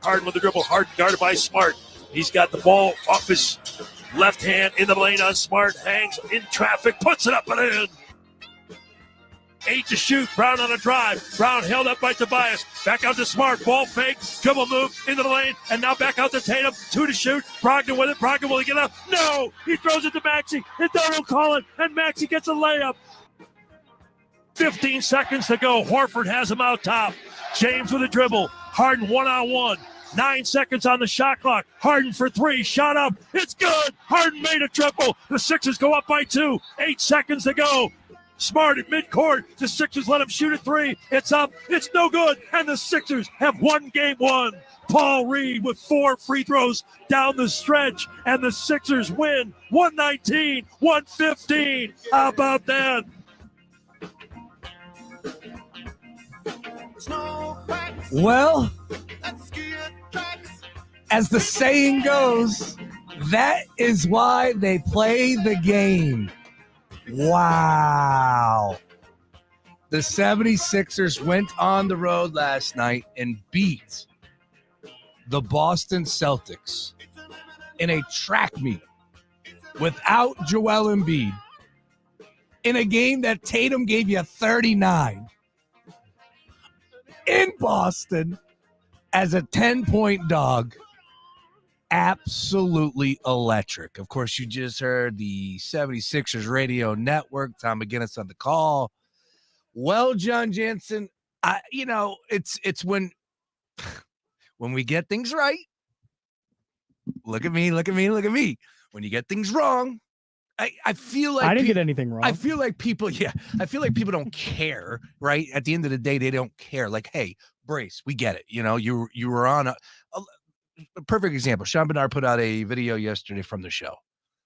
Harden with the dribble. Harden guarded by Smart. He's got the ball off his left hand in the lane on Smart. Hangs in traffic. Puts it up and in. 8 to shoot. Brown on a drive. Brown held up by Tobias. Back out to Smart. Ball fake. Dribble move into the lane. And now back out to Tatum. 2 to shoot. Brogdon with it. Brogdon will he get up? No! He throws it to Maxey. And don't call it. And Maxey gets a layup. 15 seconds to go. Horford has him out top. James with a dribble. Harden one-on-one. 9 seconds on the shot clock. Harden for 3. Shot up. It's good. Harden made a triple. The Sixers go up by 2. 8 seconds to go. Smart at midcourt. The Sixers let him shoot a 3. It's up. It's no good. And the Sixers have won game 1. Paul Reed with 4 free throws down the stretch. And the Sixers win 119-115. How about that? Well, as the saying goes, that is why they play the game. Wow. The 76ers went on the road last night and beat the Boston Celtics in a track meet without Joel Embiid in a game that Tatum gave you 39 in Boston as a 10-point dog. Absolutely electric. Of course, you just heard the 76ers radio network. Tom McGinnis on the call. Well, John Jansen, it's when we get things right. Look at me. When you get things wrong, I feel like I didn't get anything wrong. I feel like people don't care, right? At the end of the day, they don't care. Like, hey, Brace, we get it. You were on a perfect example. Sean Bernard put out a video yesterday from the show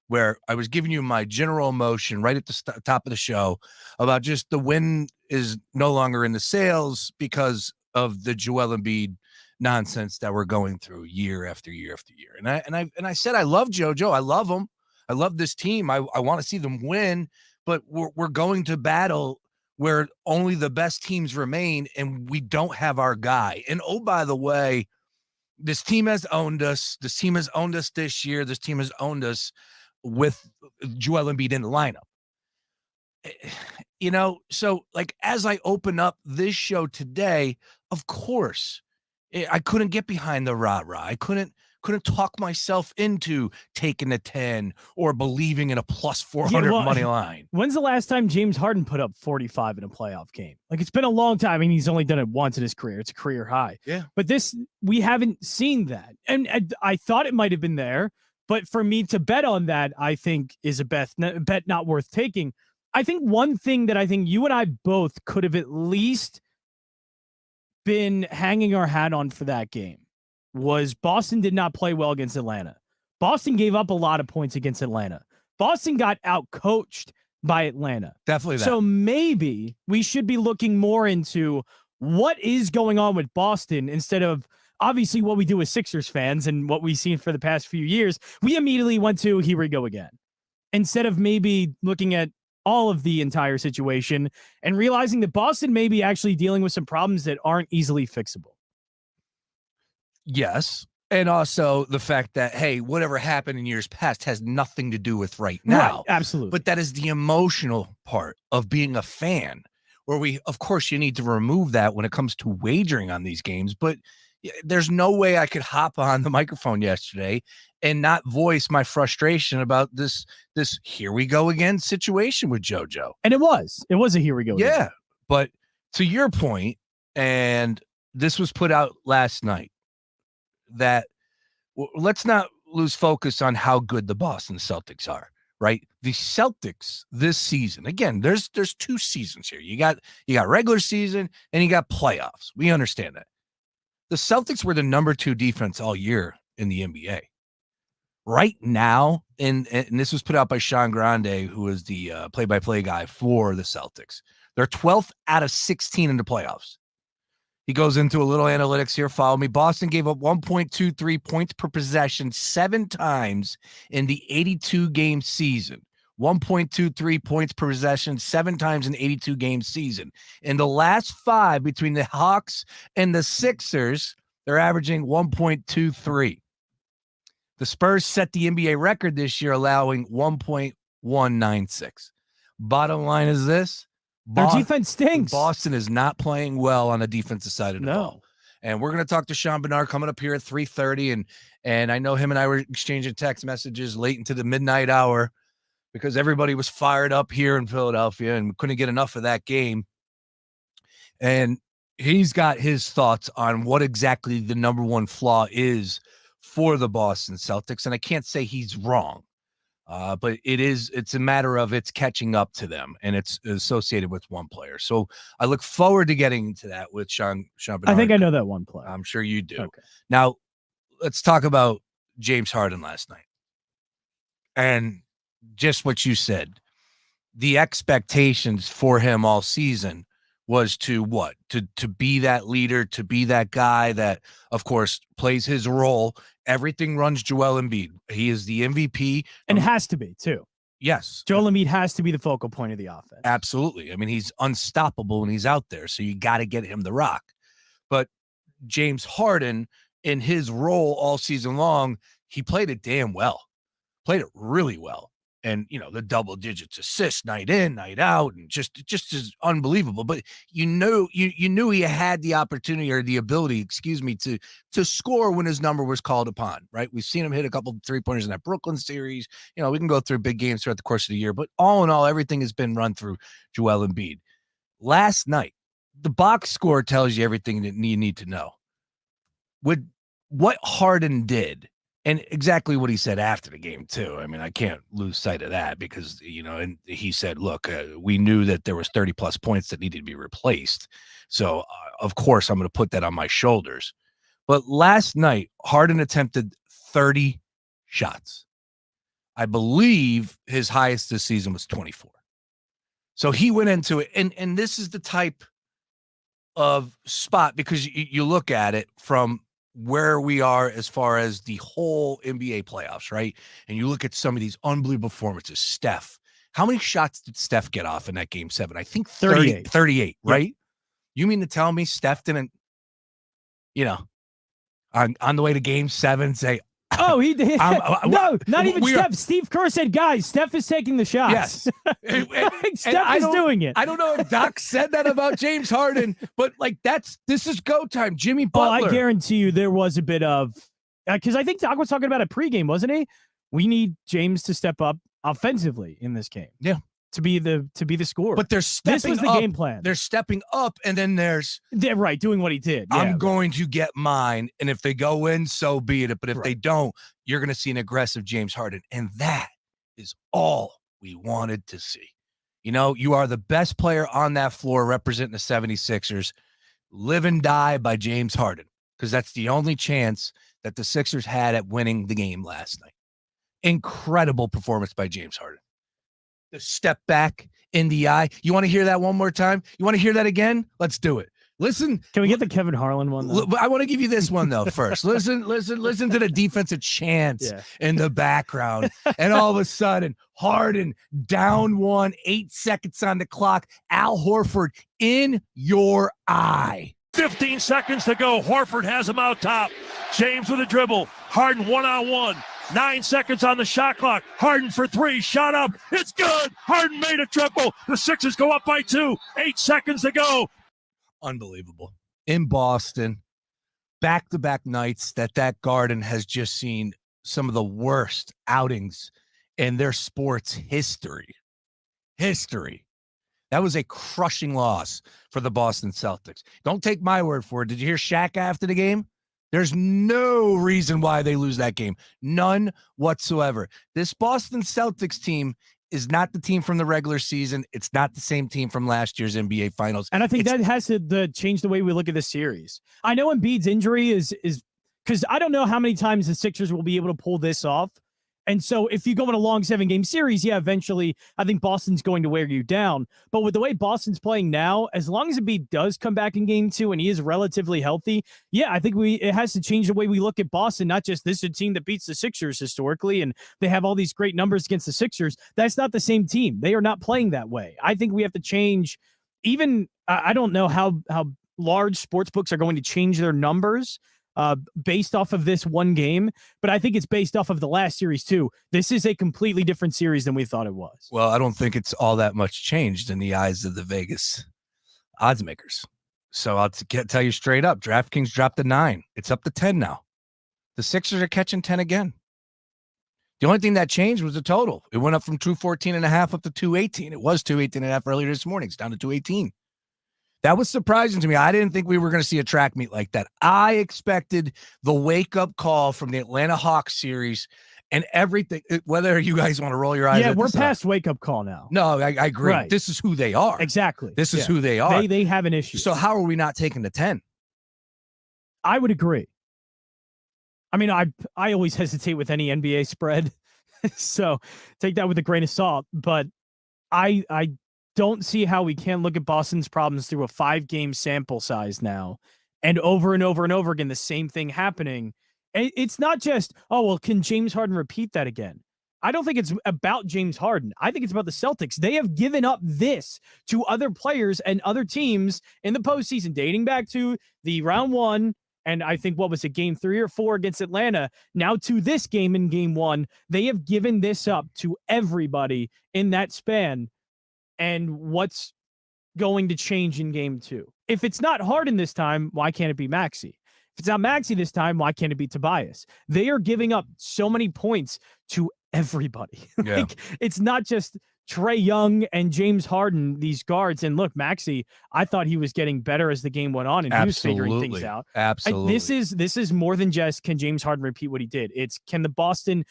where I was giving you my general emotion right at the top of the show about just the win is no longer in the sails because of the Joel Embiid nonsense that we're going through year after year after year. And I said I love JoJo. I love him. I love this team. I want to see them win, but we're going to battle where only the best teams remain, and we don't have our guy. And oh, by the way, this team has owned us. This team has owned us this year. This team has owned us with Joel Embiid in the lineup. So like as I open up this show today, of course, I couldn't get behind the rah-rah. I couldn't talk myself into taking a 10 or believing in a plus 400 money line. When's the last time James Harden put up 45 in a playoff game? Like, it's been a long time. I mean, he's only done it once in his career. It's a career high. Yeah. But we haven't seen that. And I thought it might have been there, but for me to bet on that, I think is a bet not worth taking. I think one thing that I think you and I both could have at least been hanging our hat on for that game was Boston did not play well against Atlanta. Boston gave up a lot of points against Atlanta. Boston got out-coached by Atlanta. Definitely that. So maybe we should be looking more into what is going on with Boston instead of obviously what we do as Sixers fans and what we've seen for the past few years. We immediately went to, here we go again. Instead of maybe looking at all of the entire situation and realizing that Boston may be actually dealing with some problems that aren't easily fixable. Yes. And also the fact that, hey, whatever happened in years past has nothing to do with right now. Right, absolutely. But that is the emotional part of being a fan, where of course, you need to remove that when it comes to wagering on these games. But there's no way I could hop on the microphone yesterday and not voice my frustration about this here we go again situation with JoJo. And it was a here we go. Yeah. Again. But to your point, and this was put out last night, that let's not lose focus on how good the Boston Celtics are, right? The Celtics this season, again, there's 2 seasons here. You got regular season and you got playoffs. We understand that. The Celtics were the number 2 defense all year in the NBA. Right now, and this was put out by Sean Grande, who is the play-by-play guy for the Celtics. They're 12th out of 16 in the playoffs. He goes into a little analytics here. Follow me. Boston gave up 1.23 points per possession 7 times in the 82-game season. 1.23 points per possession 7 times in 82-game season. In the last 5 between the Hawks and the Sixers, they're averaging 1.23. The Spurs set the NBA record this year, allowing 1.196. Bottom line is this. Their defense stinks. Boston is not playing well on the defensive side of the ball. And we're going to talk to Sean Bernard coming up here at 3:30. And I know him and I were exchanging text messages late into the midnight hour because everybody was fired up here in Philadelphia and we couldn't get enough of that game. And he's got his thoughts on what exactly the number one flaw is for the Boston Celtics. And I can't say he's wrong. But it's a matter of it's catching up to them, and it's associated with one player. So I look forward to getting into that with Sean Bernard. I think I know that one player. I'm sure you do. Okay. Now, let's talk about James Harden last night. And just what you said, the expectations for him all season was to what? To be that leader, to be that guy that, of course, plays his role. Everything runs Joel Embiid. He is the MVP. And has to be, too. Yes. Joel Embiid has to be the focal point of the offense. Absolutely. I mean, he's unstoppable when he's out there, so you got to get him the rock. But James Harden, in his role all season long, he played it damn well. Played it really well. And, the double digits assists night in, night out, and just is unbelievable. But you knew he had the opportunity or the ability, to score when his number was called upon, right? We've seen him hit a couple of 3-pointers in that Brooklyn series. We can go through big games throughout the course of the year, but all in all, everything has been run through Joel Embiid. Last night, the box score tells you everything that you need to know. With what Harden did, and exactly what he said after the game, too. I mean, I can't lose sight of that because, and he said, look, we knew that there was 30-plus points that needed to be replaced. So, of course, I'm going to put that on my shoulders. But last night, Harden attempted 30 shots. I believe his highest this season was 24. So he went into it. And this is the type of spot because you look at it from where we are as far as the whole NBA playoffs, right? And you look at some of these unbelievable performances. Steph, how many shots did Steph get off in that game 7? I think 38, right? Yep. You mean to tell me Steph didn't, on the way to game 7 say, oh, he did. No, not even Steph. Steve Kerr said, guys, Steph is taking the shots. Yes. Steph is doing it. I don't know if Doc said that about James Harden, but this is go time. Jimmy Butler. I guarantee you there was a bit of, because I think Doc was talking about it pregame, wasn't he? We need James to step up offensively in this game. Yeah. To be the scorer. But they're stepping up. This was the game plan. They're stepping up, and then they're right, doing what he did. Yeah, I'm going to get mine, and if they go in, so be it. But if they don't, you're going to see an aggressive James Harden, and that is all we wanted to see. You are the best player on that floor representing the 76ers. Live and die by James Harden, because that's the only chance that the Sixers had at winning the game last night. Incredible performance by James Harden. The step back in the eye. You want to hear that one more time? You want to hear that again? Let's do it. Listen. Can we get the Kevin Harlan one, though? I want to give you this one, though, first. Listen to the defensive chants in the background. And all of a sudden, Harden down 1, 8 seconds on the clock. Al Horford in your eye. 15 seconds to go. Horford has him out top. James with a dribble. Harden one-on-one. 9 seconds on the shot clock. Harden for three. Shot up. It's good. Harden made a triple. The Sixers go up by 2. 8 seconds to go. Unbelievable. In Boston, back-to-back nights that Garden has just seen some of the worst outings in their sports history. That was a crushing loss for the Boston Celtics. Don't take my word for it. Did you hear Shaq after the game? There's no reason why they lose that game. None whatsoever. This Boston Celtics team is not the team from the regular season. It's not the same team from last year's NBA Finals. And I think that has to change the way we look at this series. I know Embiid's injury is because I don't know how many times the Sixers will be able to pull this off. And so if you go in a long 7-game series, yeah, eventually I think Boston's going to wear you down. But with the way Boston's playing now, as long as Embiid does come back in game 2 and he is relatively healthy, yeah, I think it has to change the way we look at Boston. Not just this is a team that beats the Sixers historically, and they have all these great numbers against the Sixers. That's not the same team. They are not playing that way. I think we have to change. Even I don't know how large sports books are going to change their numbers based off of this one game, but I think it's based off of the last series too. This is a completely different series than we thought it was. Well, I don't think it's all that much changed in the eyes of the Vegas odds makers. So I'll tell you straight up, DraftKings dropped to 9. It's up to 10 now. The Sixers are catching 10 again. The only thing that changed was the total. It went up from 214.5 up to 218. It was 218.5 earlier this morning. It's down to 218. That was surprising to me. I didn't think we were going to see a track meet like that. I expected the wake-up call from the Atlanta Hawks series and everything, whether you guys want to roll your eyes. Yeah, we're past wake-up call now. No, I agree. Right. This is who they are. Exactly. This is who they are. They have an issue. So how are we not taking the 10? I would agree. I mean, I always hesitate with any NBA spread, so take that with a grain of salt. But I don't see how we can't look at Boston's problems through a 5-game sample size now, and over and over and over again, the same thing happening. It's not just, oh, well, can James Harden repeat that again? I don't think it's about James Harden. I think it's about the Celtics. They have given up this to other players and other teams in the postseason, dating back to the round 1. And I think, what was it, game 3 or 4 against Atlanta? Now to this game in game 1, they have given this up to everybody in that span. And what's going to change in game 2? If it's not Harden this time, why can't it be Maxey? If it's not Maxey this time, why can't it be Tobias? They are giving up so many points to everybody. Yeah. It's not just Trae Young and James Harden, these guards. And look, Maxey, I thought he was getting better as the game went on, and he was figuring things out. Absolutely. This is more than just, can James Harden repeat what he did? It's, can the Boston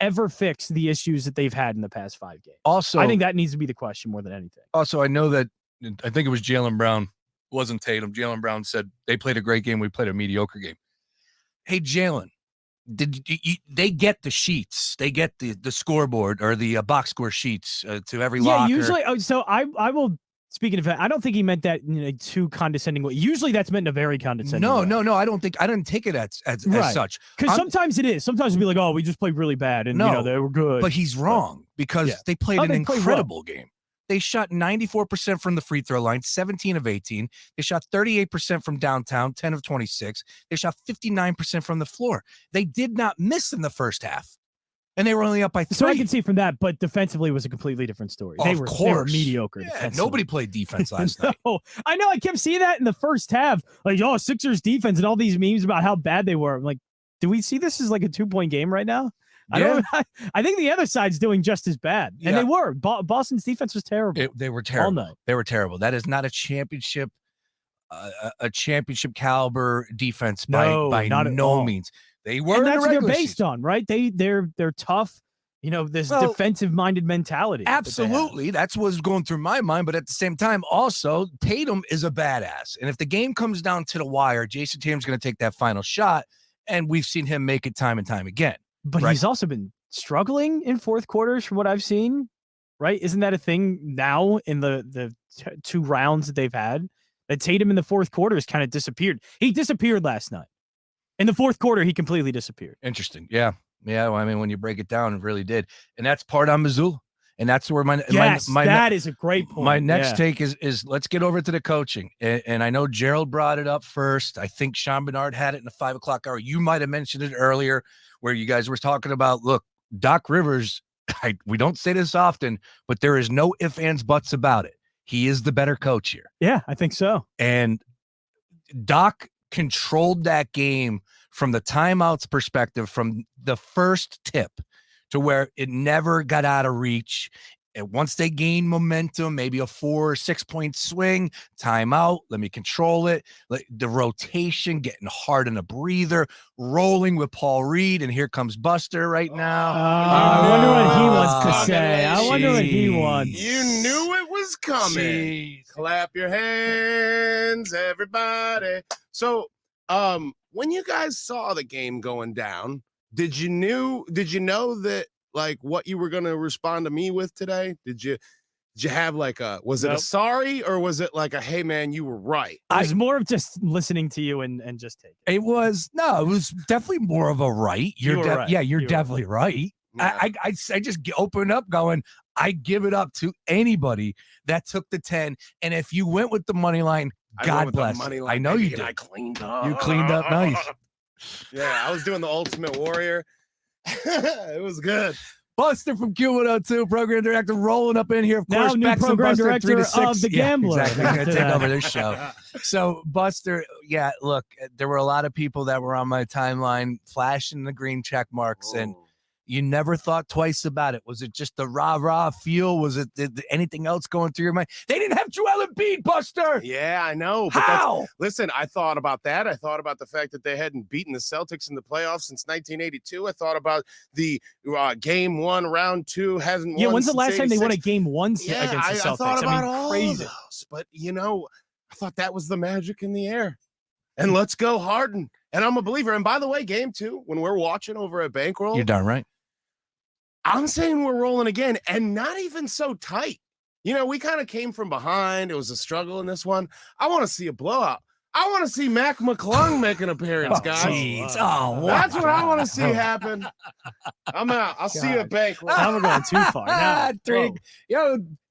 ever fix the issues that they've had in the past 5 games? Also, I think that needs to be the question more than anything. Also, I know that, I think it was Jaylen Brown, wasn't Tatum. Jaylen Brown said, they played a great game, we played a mediocre game. Hey, Jaylen, they get the sheets, they get the scoreboard or the box score sheets to every locker. Yeah, usually. So I will. Speaking of that, I don't think he meant that in a too condescending way. Usually that's meant in a very condescending way. No. I didn't take it as such. Because sometimes it is. Sometimes it'll be like, oh, we just played really bad and they were good. But he's wrong because they played an incredible game. They shot 94% from the free throw line, 17 of 18. They shot 38% from downtown, 10 of 26. They shot 59% from the floor. They did not miss in the first half. And they were only up by 3. So I can see from that, but defensively was a completely different story. They were mediocre. Yeah, nobody played defense last night. No, I know. I kept seeing that in the first half. Like, oh, Sixers defense and all these memes about how bad they were. I'm like, do we see this as like a 2-point game right now? Yeah. I think the other side's doing just as bad. And they were. Boston's defense was terrible. They were terrible. All night. They were terrible. That is not a championship caliber defense by no means. They were, and that's what they're season. based on, right? They're tough, this defensive-minded mentality. Absolutely. That's what's going through my mind. But at the same time, also, Tatum is a badass. And if the game comes down to the wire, Jason Tatum's going to take that final shot. And we've seen him make it time and time again. But he's also been struggling in fourth quarters from what I've seen, right? Isn't that a thing now in the 2 rounds that they've had? That Tatum in the fourth quarter has kind of disappeared. He disappeared last night. In the fourth quarter, he completely disappeared. Interesting. Yeah. Yeah. Well, I mean, when you break it down, it really did. And that's part on Missoula. And that's where that is a great point. My next take is let's get over to the coaching. And I know Gerald brought it up first. I think Sean Bernard had it in the 5 o'clock hour. You might have mentioned it earlier where you guys were talking about, look, Doc Rivers, we don't say this often, but there is no ifs, ands, buts about it. He is the better coach here. Yeah, I think so. And Doc controlled that game from the timeouts perspective, from the first tip to where it never got out of reach. And once they gained momentum, maybe a 4 or 6 point swing, timeout, let me control it. The rotation, getting hard in a breather, rolling with Paul Reed, and here comes Buster right now. I wonder what he wants to say. I wonder what he wants. You knew it was coming. Jeez. Clap your hands, everybody. So, when you guys saw the game going down, did you know that like what you were going to respond to me with today? Did you have like was it a sorry, or was it like a, hey man, you were right? It was more of just listening to you and just taking it. It was definitely more of a right. You're right. Yeah, you're definitely right. Yeah. I just open up going, I give it up to anybody that took the 10. And if you went with the money line, God bless. I know you did. I cleaned up. You cleaned up nice. Yeah, I was doing the Ultimate Warrior. It was good. Buster from Q102, program director, rolling up in here. Of course, new Bex and program Buster, director 3 to 6. of The Gambler. Yeah, exactly. Going to take over this show. So, Buster, yeah, look, there were a lot of people that were on my timeline flashing the green check marks, and you never thought twice about it. Was it just the rah-rah feel? Was it anything else going through your mind? They didn't have Joel Embiid, Buster. Yeah, I know. But How? Listen, I thought about that. I thought about the fact that they hadn't beaten the Celtics in the playoffs since 1982. I thought about the game 1, round 2 hasn't won. When's the since last time they won a 86. game 1 against the Celtics? I thought about all crazy. of those. But, I thought that was the magic in the air. And let's go Harden. And I'm a believer. And by the way, game 2, when we're watching over at Bankroll, You're darn right. I'm saying we're rolling again, and not even so tight. We kind of came from behind. It was a struggle in this one. I want to see a blowout. I want to see Mac McClung make an appearance, guys. That's what I want to see happen. I'm out. I'll see you at Bankroll. Now we're going too far. Now,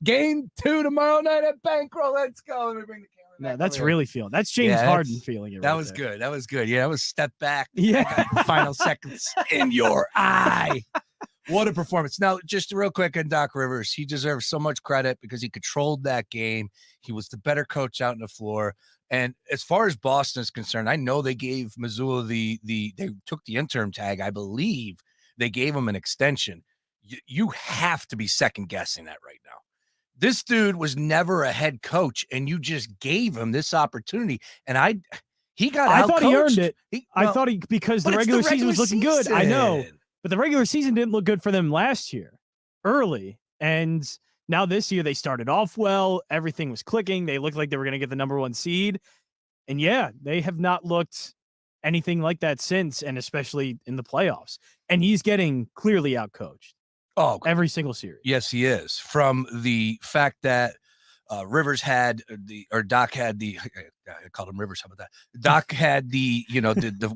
Game 2 tomorrow night at Bankroll. Let's go. Let me bring the camera. No, that's really feeling. That's James Harden feeling it. That was good. That was good. Yeah, that was step back. Yeah. Final seconds in your eye. What a performance. Now, just real quick on Doc Rivers, he deserves so much credit because he controlled that game. He was the better coach out on the floor. And as far as Boston is concerned, I know they gave Mazzulla they took the interim tag. I believe they gave him an extension. You have to be second guessing that right now. This dude was never a head coach, and you just gave him this opportunity. And I thought he earned it. Because the regular season was looking good. I know. But the regular season didn't look good for them last year, early. And now this year they started off well. Everything was clicking. They looked like they were going to get the number 1 seed. And yeah, they have not looked anything like that since, and especially in the playoffs. And he's getting clearly outcoached. Oh, every single series. Yes, he is. From the fact that Rivers had Doc had I called him Rivers. How about that? Doc had the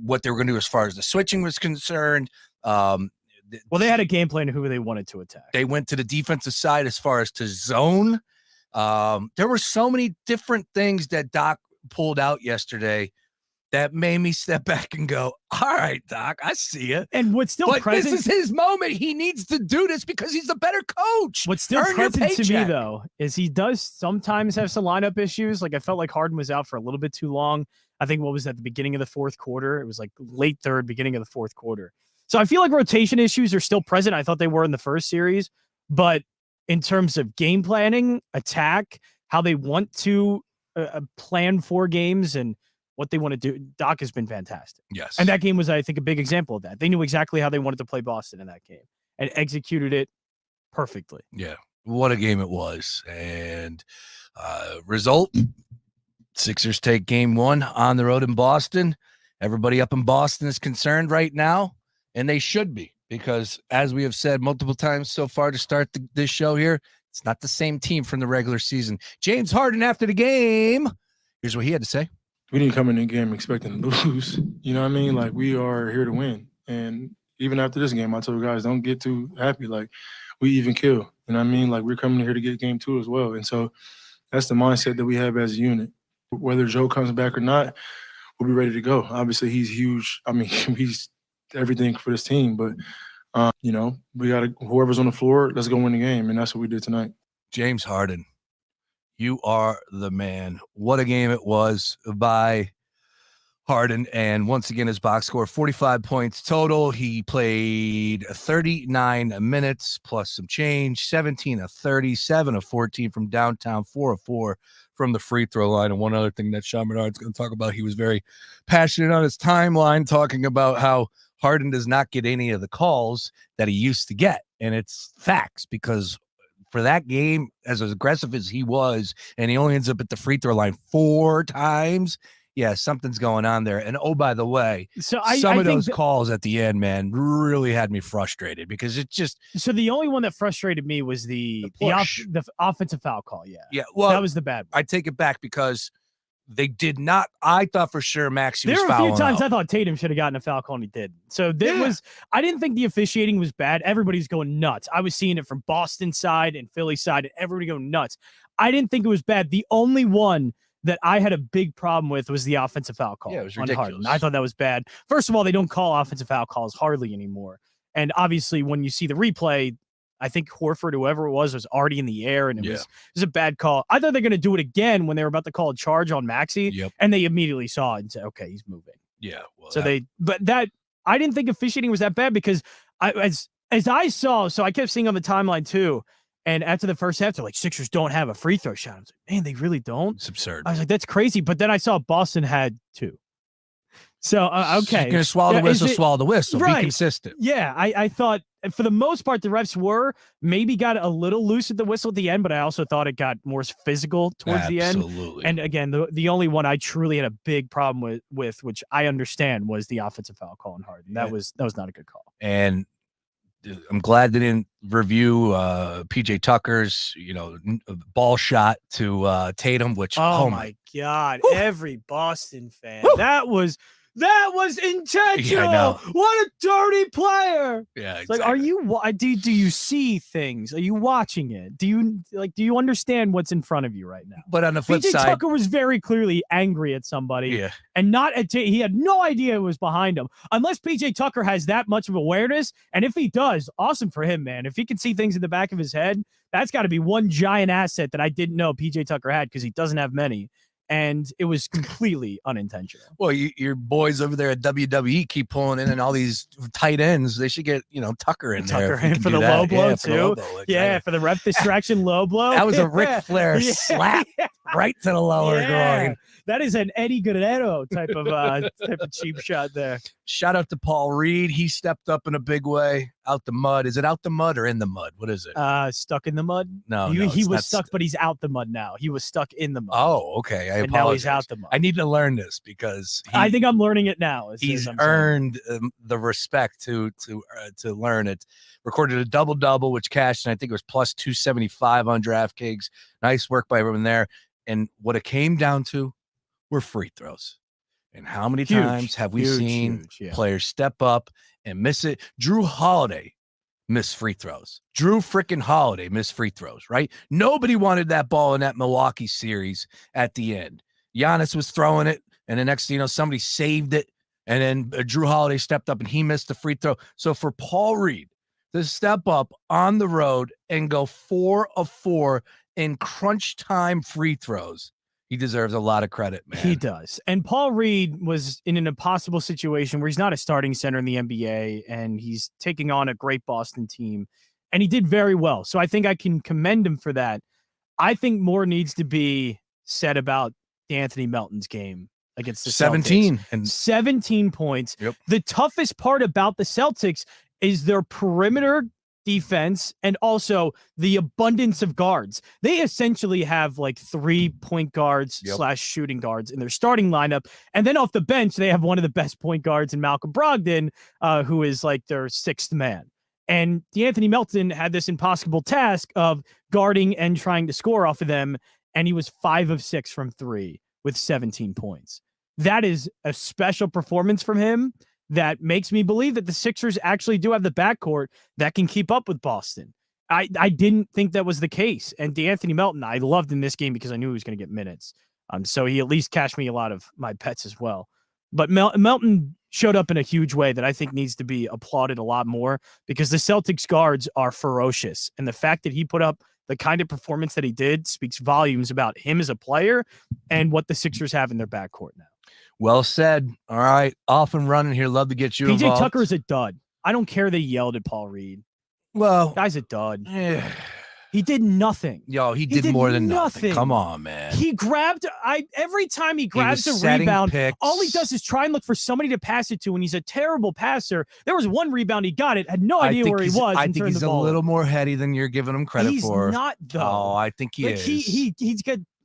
what they were going to do as far as the switching was concerned. Well, they had a game plan of who they wanted to attack. They went to the defensive side as far as to zone. There were so many different things that Doc pulled out yesterday that made me step back and go, all right, Doc, I see it. And what's still present, this is his moment. He needs to do this because he's the better coach. What's still present to me, though, is he does sometimes have some lineup issues. Like, I felt like Harden was out for a little bit too long. I think what was at the beginning of the fourth quarter? It was like late third, beginning of the fourth quarter. So I feel like rotation issues are still present. I thought they were in the first series. But in terms of game planning, attack, how they want to plan for games and what they want to do, Doc has been fantastic. Yes. And that game was, I think, a big example of that. They knew exactly how they wanted to play Boston in that game and executed it perfectly. Yeah. What a game it was. And result, Sixers take game 1 on the road in Boston. Everybody up in Boston is concerned right now, and they should be, because as we have said multiple times so far to start this show here, it's not the same team from the regular season. James Harden after the game, here's what he had to say. We didn't come in the game expecting to lose. You know what I mean? Like, we are here to win. And even after this game, I told guys, don't get too happy. Like, we even kill. You know what I mean? Like, we're coming here to get game 2 as well. And so that's the mindset that we have as a unit. Whether Joe comes back or not, we'll be ready to go. Obviously, he's huge. I mean, he's everything for this team. But, you know, we got to, whoever's on the floor, let's go win the game. And that's what we did tonight. James Harden, you are the man. What a game it was by Harden. And once again, his box score, 45 points total. He played 39 minutes plus some change, 17 of 30, 7 of 14 from downtown, 4 of 4 from the free throw line. And one other thing that Sean Bernard's going to talk about, he was very passionate on his timeline talking about how Harden does not get any of the calls that he used to get. And it's facts, because for that game, as aggressive as he was, and he only ends up at the free throw line 4 times, yeah, something's going on there. And oh, by the way, some of those calls at the end, man, really had me frustrated, because it just. So the only one that frustrated me was the offensive foul call. Yeah. Yeah. Well, that was the bad one. I take it back, because they did not. I thought for sure Maxey was fouling. There were a few times out. I thought Tatum should have gotten a foul call, and he did. So I didn't think the officiating was bad. Everybody's going nuts. I was seeing it from Boston side and Philly side, and everybody going nuts. I didn't think it was bad. The only one that I had a big problem with was the offensive foul call. Yeah, it was on ridiculous. Harden. I thought that was bad. First of all, they don't call offensive foul calls hardly anymore. And obviously, when you see the replay, I think Horford, whoever it was already in the air, and it was a bad call. I thought they're going to do it again when they were about to call a charge on Maxey, and they immediately saw it and said, "Okay, he's moving." Yeah. Well, so I didn't think officiating was that bad, because as I saw, so I kept seeing on the timeline too. And after the first half, they're like, Sixers don't have a free throw shot. I was like, man, they really don't? It's absurd. I was like, that's crazy. But then I saw Boston had 2. So, okay. You're going to swallow the whistle, swallow the whistle. Right. Be consistent. Yeah, I thought, for the most part, the refs maybe got a little loose at the whistle at the end, but I also thought it got more physical towards the end. Absolutely. And again, the only one I truly had a big problem with, which I understand, was the offensive foul call on Harden. That was not a good call. And I'm glad they didn't review PJ Tucker's, ball shot to Tatum, which oh my God, every Boston fan, that was intentional. Yeah, I know. What a dirty player. Yeah, exactly. Like, are you? Do you see things? Are you watching it? Do you understand what's in front of you right now? But on the flip PJ side, Tucker was very clearly angry at somebody, and not at he had no idea it was behind him. Unless PJ Tucker has that much of awareness, and if he does, awesome for him, man. If he can see things in the back of his head, that's got to be one giant asset that I didn't know PJ Tucker had, because he doesn't have many. And it was completely unintentional. Well, your boys over there at WWE keep pulling in, and all these tight ends, they should get, Tucker in there. Tucker in for the low blow, too. Yeah, for the rep distraction low blow. That was a Ric Flair slap right to the lower groin. That is an Eddie Guerrero type of cheap shot there. Shout out to Paul Reed. He stepped up in a big way. Out the mud. Is it out the mud or in the mud? What is it? Stuck in the mud? No, he was stuck, but he's out the mud now. He was stuck in the mud. Oh, okay. I apologize. Now he's out the mud. I need to learn this, because I think I'm learning it now. He's earned the respect to learn it. Recorded a double-double, which cashed, and I think it was plus 275 on DraftKings. Nice work by everyone there. And what it came down to were free throws. And how many times have we seen players step up and miss it? Drew Holiday missed free throws. Drew freaking Holiday missed free throws, right? Nobody wanted that ball in that Milwaukee series at the end. Giannis was throwing it, and the next thing you know, somebody saved it, and then Drew Holiday stepped up and he missed the free throw. So for Paul Reed to step up on the road and go 4 of 4 in crunch time free throws, he deserves a lot of credit, man. He does. And Paul Reed was in an impossible situation where he's not a starting center in the NBA, and he's taking on a great Boston team, and he did very well. So I think I can commend him for that. I think more needs to be said about Anthony Melton's game against the 17 Celtics. and 17 points. Yep. The toughest part about the Celtics is their perimeter defense and also the abundance of guards. They essentially have like 3 point guards / shooting guards in their starting lineup. And then off the bench, they have one of the best point guards in Malcolm Brogdon, who is like their 6th man. And D'Anthony Melton had this impossible task of guarding and trying to score off of them. And he was 5 of 6 from 3 with 17 points. That is a special performance from him that makes me believe that the Sixers actually do have the backcourt that can keep up with Boston. I didn't think that was the case. And DeAnthony Melton, I loved in this game because I knew he was going to get minutes. So he at least cashed me a lot of my bets as well. But Melton showed up in a huge way that I think needs to be applauded a lot more because the Celtics guards are ferocious. And the fact that he put up the kind of performance that he did speaks volumes about him as a player and what the Sixers have in their backcourt now. Well said. All right. Off and running here. Love to get you PJ involved. Tucker is a dud. I don't care they yelled at Paul Reed. Well, Guy's a dud. He did nothing. Yo, he did more than nothing. Come on, man. He grabbed every time he grabs a rebound, all he does is try and look for somebody to pass it to, and he's a terrible passer. There was one rebound he got it, had no idea where he was. I think he's a little more heady than you're giving him credit for. He's not, though. Oh, I think he is. He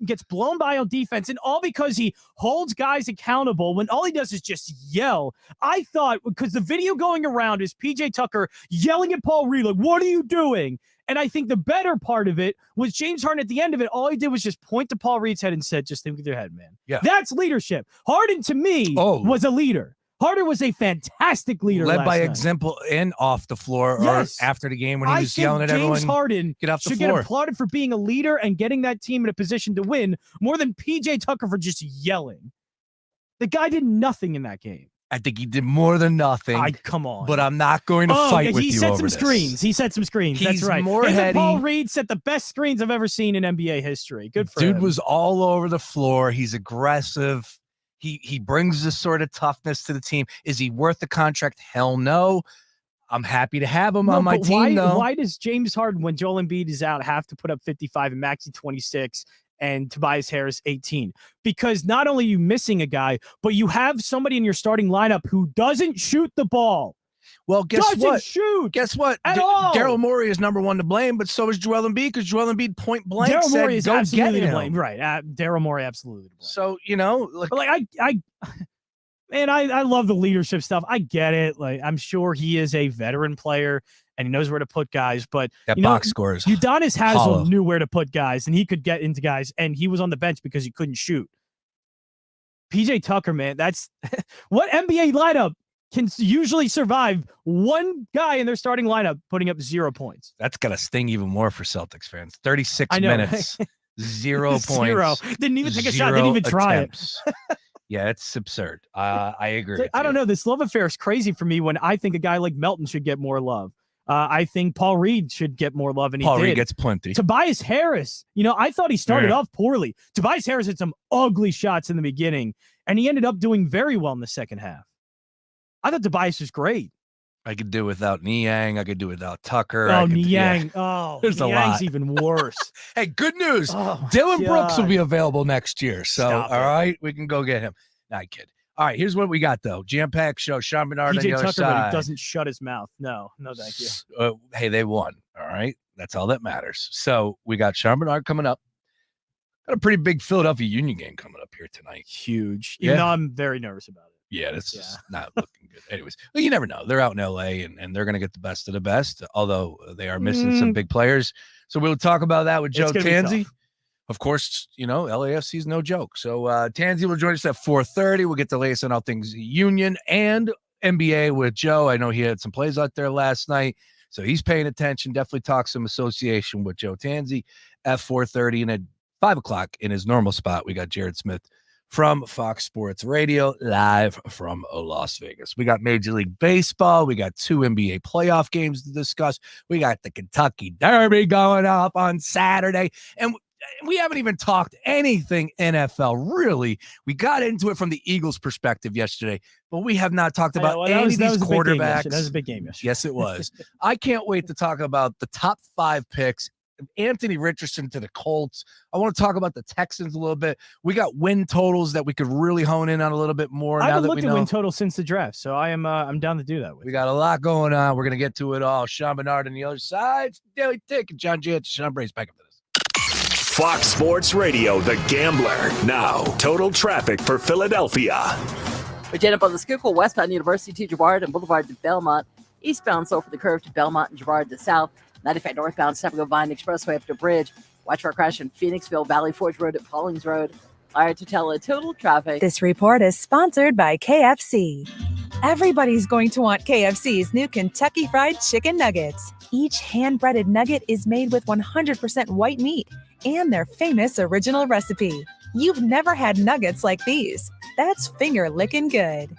gets blown by on defense, and all because he holds guys accountable when all he does is just yell. I thought, because the video going around is PJ Tucker yelling at Paul Reed, like, what are you doing? And I think the better part of it was James Harden at the end of it. All he did was just point to Paul Reed's head and said, just think with your head, man. Yeah. That's leadership. Harden, to me, was a leader. Harden was a fantastic leader. Led by night. Example and off the floor or after the game when he was yelling at everyone. James Harden get off the should floor. Get applauded for being a leader and getting that team in a position to win more than PJ Tucker for just yelling. The guy did nothing in that game. I think he did more than nothing. Come on. But I'm not going to fight with you He set over some this. screens. He set some screens. He's That's right. more heady. Paul Reed set the best screens I've ever seen in NBA history. Good for him. Dude was all over the floor. He's aggressive. He brings this sort of toughness to the team. Is he worth the contract? Hell no. I'm happy to have him on my team, though. Why does James Harden, when Joel Embiid is out, have to put up 55 and Maxey 26 and Tobias Harris 18? Because not only are you missing a guy, but you have somebody in your starting lineup who doesn't shoot the ball. Well, guess what? Shoot Guess what? at all. Daryl Morey is number one to blame, but so is Joel Embiid because Joel Embiid point blank Daryl said, Morey is "Go absolutely get him." to blame. Right? Daryl Morey absolutely to blame. So you know, I love the leadership stuff. I get it. Like, I'm sure he is a veteran player and he knows where to put guys, but that box scores. Udonis Haslem knew where to put guys and he could get into guys, and he was on the bench because he couldn't shoot. PJ Tucker, man, that's what NBA lineup can usually survive one guy in their starting lineup putting up 0 points. That's gonna sting even more for Celtics fans. 36 I know, minutes, 0 points. Zero. Didn't even take a shot. Didn't even try it. Yeah, it's absurd. I agree. With I don't know. This love affair is crazy for me when I think a guy like Melton should get more love. I think Paul Reed should get more love, and Paul Reed gets plenty. Tobias Harris, I thought he started off poorly. Tobias Harris had some ugly shots in the beginning, and he ended up doing very well in the second half. I thought Tobias was great. I could do without Niang. I could do without Tucker. Niang. Oh, there's a lot. Niang's even worse. Hey, good news. Oh, Dylan Brooks will be available next year. So, Stop all right, we can go get him. Not kid. All right, here's what we got, though. Jam-packed show. Sean Bernard on the other Tucker, side. but he doesn't shut his mouth. No, thank you. Hey, they won. All right, that's all that matters. So we got Sean Bernard coming up. Got a pretty big Philadelphia Union game coming up here tonight. Huge. Even though I'm very nervous about it. Yeah, this is not looking good. Anyways, well, you never know. They're out in LA and they're going to get the best of the best, although they are missing some big players. So we'll talk about that with Joe Tanzi. Of course, LAFC is no joke. So Tanzi will join us at 4:30. We'll get the latest on all things Union and NBA with Joe. I know he had some plays out there last night, so he's paying attention. Definitely talk some association with Joe Tanzi at 4:30. And at 5 o'clock in his normal spot, we got Jared Smith from Fox Sports Radio, live from Las Vegas. We got Major League Baseball. We got 2 NBA playoff games to discuss. We got the Kentucky Derby going up on Saturday. And we haven't even talked anything NFL, really. We got into it from the Eagles' perspective yesterday, but we have not talked about any of these quarterbacks. That was a big game yesterday. Yes, it was. I can't wait to talk about the top 5 picks. Anthony Richardson to the Colts. I want to talk about the Texans a little bit. We got win totals that we could really hone in on a little bit more. I haven't looked at win totals since the draft, so I'm down to do that. We got a lot going on. We're going to get to it all. Sean Bernard on the other side. Daily Tick and John Jansen. Sean Brace back up to this. Fox Sports Radio, The Gambler. Now, total traffic for Philadelphia. We jet up on the Schuylkill westbound University to Girard and Boulevard to Belmont. Eastbound slow for the curve to Belmont and Girard to South. 95 northbound, Steppenville Vine Expressway up to Bridge. Watch for a crash in Phoenixville, Valley Forge Road at Paulings Road. All right, to tell a total traffic. This report is sponsored by KFC. Everybody's going to want KFC's new Kentucky Fried Chicken Nuggets. Each hand-breaded nugget is made with 100% white meat and their famous original recipe. You've never had nuggets like these. That's finger-licking good.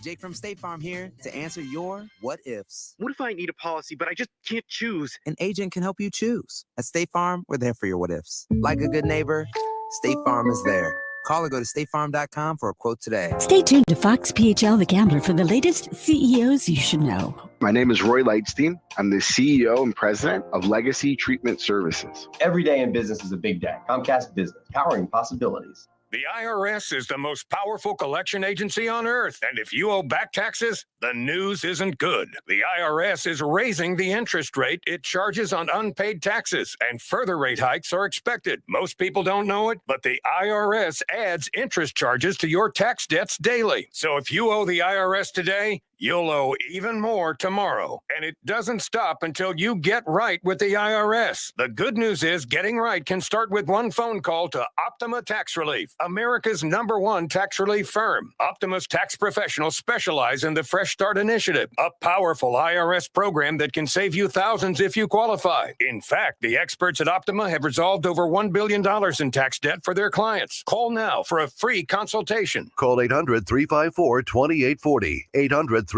Jake from State Farm here to answer your what ifs. What if I need a policy, but I just can't choose? An agent can help you choose. At State Farm, we're there for your what ifs. Like a good neighbor, State Farm is there. Call or go to statefarm.com for a quote today. Stay tuned to Fox PHL The Gambler for the latest CEOs you should know. My name is Roy Lightstein. I'm the CEO and president of Legacy Treatment Services. Every day in business is a big day. Comcast Business, powering possibilities. The IRS is the most powerful collection agency on earth. And if you owe back taxes, the news isn't good. The IRS is raising the interest rate it charges on unpaid taxes, and further rate hikes are expected. Most people don't know it, but the IRS adds interest charges to your tax debts daily. So if you owe the IRS today, you'll owe even more tomorrow. And it doesn't stop until you get right with the IRS. The good news is getting right can start with one phone call to Optima Tax Relief, America's #1 tax relief firm. Optima's tax professionals specialize in the Fresh Start Initiative, a powerful IRS program that can save you thousands if you qualify. In fact, the experts at Optima have resolved over $1 billion in tax debt for their clients. Call now for a free consultation. Call 800-354-2840. 800-354-2840.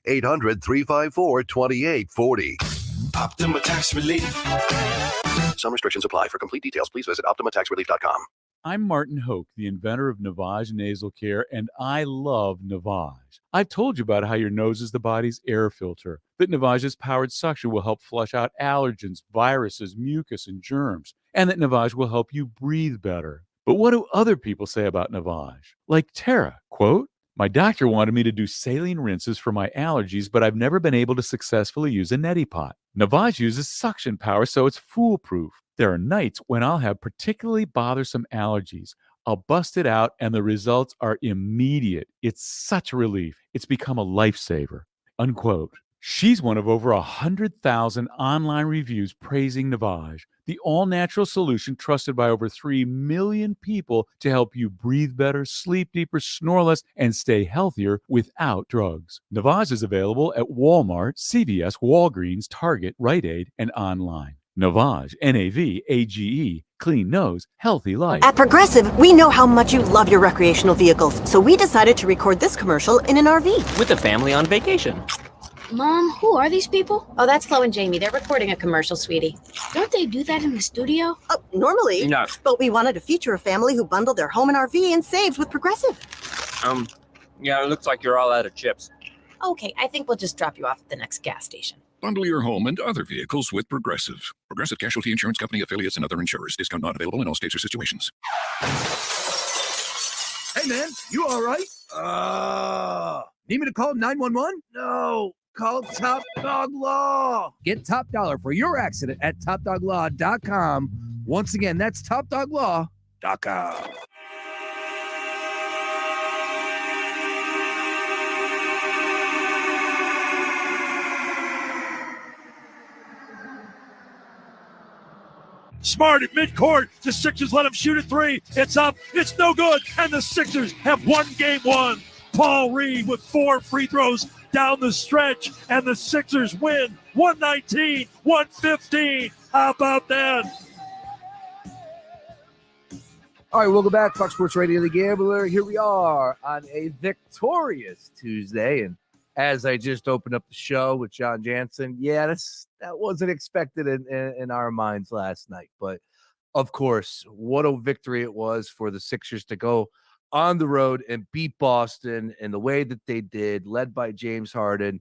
800-354-2840. Optima Tax Relief. Some restrictions apply. For complete details, please visit OptimaTaxRelief.com. I'm Martin Hoke, the inventor of Navage Nasal Care, and I love Navage. I've told you about how your nose is the body's air filter, that Navage's powered suction will help flush out allergens, viruses, mucus, and germs, and that Navage will help you breathe better. But what do other people say about Navage? Like Tara, quote, "My doctor wanted me to do saline rinses for my allergies, but I've never been able to successfully use a neti pot. Navage uses suction power, so it's foolproof. There are nights when I'll have particularly bothersome allergies. I'll bust it out, and the results are immediate. It's such a relief. It's become a lifesaver," unquote. She's one of over 100,000 online reviews praising Navage, the all-natural solution trusted by over 3 million people to help you breathe better, sleep deeper, snore less, and stay healthier without drugs. Navage is available at Walmart, CVS, Walgreens, Target, Rite Aid, and online. Navage, N-A-V-A-G-E, clean nose, healthy life. At Progressive, we know how much you love your recreational vehicles, so we decided to record this commercial in an RV. With a family on vacation. Mom, who are these people? Oh, that's Flo and Jamie. They're recording a commercial, sweetie. Don't they do that in the studio? Oh, normally. No. But we wanted to feature a family who bundled their home and RV and saved with Progressive. Yeah, it looks like you're all out of chips. Okay, I think we'll just drop you off at the next gas station. Bundle your home and other vehicles with Progressive. Progressive Casualty Insurance Company, affiliates, and other insurers. Discount not available in all states or situations. Hey, man, you all right? Need me to call 911? No. Call Top Dog Law. Get top dollar for your accident at topdoglaw.com. Once again, that's topdoglaw.com. Smart at midcourt. The Sixers let him shoot a three. It's up. It's no good. And the Sixers have won game one. Paul Reed with 4 free throws down the stretch. And the Sixers win 119-115. How about that? All right, welcome back. Fox Sports Radio, The Gambler. Here we are on a victorious Tuesday. And as I just opened up the show with John Jansen, that wasn't expected in our minds last night. But, of course, what a victory it was for the Sixers to go on the road and beat Boston in the way that they did, led by James Harden.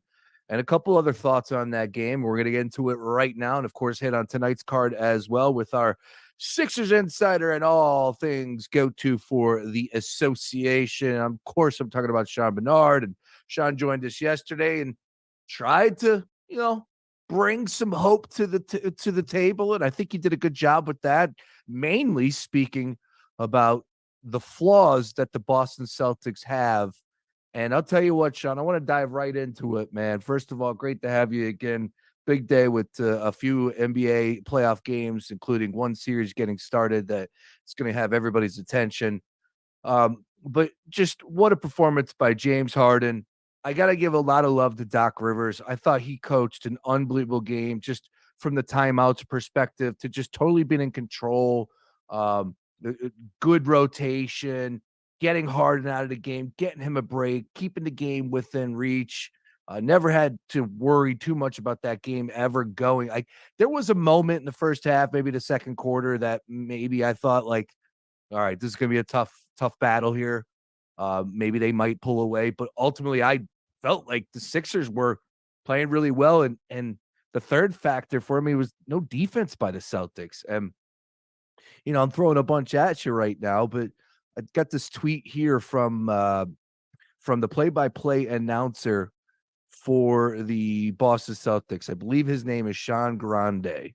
And a couple other thoughts on that game. We're going to get into it right now. And, of course, hit on tonight's card as well with our Sixers insider and all things go-to for the association. Of course, I'm talking about Sean Bernard. And Sean joined us yesterday and tried to, bring some hope to the table. And I think he did a good job with that, mainly speaking about the flaws that the Boston Celtics have. And I'll tell you what, Sean, I want to dive right into it, man. First of all, great to have you again. Big day with a few NBA playoff games, including one series getting started that it's going to have everybody's attention. but just what a performance by James Harden. I got to give a lot of love to Doc Rivers. I thought he coached an unbelievable game, just from the timeouts perspective to just totally being in control. Good rotation, getting Harden out of the game, getting him a break, keeping the game within reach. Never had to worry too much about that game ever going. Like, there was a moment in the first half, maybe the second quarter, that maybe I thought, like, all right, this is going to be a tough battle here. Maybe they might pull away, but ultimately I felt like the Sixers were playing really well. And the third factor for me was no defense by the Celtics. And, I'm throwing a bunch at you right now, but I got this tweet here from the play-by-play announcer for the Boston Celtics. I believe his name is Sean Grande.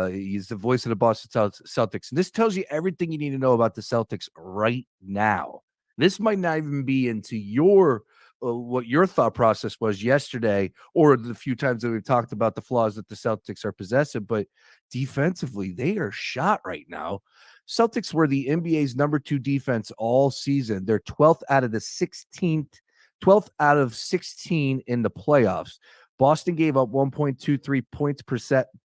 He's the voice of the Boston Celtics. And this tells you everything you need to know about the Celtics right now. This might not even be into your what your thought process was yesterday, or the few times that we've talked about the flaws that the Celtics are possessing, but defensively, they are shot right now. Celtics were the NBA's number 2 defense all season. They're 12th out of 16 in the playoffs. Boston gave up 1.23 points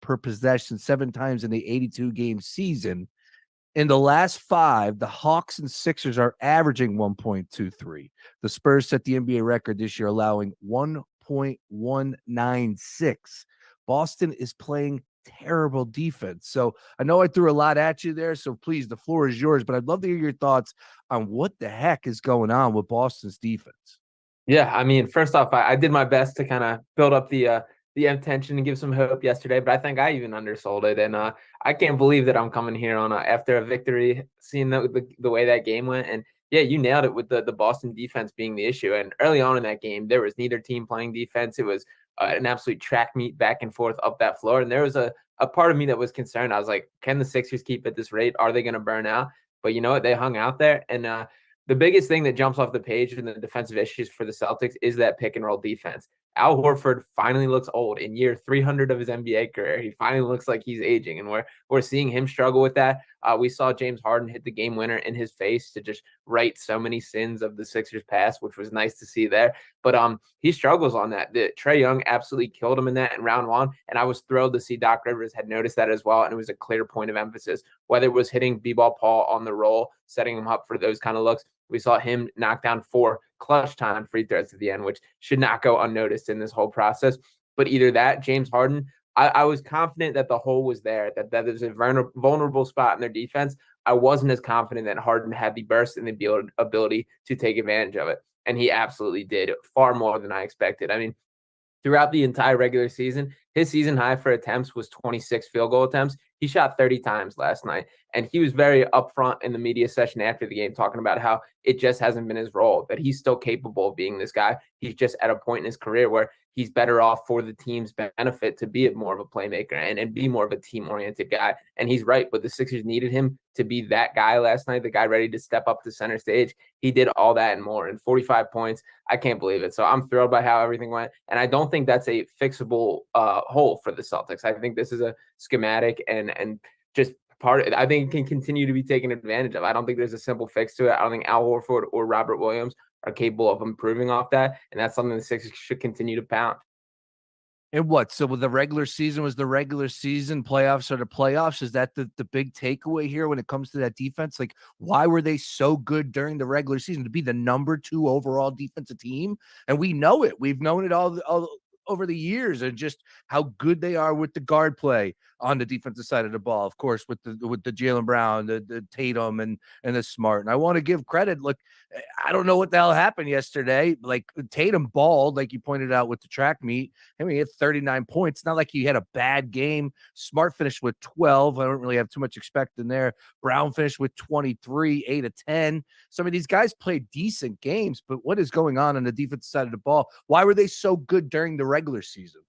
per possession 7 times in the 82-game season. In the last 5, the Hawks and Sixers are averaging 1.23. The Spurs set the NBA record this year, allowing 1.196. Boston is playing terrible defense. So I know I threw a lot at you there, so please, the floor is yours, but I'd love to hear your thoughts on what the heck is going on with Boston's defense. Yeah, I mean, first off, I did my best to kind of build up the intention and give some hope yesterday, but I think I even undersold it, and I can't believe that I'm coming here on after a victory, seeing the way that game went. And yeah, you nailed it with the Boston defense being the issue. And early on in that game, there was neither team playing defense. It was an absolute track meet back and forth up that floor, and there was a part of me that was concerned. I was like, can the Sixers keep at this rate? Are they going to burn out? But you know what? They hung out there, and the biggest thing that jumps off the page in the defensive issues for the Celtics is that pick and roll defense. Al Horford finally looks old in year 300 of his NBA career. He finally looks like he's aging, and we're seeing him struggle with that. We saw James Harden hit the game winner in his face to just right so many sins of the Sixers past, which was nice to see there. But he struggles on that. Trae Young absolutely killed him in that in round 1, and I was thrilled to see Doc Rivers had noticed that as well, and it was a clear point of emphasis. Whether it was hitting B-ball Paul on the roll, setting him up for those kind of looks, we saw him knock down 4 clutch time free throws at the end, which should not go unnoticed in this whole process. But either that, James Harden, I was confident that the hole was there, that there's a vulnerable spot in their defense. I wasn't as confident that Harden had the burst and the ability to take advantage of it. And he absolutely did, far more than I expected. I mean, throughout the entire regular season, his season high for attempts was 26 field goal attempts. He shot 30 times last night, and he was very upfront in the media session after the game, talking about how it just hasn't been his role, that he's still capable of being this guy. He's just at a point in his career where he's better off for the team's benefit to be more of a playmaker and be more of a team-oriented guy. And he's right, but the Sixers needed him to be that guy last night, the guy ready to step up to center stage. He did all that and more, and 45 points. I can't believe it. So I'm thrilled by how everything went, and I don't think that's a fixable hole for the Celtics. I think this is a schematic and just part of it. I think it can continue to be taken advantage of. I don't think there's a simple fix to it. I don't think Al Horford or Robert Williams are capable of improving off that, and that's something the Sixers should continue to pound. And what? So with the regular season was the regular season, playoffs are the playoffs. Is that the big takeaway here when it comes to that defense? Like, why were they so good during the regular season to be the number 2 overall defensive team? And we know it. We've known it all over the years, and just how good they are with the guard play on the defensive side of the ball. Of course, with the Jaylen Brown, the Tatum, and the Smart. And I want to give credit. Look, I don't know what the hell happened yesterday. Like, Tatum balled, like you pointed out with the track meet. I mean, he had 39 points. Not like he had a bad game. Smart finished with 12. I don't really have too much expecting there. Brown finished with 23, 8 of 10. Some of these guys played decent games, but what is going on the defensive side of the ball? Why were they so good during the regular season?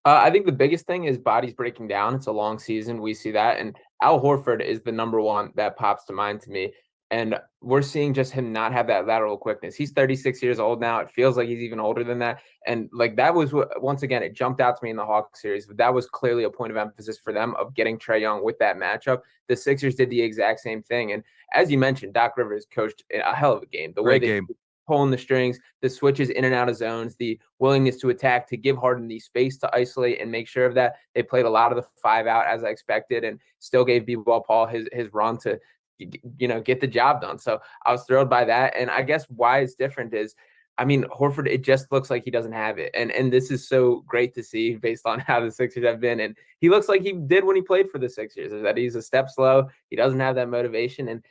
I think the biggest thing is bodies breaking down. It's a long season. We see that. And Al Horford is the number one that pops to mind to me. And we're seeing just him not have that lateral quickness. He's 36 years old now. It feels like he's even older than that. And like that was what, once again, it jumped out to me in the Hawks series. That was clearly a point of emphasis for them of getting Trae Young with that matchup. The Sixers did the exact same thing. And as you mentioned, Doc Rivers coached a hell of a game. The way they pulling the strings, the switches in and out of zones, the willingness to attack, to give Harden the space to isolate and make sure of that. They played a lot of the 5 out as I expected, and still gave B-Ball Paul his run to get the job done. So I was thrilled by that. And I guess why it's different is, I mean, Horford, it just looks like he doesn't have it. And this is so great to see based on how the Sixers have been. And he looks like he did when he played for the Sixers, is that he's a step slow. He doesn't have that motivation. And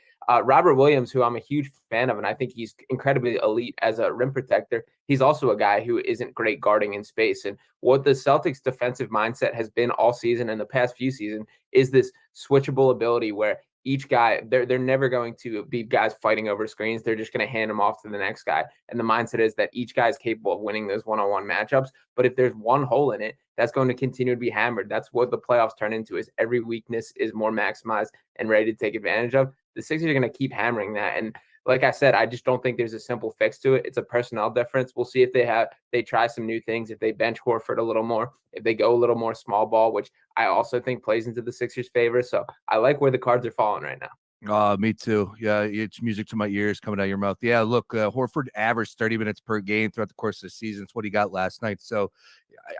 Robert Williams, who I'm a huge fan of, and I think he's incredibly elite as a rim protector, he's also a guy who isn't great guarding in space. And what the Celtics defensive mindset has been all season and the past few seasons is this switchable ability where each guy, they're never going to be guys fighting over screens. They're just going to hand them off to the next guy. And the mindset is that each guy is capable of winning those one-on-one matchups. But if there's one hole in it, that's going to continue to be hammered. That's what the playoffs turn into, is every weakness is more maximized and ready to take advantage of. The Sixers are going to keep hammering that. And like I said, I just don't think there's a simple fix to it. It's a personnel difference. We'll see if they try some new things, if they bench Horford a little more, if they go a little more small ball, which I also think plays into the Sixers' favor. So I like where the cards are falling right now. Me too. Yeah, it's music to my ears coming out of your mouth. Yeah, look, Horford averaged 30 minutes per game throughout the course of the season. It's what he got last night. So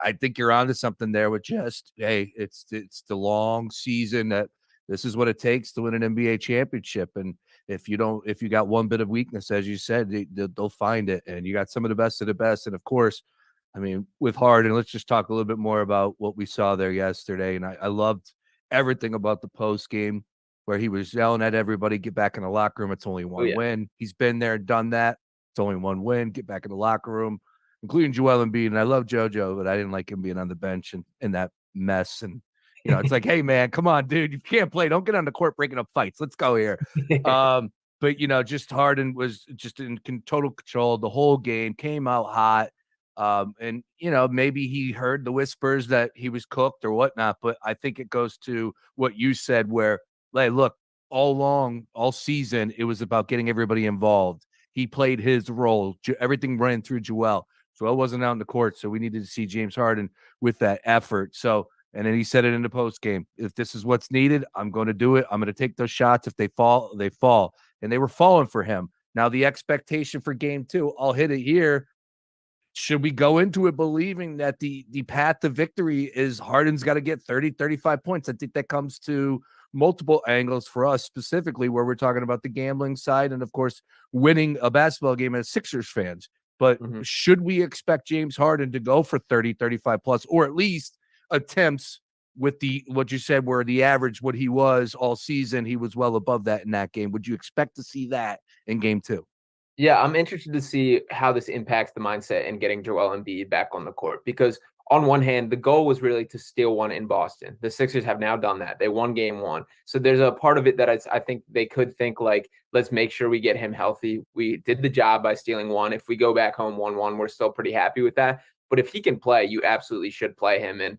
I think you're onto something there with just, hey, it's the long season that this is what it takes to win an NBA championship. And if you got one bit of weakness, as you said, they'll find it. And you got some of the best of the best. And of course, I mean, with Harden, let's just talk a little bit more about what we saw there yesterday. And I loved everything about the post game, where he was yelling at everybody, get back in the locker room. It's only one win. He's been there, done that. It's only one win. Get back in the locker room, including Joel Embiid. And I love JoJo, but I didn't like him being on the bench and in that mess. And, it's like, hey, man, come on, dude. You can't play. Don't get on the court breaking up fights. Let's go here. But, just Harden was just in total control the whole game, came out hot. And, maybe he heard the whispers that he was cooked or whatnot. But I think it goes to what you said, where, hey, look, all season, it was about getting everybody involved. He played his role. Everything ran through Joel. Joel wasn't out in the court, so we needed to see James Harden with that effort. So, and then he said it in the post game. If this is what's needed, I'm going to do it. I'm going to take those shots. If they fall, they fall. And they were falling for him. Now, the expectation for game 2, I'll hit it here. Should we go into it believing that the path to victory is Harden's got to get 30, 35 points? I think that comes to multiple angles for us, specifically where we're talking about the gambling side and, of course, winning a basketball game as Sixers fans. But should we expect James Harden to go for 30, 35 plus, or at least attempts with what you said, where the average, what he was all season, he was well above that in that game? Would you expect to see that in game 2? Yeah, I'm interested to see how this impacts the mindset and getting Joel Embiid back on the court, because on one hand, the goal was really to steal one in Boston. The Sixers have now done that. They won game 1. So there's a part of it that I think they could think like, let's make sure we get him healthy. We did the job by stealing 1. If we go back home 1-1, we're still pretty happy with that. But if he can play, you absolutely should play him. And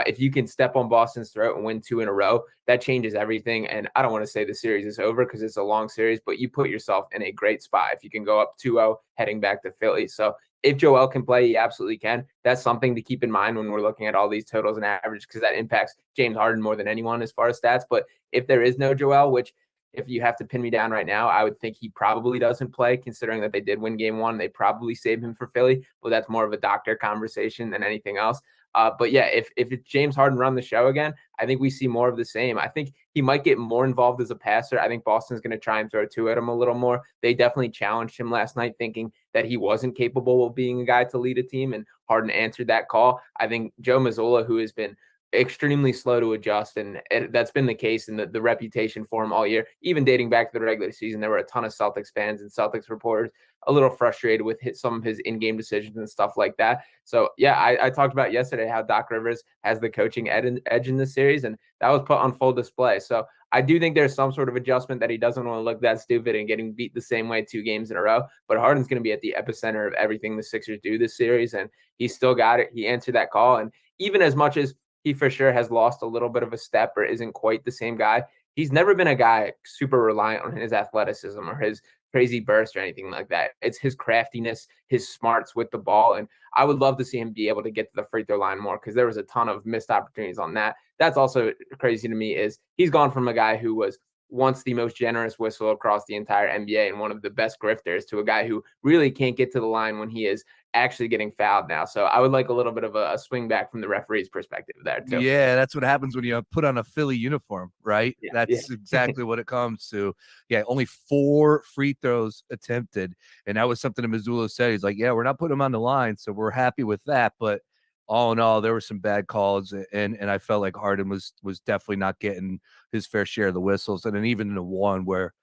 if you can step on Boston's throat and win 2 in a row, that changes everything. And I don't want to say the series is over because it's a long series, but you put yourself in a great spot if you can go up 2-0 heading back to Philly. So if Joel can play, he absolutely can. That's something to keep in mind when we're looking at all these totals and averages, because that impacts James Harden more than anyone as far as stats. But if there is no Joel, which if you have to pin me down right now, I would think he probably doesn't play, considering that they did win game 1. They probably saved him for Philly, but that's more of a doctor conversation than anything else. But yeah, if it's James Harden run the show again, I think we see more of the same. I think he might get more involved as a passer. I think Boston's going to try and throw 2 at him a little more. They definitely challenged him last night, thinking that he wasn't capable of being a guy to lead a team, and Harden answered that call. I think Joe Mazzulla, who has been extremely slow to adjust, and that's been the case in the reputation for him all year, even dating back to the regular season. There were a ton of Celtics fans and Celtics reporters a little frustrated with some of his in-game decisions and stuff like that. So yeah, I talked about yesterday how Doc Rivers has the coaching edge in this series, and that was put on full display. So I do think there's some sort of adjustment that he doesn't want to look that stupid and getting beat the same way 2 games in a row. But Harden's going to be at the epicenter of everything the Sixers do this series, and he still got it. He answered that call, and even as much as he for sure has lost a little bit of a step or isn't quite the same guy, he's never been a guy super reliant on his athleticism or his crazy burst or anything like that. It's his craftiness, his smarts with the ball. And I would love to see him be able to get to the free throw line more because there was a ton of missed opportunities on that. That's also crazy to me is he's gone from a guy who was once the most generous whistle across the entire NBA and one of the best grifters to a guy who really can't get to the line when he is actually getting fouled now. So I would like a little bit of a swing back from the referee's perspective there too. Yeah, that's what happens when you put on a Philly uniform, right? Yeah, That's exactly what it comes to. Yeah, only 4 free throws attempted, and that was something that Missoula said. He's like, "Yeah, we're not putting him on the line, so we're happy with that." But all in all, there were some bad calls, and I felt like Harden was definitely not getting his fair share of the whistles, and then even in the one where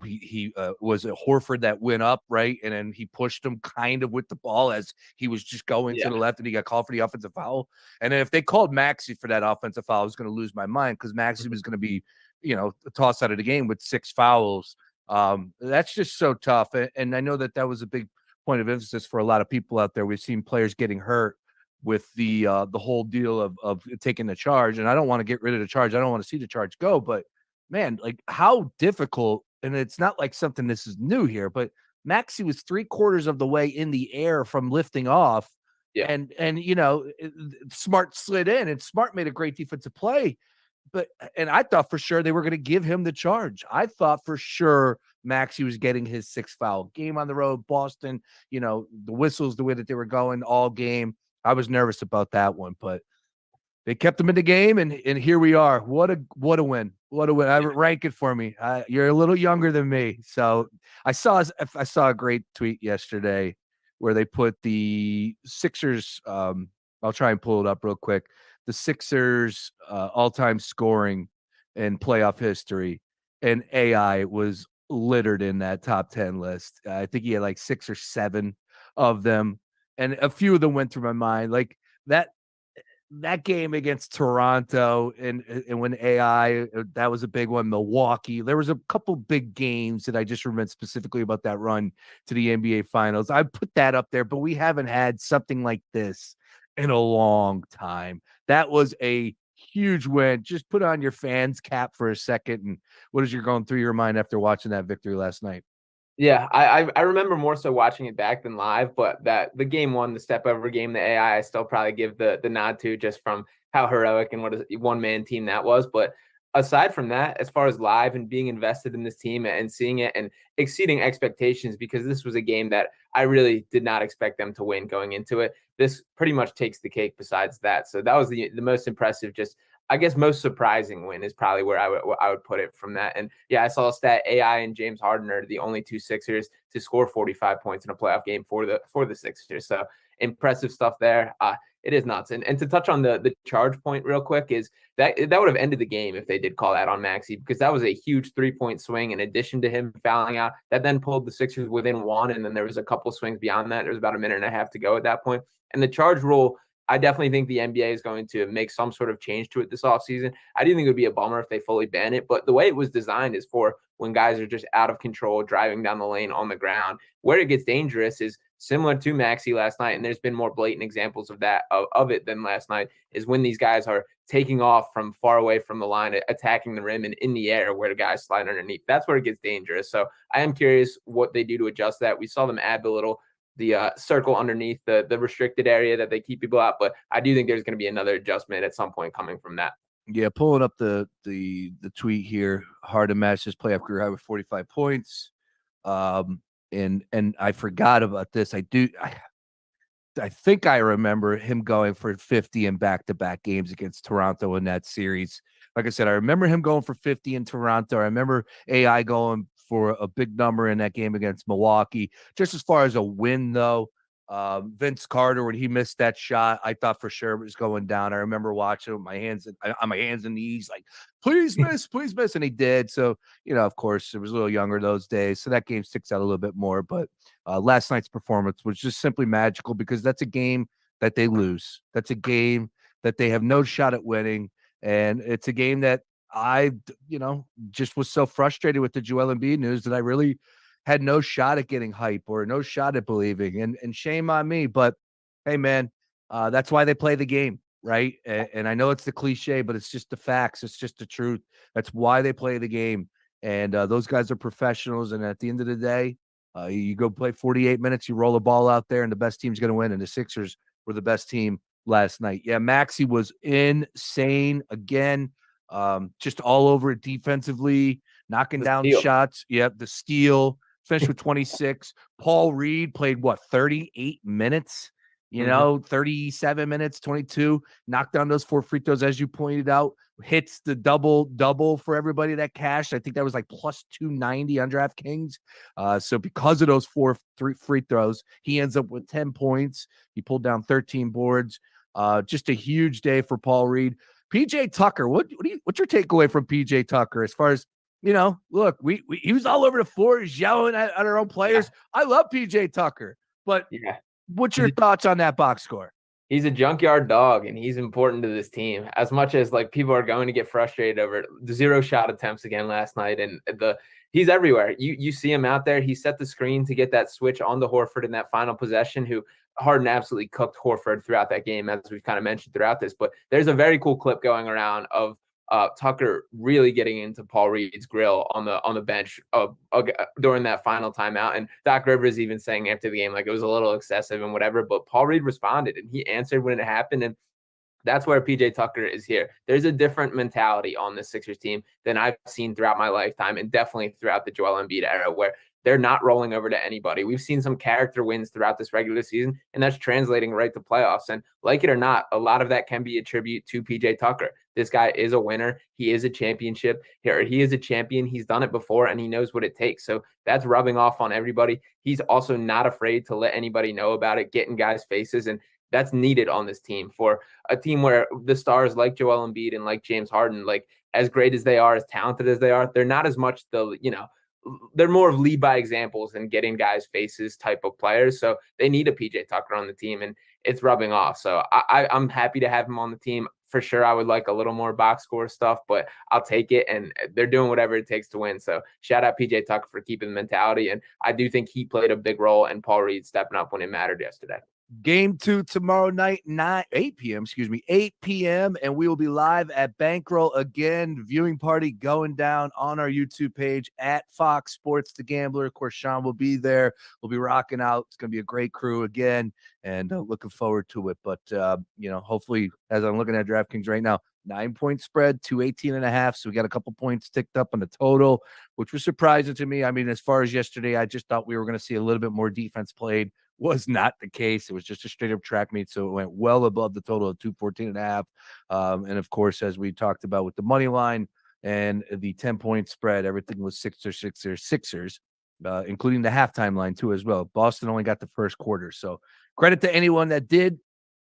he was it Horford that went up, right? And then he pushed him kind of with the ball as he was just going to the left, and he got called for the offensive foul. And then if they called Maxey for that offensive foul, I was going to lose my mind because Maxey was going to be, tossed out of the game with 6 fouls. That's just so tough. And I know that was a big point of emphasis for a lot of people out there. We've seen players getting hurt with the whole deal of taking the charge. And I don't want to get rid of the charge. I don't want to see the charge go, but man, like how difficult, and it's not like something this is new here, but Maxey was 3/4 of the way in the air from lifting off. Yeah. And Smart slid in, and Smart made a great defensive play. And I thought for sure they were going to give him the charge. I thought for sure Maxey was getting his 6th foul. Game on the road, Boston, the whistles, the way that they were going all game. I was nervous about that one, but they kept him in the game, and here we are. What a win! What a win! Rank it for me. You're a little younger than me, so I saw a great tweet yesterday where they put the Sixers. I'll try and pull it up real quick. The Sixers all-time scoring in playoff history, and AI was littered in that top 10 list. I think he had like 6 or 7 of them, and a few of them went through my mind, like that game against Toronto and when AI, that was a big one. Milwaukee, there was a couple big games that I just remember specifically about that run to the NBA Finals. I put that up there, but we haven't had something like this in a long time. That was a huge win. Just put on your fans cap for a second. And what is going through your mind after watching that victory last night? Yeah, I remember more so watching it back than live, but that the game 1, the step over game, the AI, I still probably give the nod to just from how heroic and what a one-man team that was. But aside from that, as far as live and being invested in this team and seeing it and exceeding expectations, because this was a game that I really did not expect them to win going into it. This pretty much takes the cake besides that. So that was the most impressive, just I guess most surprising win is probably where I would put it from that. And yeah, I saw a stat: AI and James Harden are the only 2 Sixers to score 45 points in a playoff game for the Sixers. So impressive stuff there. It is nuts. And to touch on the charge point real quick is that would have ended the game if they did call that on Maxey, because that was a huge 3-point swing in addition to him fouling out. That then pulled the Sixers within 1, and then there was a couple swings beyond that. There was about a minute and a half to go at that point. And the charge rule, I definitely think the NBA is going to make some sort of change to it this offseason. I do think it would be a bummer if they fully ban it, but the way it was designed is for when guys are just out of control, driving down the lane on the ground. Where it gets dangerous is similar to Maxey last night, and there's been more blatant examples of that of it than last night, is when these guys are taking off from far away from the line, attacking the rim and in the air where the guys slide underneath. That's where it gets dangerous. So I am curious what they do to adjust that. We saw them add the circle underneath the restricted area that they keep people out, but I do think there's going to be another adjustment at some point coming from that. Yeah, pulling up the tweet here. Harden matched his playoff career high with 45 points. And I forgot about this. I think I remember him going for 50 in back-to-back games against Toronto in that series. Like I said, I remember him going for 50 in Toronto. I remember AI going for a big number in that game against Milwaukee. Just as far as a win, though, Vince Carter, when he missed that shot, I thought for sure it was going down. I remember watching with my hands on my hands and knees, like, please miss, and he did. So, of course, it was a little younger those days, so that game sticks out a little bit more. But last night's performance was just simply magical, because that's a game that they lose. That's a game that they have no shot at winning, and it's a game that I, just was so frustrated with the Joel Embiid news that I really had no shot at getting hype or no shot at believing, and shame on me. But hey, man, that's why they play the game. right? And I know it's the cliche, but it's just the facts. It's just the truth. That's why they play the game. And those guys are professionals. And at the end of the day, you go play 48 minutes, you roll the ball out there, and the best team's going to win. And the Sixers were the best team last night. Yeah, Maxey was insane again. Just all over it defensively, knocking down shots. Yep, the steal, finished with 26. Paul Reed played, 38 minutes? 37 minutes, 22, knocked down those 4 free throws, as you pointed out, hits the double for everybody that cashed. I think that was like plus 290 on DraftKings. So because of those 3 free throws, he ends up with 10 points. He pulled down 13 boards. Just a huge day for Paul Reed. PJ Tucker, what's your takeaway from PJ Tucker as far as, look, he was all over the floor, he's yelling at our own players. Yeah. I love PJ Tucker, but what's your thoughts on that box score? He's a junkyard dog, and he's important to this team. As much as people are going to get frustrated over the 0 shot attempts again last night, and he's everywhere. You see him out there. He set the screen to get that switch on the Horford in that final possession. Who Harden absolutely cooked Horford throughout that game, as we've kind of mentioned throughout this. But there's a very cool clip going around of Tucker really getting into Paul Reed's grill on the bench during that final timeout. And Doc Rivers even saying after the game, it was a little excessive and whatever, but Paul Reed responded and he answered when it happened. And that's where PJ Tucker is here. There's a different mentality on the Sixers team than I've seen throughout my lifetime, and definitely throughout the Joel Embiid era, where they're not rolling over to anybody. We've seen some character wins throughout this regular season, and that's translating right to playoffs. And like it or not, a lot of that can be attributed to PJ Tucker. This guy is a winner. He is a championship. He is a champion. He's done it before, and he knows what it takes. So that's rubbing off on everybody. He's also not afraid to let anybody know about it, get in guys' faces, and that's needed on this team, for a team where the stars like Joel Embiid and like James Harden, as great as they are, as talented as they are, they're not as much they're more of lead by examples and getting guys' faces type of players. So they need a PJ Tucker on the team, and it's rubbing off. So I'm happy to have him on the team. For sure, I would like a little more box score stuff, but I'll take it, and they're doing whatever it takes to win. So shout out PJ Tucker for keeping the mentality, and I do think he played a big role in Paul Reed stepping up when it mattered yesterday. Game 2 tomorrow night, 8 p.m. And we will be live at Bankroll again. Viewing party going down on our YouTube page at Fox Sports The Gambler. Of course, Sean will be there. We'll be rocking out. It's going to be a great crew again, and looking forward to it. But, hopefully, as I'm looking at DraftKings right now, 9-point spread, 218.5. So we got a couple points ticked up on the total, which was surprising to me. I mean, as far as yesterday, I just thought we were going to see a little bit more defense played. Was not the case. It was just a straight up track meet. So it went well above the total of 214.5. And of course, as we talked about with the money line and the 10-point spread, everything was Sixers, including the halftime line too, as well. Boston only got the first quarter. So credit to anyone that did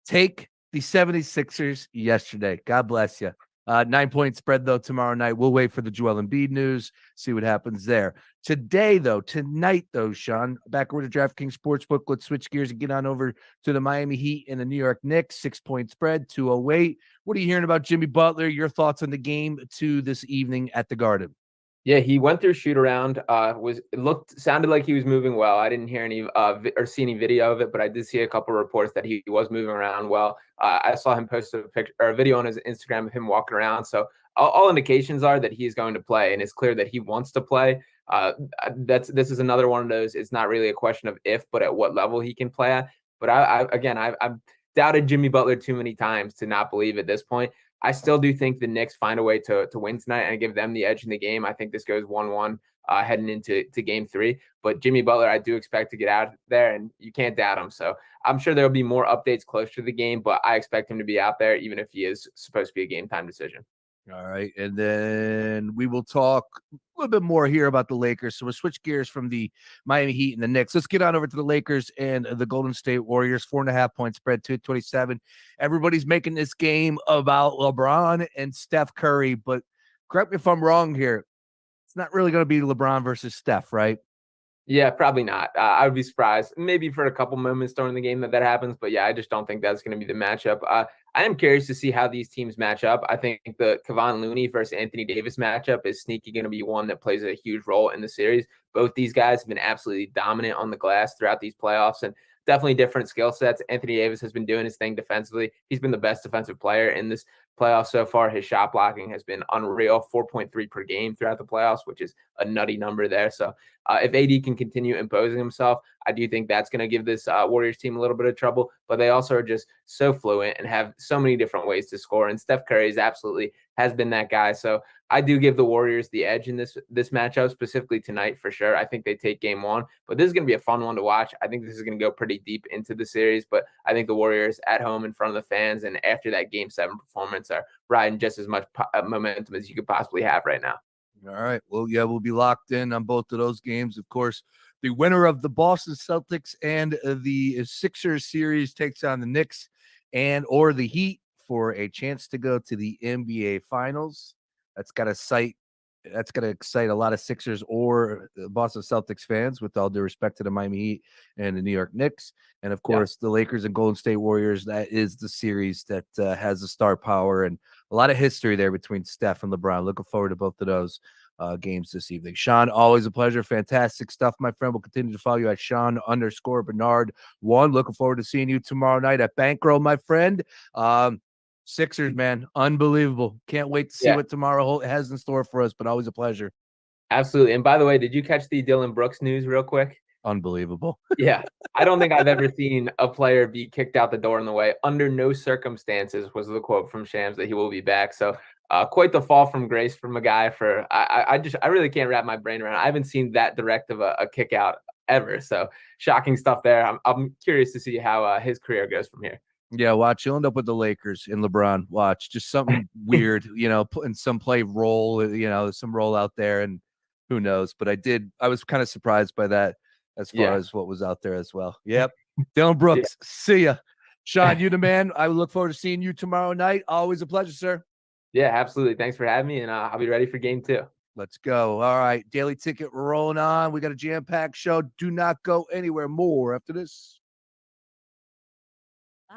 take the 76ers yesterday. God bless you. 9-point spread, though, tomorrow night. We'll wait for the Joel Embiid news, see what happens there. Tonight, Sean, back over to DraftKings Sportsbook. Let's switch gears and get on over to the Miami Heat and the New York Knicks. 6-point spread, 208. What are you hearing about Jimmy Butler? Your thoughts on the game this evening at the Garden? Yeah, he went through shoot around. Sounded like he was moving well. I didn't hear any or see any video of it, but I did see a couple of reports that he was moving around well. I saw him post a picture or a video on his Instagram of him walking around. So all indications are that he's going to play, and it's clear that he wants to play. This is another one of those. It's not really a question of if, but at what level he can play at. But I've doubted Jimmy Butler too many times to not believe at this point. I still do think the Knicks find a way to win tonight and give them the edge in the game. I think this goes 1-1 heading into game 3. But Jimmy Butler, I do expect to get out there, and you can't doubt him. So I'm sure there will be more updates closer to the game, but I expect him to be out there, even if he is supposed to be a game time decision. All right. And then we will talk a little bit more here about the Lakers. So we'll switch gears from the Miami Heat and the Knicks. Let's get on over to the Lakers and the Golden State Warriors. 4.5-point spread, 227. Everybody's making this game about LeBron and Steph Curry, but correct me if I'm wrong here. It's not really going to be LeBron versus Steph, right? Yeah, probably not. I would be surprised. Maybe for a couple moments during the game that happens. But yeah, I just don't think that's going to be the matchup. I am curious to see how these teams match up. I think the Kevon Looney versus Anthony Davis matchup is sneaky going to be one that plays a huge role in the series. Both these guys have been absolutely dominant on the glass throughout these playoffs. And definitely different skill sets. Anthony Davis has been doing his thing defensively. He's been the best defensive player in this playoffs so far. His shot blocking has been unreal, 4.3 per game throughout the playoffs, which is a nutty number there. So if AD can continue imposing himself, I do think that's going to give this Warriors team a little bit of trouble. But they also are just so fluent and have so many different ways to score. And Steph Curry has been that guy. So I do give the Warriors the edge in this matchup, specifically tonight for sure. I think they take game one, but this is going to be a fun one to watch. I think this is going to go pretty deep into the series, but I think the Warriors at home in front of the fans and after that game 7 performance are riding just as much momentum as you could possibly have right now. All right. Well, yeah, we'll be locked in on both of those games. Of course, the winner of the Boston Celtics and the Sixers series takes on the Knicks or the Heat for a chance to go to the NBA Finals. That's got to excite a lot of Sixers or Boston Celtics fans, with all due respect to the Miami Heat and the New York Knicks. And of course, the Lakers and Golden State Warriors. That is the series that has the star power and a lot of history there between Steph and LeBron. Looking forward to both of those games this evening. Sean, always a pleasure. Fantastic stuff, my friend. We'll continue to follow you at Sean_Bernard1. Looking forward to seeing you tomorrow night at Bankroll, my friend. Sixers, man, unbelievable. Can't wait to see what tomorrow has in store for us, but always a pleasure. Absolutely. And by the way, did you catch the Dylan Brooks news real quick? Unbelievable. Yeah. I don't think I've ever seen a player be kicked out the door in the way. Under no circumstances was the quote from Shams that he will be back. So quite the fall from grace from a guy for I really can't wrap my brain around it. I haven't seen that direct of a kick out ever. So shocking stuff there. I'm curious to see how his career goes from here. Yeah, watch. You'll end up with the Lakers and LeBron. Watch. Just something weird, putting some some roll out there, and who knows. But I was kind of surprised by that as far as what was out there as well. Yep. Dylan Brooks, see ya. Sean, you the man. I look forward to seeing you tomorrow night. Always a pleasure, sir. Yeah, absolutely. Thanks for having me, and I'll be ready for game 2. Let's go. All right. Daily Ticket rolling on. We got a jam-packed show. Do not go anywhere. More after this.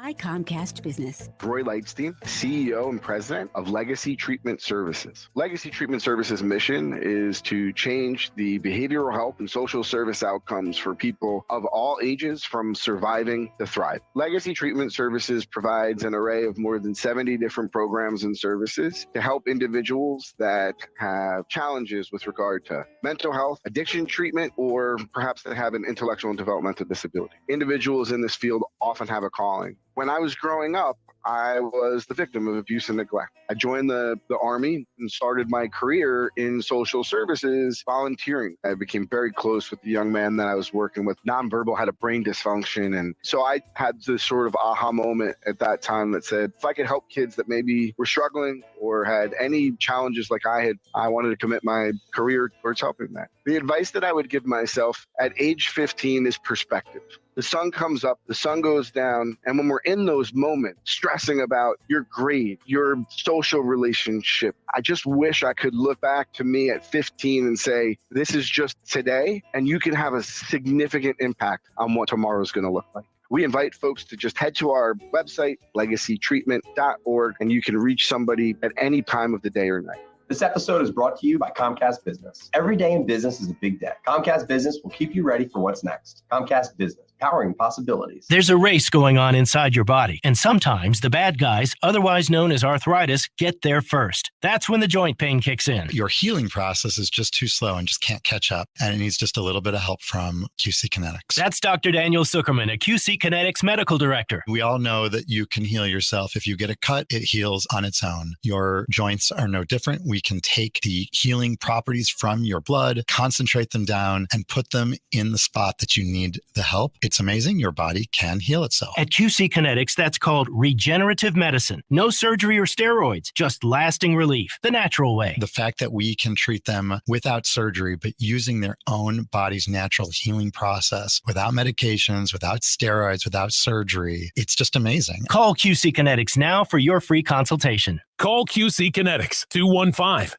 By Comcast Business. Roy Lightstein, CEO and President of Legacy Treatment Services. Legacy Treatment Services' mission is to change the behavioral health and social service outcomes for people of all ages, from surviving to thrive. Legacy Treatment Services provides an array of more than 70 different programs and services to help individuals that have challenges with regard to mental health, addiction treatment, or perhaps that have an intellectual and developmental disability. Individuals in this field often have a calling. When I was growing up, I was the victim of abuse and neglect. I joined the Army and started my career in social services volunteering. I became very close with the young man that I was working with. Nonverbal, had a brain dysfunction. And so I had this sort of aha moment at that time that said, if I could help kids that maybe were struggling or had any challenges like I had, I wanted to commit my career towards helping that. The advice that I would give myself at age 15 is perspective. The sun comes up, the sun goes down, and when we're in those moments, stressing about your grade, your social relationship, I just wish I could look back to me at 15 and say, this is just today, and you can have a significant impact on what tomorrow's going to look like. We invite folks to just head to our website, legacytreatment.org, and you can reach somebody at any time of the day or night. This episode is brought to you by Comcast Business. Every day in business is a big day. Comcast Business will keep you ready for what's next. Comcast Business, powering possibilities. There's a race going on inside your body, and sometimes the bad guys, otherwise known as arthritis, get there first. That's when the joint pain kicks in. Your healing process is just too slow and just can't catch up, and it needs just a little bit of help from QC Kinetics. That's Dr. Daniel Zuckerman, a QC Kinetics medical director. We all know that you can heal yourself. If you get a cut, it heals on its own. Your joints are no different. We can take the healing properties from your blood, concentrate them down, and put them in the spot that you need the help. It's amazing. Your body can heal itself. At QC Kinetics, that's called regenerative medicine. No surgery or steroids, just lasting relief, the natural way. The fact that we can treat them without surgery, but using their own body's natural healing process, without medications, without steroids, without surgery, it's just amazing. Call QC Kinetics now for your free consultation. Call QC Kinetics,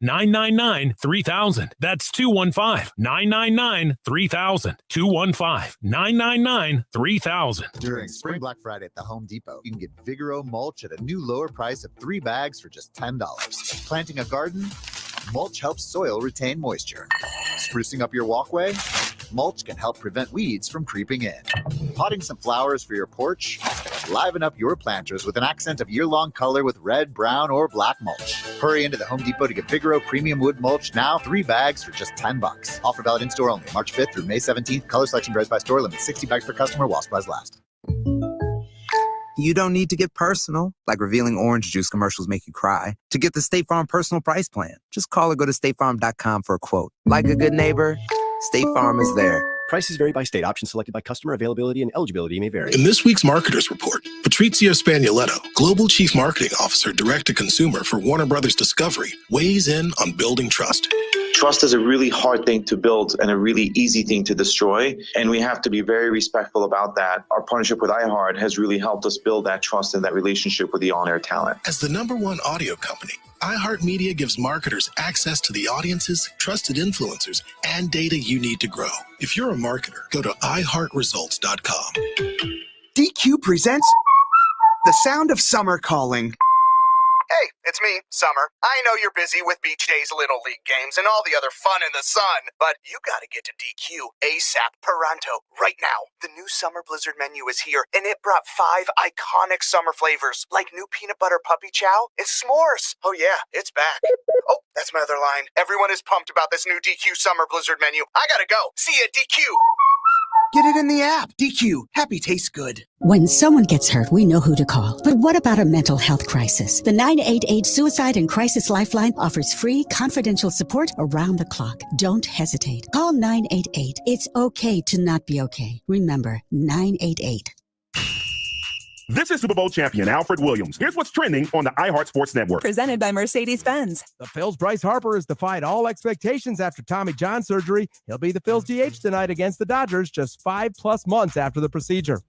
215-999-3000. That's 215-999-3000. 215-999-3000. During Spring Black Friday at the Home Depot, you can get Vigoro mulch at a new lower price of 3 bags for just $10. Planting a garden? Mulch helps soil retain moisture. Sprucing up your walkway? mulch can help prevent weeds from creeping in. Potting some flowers for your porch? Liven up your planters with an accent of year-long color with red, brown, or black mulch. Hurry into the Home Depot to get Figaro Premium Wood Mulch now, 3 bags for just $10. Offer valid in-store only, March 5th through May 17th. Color selection varies by store. Limit 60 bags per customer while supplies last. You don't need to get personal, like revealing orange juice commercials make you cry. To get the State Farm Personal Price Plan, just call or go to statefarm.com for a quote. Like a good neighbor, State Farm is there. Prices vary by state. Options selected by customer. Availability and eligibility may vary. In this week's Marketers Report, Patrizio Spagnoletto, Global Chief Marketing Officer Direct-to-Consumer for Warner Brothers Discovery, weighs in on building trust. Trust is a really hard thing to build and a really easy thing to destroy, and we have to be very respectful about that. Our partnership with iHeart has really helped us build that trust and that relationship with the on-air talent. As the #1 audio company, iHeartMedia gives marketers access to the audiences, trusted influencers, and data you need to grow. If you're a marketer, go to iHeartResults.com. DQ presents The Sound of Summer Calling. Hey, it's me, Summer. I know you're busy with Beach Days Little League games and all the other fun in the sun, but you gotta get to DQ ASAP Pronto right now. The new Summer Blizzard menu is here, and it brought 5 iconic summer flavors, like new peanut butter puppy chow and s'mores. Oh yeah, it's back. Oh, that's my other line. Everyone is pumped about this new DQ Summer Blizzard menu. I gotta go. See ya, DQ. Get it in the app. DQ. Happy tastes good. When someone gets hurt, we know who to call. But what about a mental health crisis? The 988 Suicide and Crisis Lifeline offers free, confidential support around the clock. Don't hesitate. Call 988. It's okay to not be okay. Remember, 988. This is Super Bowl champion Alfred Williams. Here's what's trending on the iHeart Sports Network. Presented by Mercedes-Benz. The Phil's Bryce Harper has defied all expectations after Tommy John surgery. He'll be the Phil's DH tonight against the Dodgers just 5+ months after the procedure.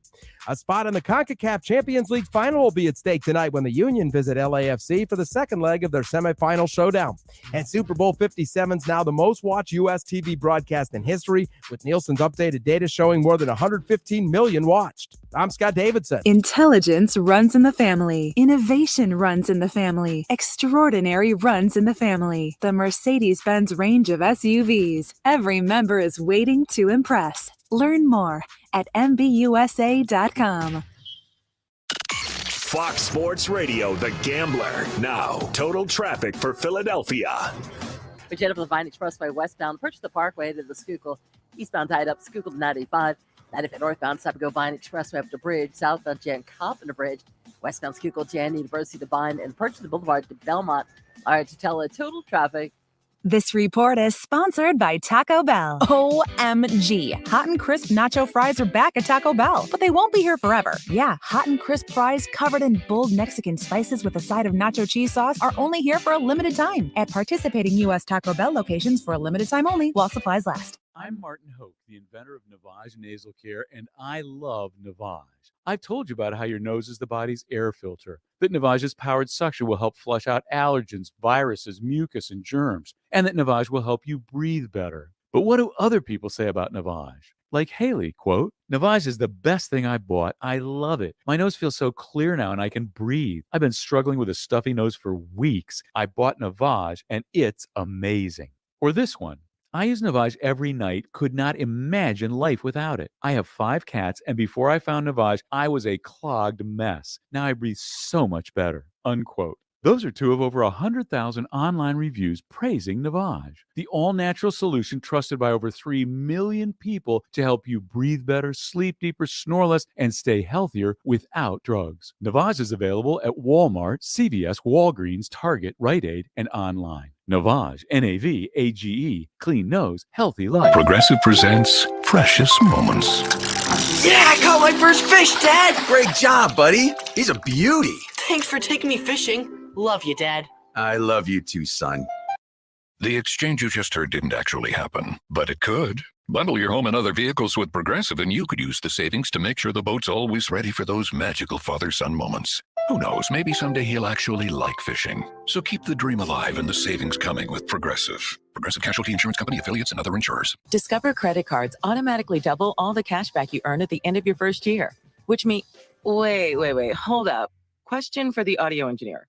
A spot in the CONCACAF Champions League final will be at stake tonight when the Union visit LAFC for the second leg of their semifinal showdown. And Super Bowl 57 is now the most watched U.S. TV broadcast in history, with Nielsen's updated data showing more than 115 million watched. I'm Scott Davidson. Intelligence runs in the family. Innovation runs in the family. Extraordinary runs in the family. The Mercedes-Benz range of SUVs. Every member is waiting to impress. Learn more at MBUSA.com. Fox Sports Radio, The Gambler. Now, total traffic for Philadelphia. We jet up the Vine Expressway westbound, purchase the Parkway to the Schuylkill. Eastbound tied up, Schuylkill to 95. 95 northbound, Go Vine Expressway up to Bridge. Southbound, Jan Coffin to Bridge. Westbound, Schuylkill, Jan University to Vine. And purchase the Boulevard to Belmont. All right, to tell total traffic. This report is sponsored by Taco Bell. OMG. Hot and crisp nacho fries are back at Taco Bell, but they won't be here forever. Yeah, hot and crisp fries covered in bold Mexican spices with a side of nacho cheese sauce are only here for a limited time at participating U.S. Taco Bell locations for a limited time only while supplies last. I'm Martin Hoke, the inventor of Navage Nasal Care, and I love Navage. I've told you about how your nose is the body's air filter, that Navage's powered suction will help flush out allergens, viruses, mucus, and germs, and that Navage will help you breathe better. But what do other people say about Navage? Like Haley, quote, Navage is the best thing I bought. I love it. My nose feels so clear now and I can breathe. I've been struggling with a stuffy nose for weeks. I bought Navage and it's amazing. Or this one. I use Navage every night, could not imagine life without it. I have 5 cats, and before I found Navage, I was a clogged mess. Now I breathe so much better, unquote. Those are 2 of over 100,000 online reviews praising Navage, the all-natural solution trusted by over 3 million people to help you breathe better, sleep deeper, snore less, and stay healthier without drugs. Navage is available at Walmart, CVS, Walgreens, Target, Rite Aid, and online. Navage, N-A-V-A-G-E, clean nose, healthy life. Progressive presents Precious Moments. Yeah, I caught my first fish, Dad! Great job, buddy. He's a beauty. Thanks for taking me fishing. Love you, Dad. I love you too, son. The exchange you just heard didn't actually happen, but it could. Bundle your home and other vehicles with Progressive, and you could use the savings to make sure the boat's always ready for those magical father-son moments. Who knows, maybe someday he'll actually like fishing. So keep the dream alive and the savings coming with Progressive. Progressive Casualty Insurance Company, affiliates, and other insurers. Discover credit cards automatically double all the cash back you earn at the end of your first year, which means... Wait, hold up. Question for the audio engineer.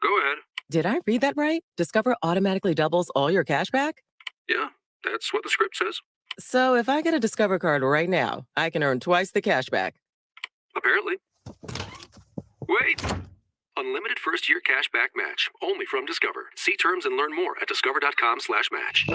Go ahead. Did I read that right? Discover automatically doubles all your cash back? Yeah, that's what the script says. So if I get a Discover card right now, I can earn twice the cash back. Apparently. Wait! Unlimited first-year cash back match. Only from Discover. See terms and learn more at discover.com/match.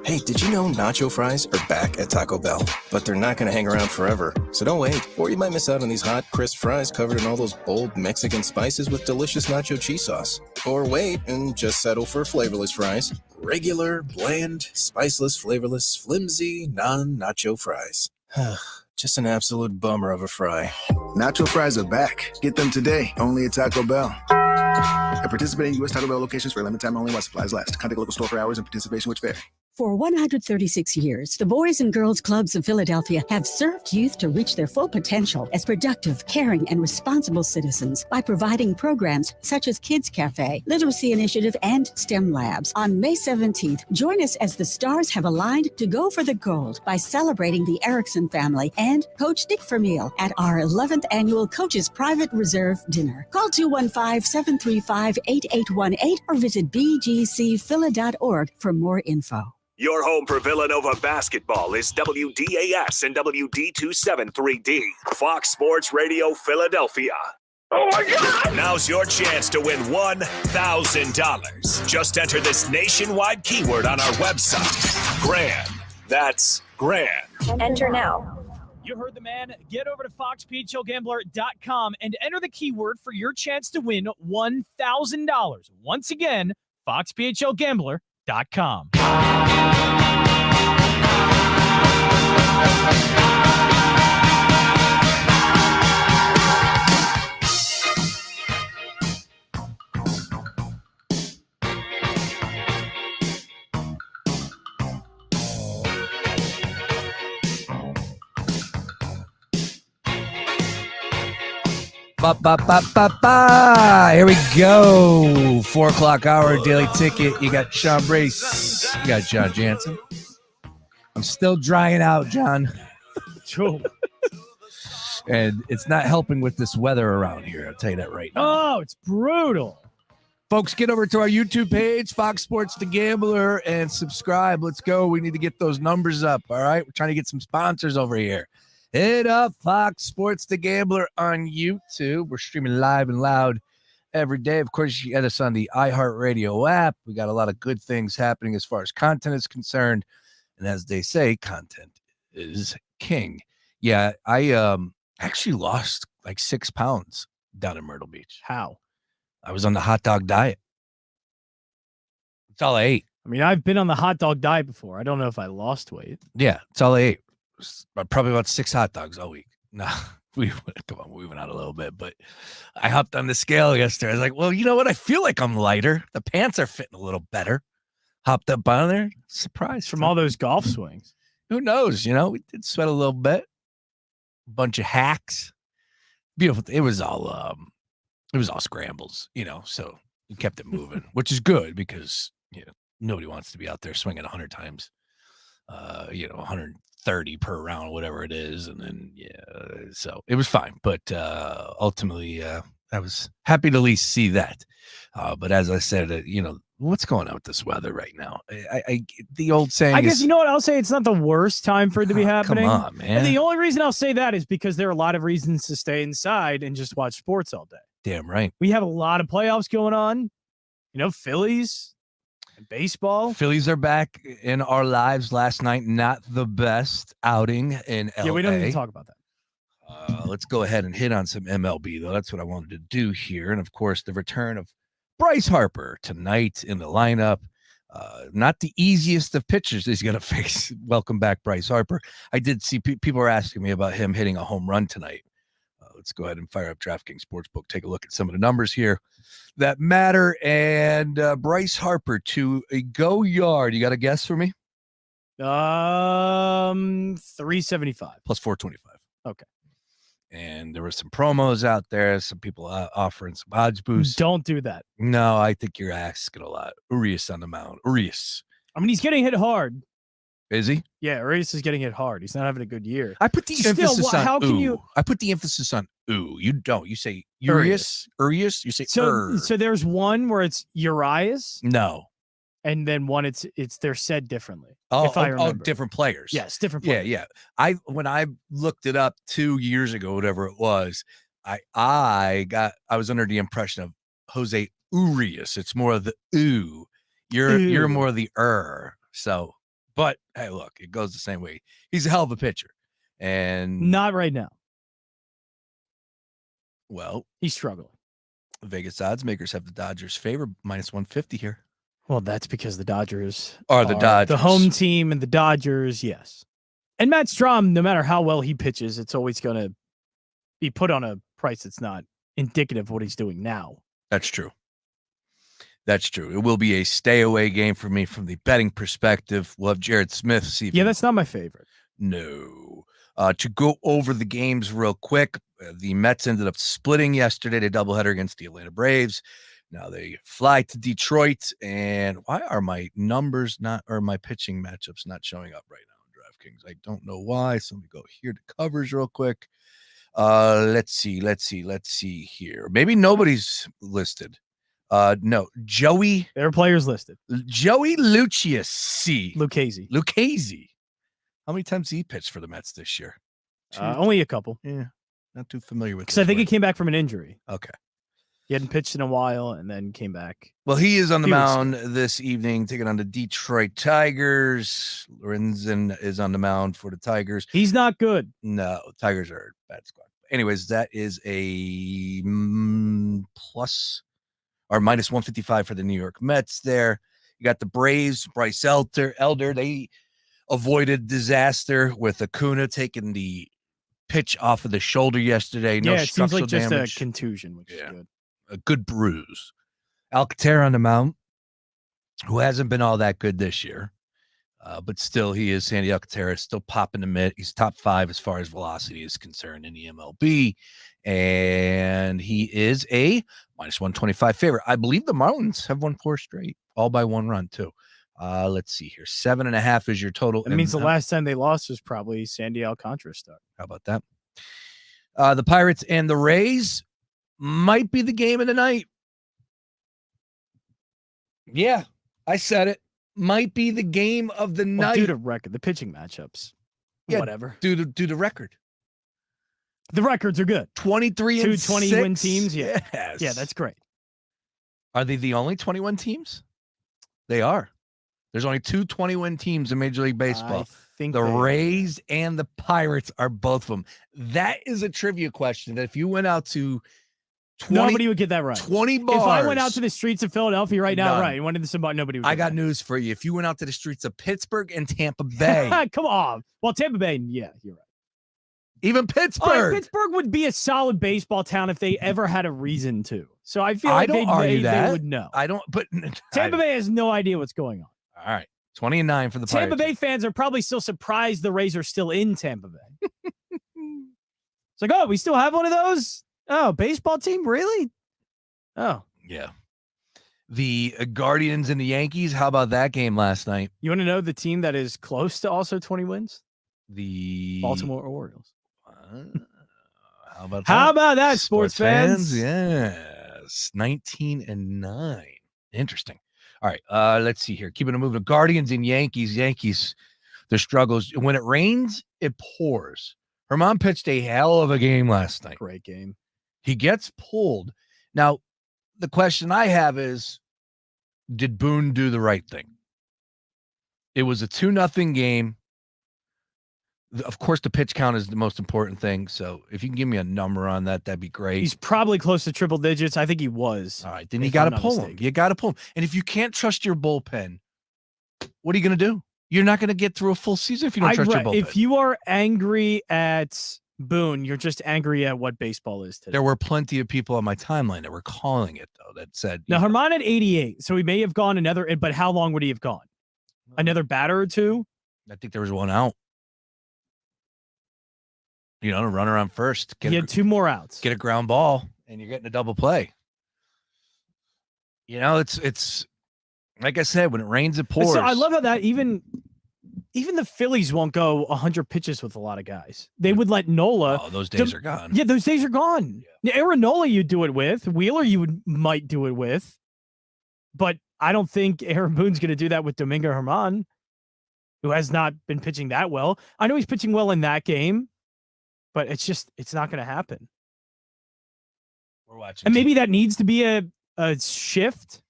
Hey, did you know nacho fries are back at Taco Bell? But they're not going to hang around forever. So don't wait, or you might miss out on these hot, crisp fries covered in all those bold Mexican spices with delicious nacho cheese sauce. Or wait and just settle for flavorless fries. Regular, bland, spiceless, flavorless, flimsy, non-nacho fries. Just an absolute bummer of a fry. Nacho fries are back. Get them today, only at Taco Bell. At participating U.S. Taco Bell locations for a limited time only while supplies last. Contact local store for hours and participation which vary. For 136 years, the Boys and Girls Clubs of Philadelphia have served youth to reach their full potential as productive, caring, and responsible citizens by providing programs such as Kids Cafe, Literacy Initiative, and STEM Labs. On May 17th, join us as the stars have aligned to go for the gold by celebrating the Erickson family and Coach Dick Vermeil at our 11th annual Coaches Private Reserve Dinner. Call 215-735-8818 or visit bgcphila.org for more info. Your home for Villanova basketball is WDAS and WD273D, Fox Sports Radio Philadelphia. Oh my God! Now's your chance to win $1,000. Just enter this nationwide keyword on our website. Grand. That's grand. Enter now. You heard the man. Get over to foxphlgambler.com and enter the keyword for your chance to win $1,000. Once again, foxphlgambler.com. Ba, ba, ba, ba, ba. Here we go. 4 o'clock hour, Daily Ticket. You got Sean Brace. You got John Jansen. I'm still drying out, John. True. And it's not helping with this weather around here. I'll tell you that right now. Oh, it's brutal. Folks, get over to our YouTube page, Fox Sports The Gambler, and subscribe. Let's go. We need to get those numbers up, all right? We're trying to get some sponsors over here. Hit up Fox Sports The Gambler on YouTube. We're streaming live and loud every day. Of course, you get us on the iHeartRadio app. We got a lot of good things happening as far as content is concerned. And as they say, content is king. Yeah, I actually lost like 6 pounds down in Myrtle Beach. How? I was on the hot dog diet. That's all I ate. I mean, I've been on the hot dog diet before. I don't know if I lost weight. Yeah, that's all I ate. Probably about 6 hot dogs a week. No, we went out a little bit, but I hopped on the scale yesterday. I was like, well, you know what? I feel like I'm lighter. The pants are fitting a little better. Hopped up on there. Surprise. From all those golf swings. Who knows? You know, we did sweat a little bit. A bunch of hacks. Beautiful. It was all scrambles, you know, so we kept it moving, which is good because, you know, nobody wants to be out there swinging 100 times, 130 per round, whatever it is. And then, so it was fine. But ultimately, I was happy to at least see that. But as I said, what's going on with this weather right now? The old saying I guess, you know what? I'll say it's not the worst time for it to be happening. Come on, man. And the only reason I'll say that is because there are a lot of reasons to stay inside and just watch sports all day. Damn right. We have a lot of playoffs going on. Phillies and baseball. Phillies are back in our lives last night. Not the best outing in LA. Yeah, we don't need to talk about that. Let's go ahead and hit on some MLB, though. That's what I wanted to do here. And, of course, the return of Bryce Harper tonight in the lineup. Not the easiest of pitchers he's going to face. Welcome back, Bryce Harper. I did see people are asking me about him hitting a home run tonight. Let's go ahead and fire up DraftKings Sportsbook. Take a look at some of the numbers here that matter. And Bryce Harper to a go yard. You got a guess for me? 375 plus 425. Okay. And there were some promos out there. Some people offering some odds boosts. Don't do that. No, I think you're asking a lot. Urias on the mound. Urias. I mean, he's getting hit hard. Is he? Yeah, Urias is getting hit hard. He's not having a good year. I put the emphasis on I put the emphasis on ooh. You don't. You say Urias. Urias. You say so. So there's one where it's Urias. No. And then one, it's they're said differently. Oh, if I remember. different players. Yes, different players. Yeah. When I looked it up 2 years ago, whatever it was, I was under the impression of Jose Urias. It's more of the ooh. You're more of the So, but hey, look, it goes the same way. He's a hell of a pitcher, and not right now. Well, he's struggling. Vegas odds makers have the Dodgers favor -150 here. Well, that's because the Dodgers are the home team, and the Dodgers, yes. And Matt Strahm, no matter how well he pitches, it's always going to be put on a price that's not indicative of what he's doing now. That's true. It will be a stay away game for me from the betting perspective. We'll have Jared Smith see. Yeah, that's not my favorite. No. To go over the games real quick, the Mets ended up splitting yesterday, the doubleheader against the Atlanta Braves. Now they fly to Detroit, and why are my numbers my pitching matchups not showing up right now on DraftKings? I don't know why. So let me go here to covers real quick. Let's see here. Maybe nobody's listed. No, Joey. There are players listed. Joey Lucchesi. Lucchesi. How many times he pitched for the Mets this year? Only a couple. Yeah, not too familiar with. Because I think he came back from an injury. Okay. He hadn't pitched in a while and then came back. Well, he is on the mound this evening, taking on the Detroit Tigers. Lorenzen is on the mound for the Tigers. He's not good. No, Tigers are a bad squad. Anyways, that is a plus or -155 for the New York Mets there. You got the Braves, Bryce Elder. They avoided disaster with Acuna taking the pitch off of the shoulder yesterday. No it seems like just damage. A contusion, which is good. A good bruise. Alcantara on the mound, who hasn't been all that good this year, but still he is. Sandy Alcantara is still popping the mitt. He's top 5 as far as velocity is concerned in the MLB, and he is a -125 favorite. I believe the Marlins have won 4 straight, all by 1 run too. Let's see here. 7.5 is your total. That means the last time they lost was probably Sandy Alcantara stuff. How about that? The Pirates and the Rays might be the game of the night. Yeah, I said it. Might be the game of the night. Due to record, the pitching matchups. Yeah, whatever. Due to record. The records are good. 23 and 6. 20-win teams. Yeah. Yes. Yeah, that's great. Are they the only 21 teams? They are. There's only 2 20-win teams in Major League Baseball. I think the Rays and the Pirates are both of them. That is a trivia question that if you went out to 20, nobody would get that right. 20 bars. If I went out to the streets of Philadelphia right now, None. right, and went into somebody, nobody would get I got that. news for you. If you went out to the streets of Pittsburgh and Tampa Bay. Come on. Well, Tampa Bay, yeah, you're right. Even Pittsburgh. Oh, Pittsburgh would be a solid baseball town if they ever had a reason to. So I feel I like don't argue they that. would know. I don't, but Tampa Bay has no idea what's going on. All right. 20-9 for the Tampa Pirates. Bay fans are probably still surprised the Rays are still in Tampa Bay. It's like, oh, we still have one of those? Oh, baseball team? Really? Oh. Yeah. The Guardians and the Yankees. How about that game last night? You want to know the team that is close to also 20 wins? The Baltimore Orioles. How about that, sports fans? Yes. 19-9. Interesting. All right. Let's see here. Keeping it moving. Guardians and Yankees. Yankees, their struggles. When it rains, it pours. Herman pitched a hell of a game last night. Great game. He gets pulled. Now, the question I have is, did Boone do the right thing? It was a 2-0 game. Of course, the pitch count is the most important thing. So if you can give me a number on that, that'd be great. He's probably close to triple digits. I think he was. All right. Then you got to pull him. You got to pull him. And if you can't trust your bullpen, what are you going to do? You're not going to get through a full season if you don't trust your bullpen. If you are angry at Boone, you're just angry at what baseball is today. There were plenty of people on my timeline that were calling it, though, that said. Now, Herman at 88, so he may have gone another, but how long would he have gone? Another batter or two? I think there was one out. You know, to run around first. He had 2 more outs. Get a ground ball, and you're getting a double play. You know, it's like I said, when it rains, it pours. So I love how that even the Phillies won't go 100 pitches with a lot of guys. They would let Nola. Oh, those days are gone. Yeah, those days are gone. Yeah. Aaron Nola, you'd do it with. Wheeler, you might do it with. But I don't think Aaron Boone's going to do that with Domingo Germán, who has not been pitching that well. I know he's pitching well in that game, but it's not going to happen. We're watching. And maybe that needs to be a shift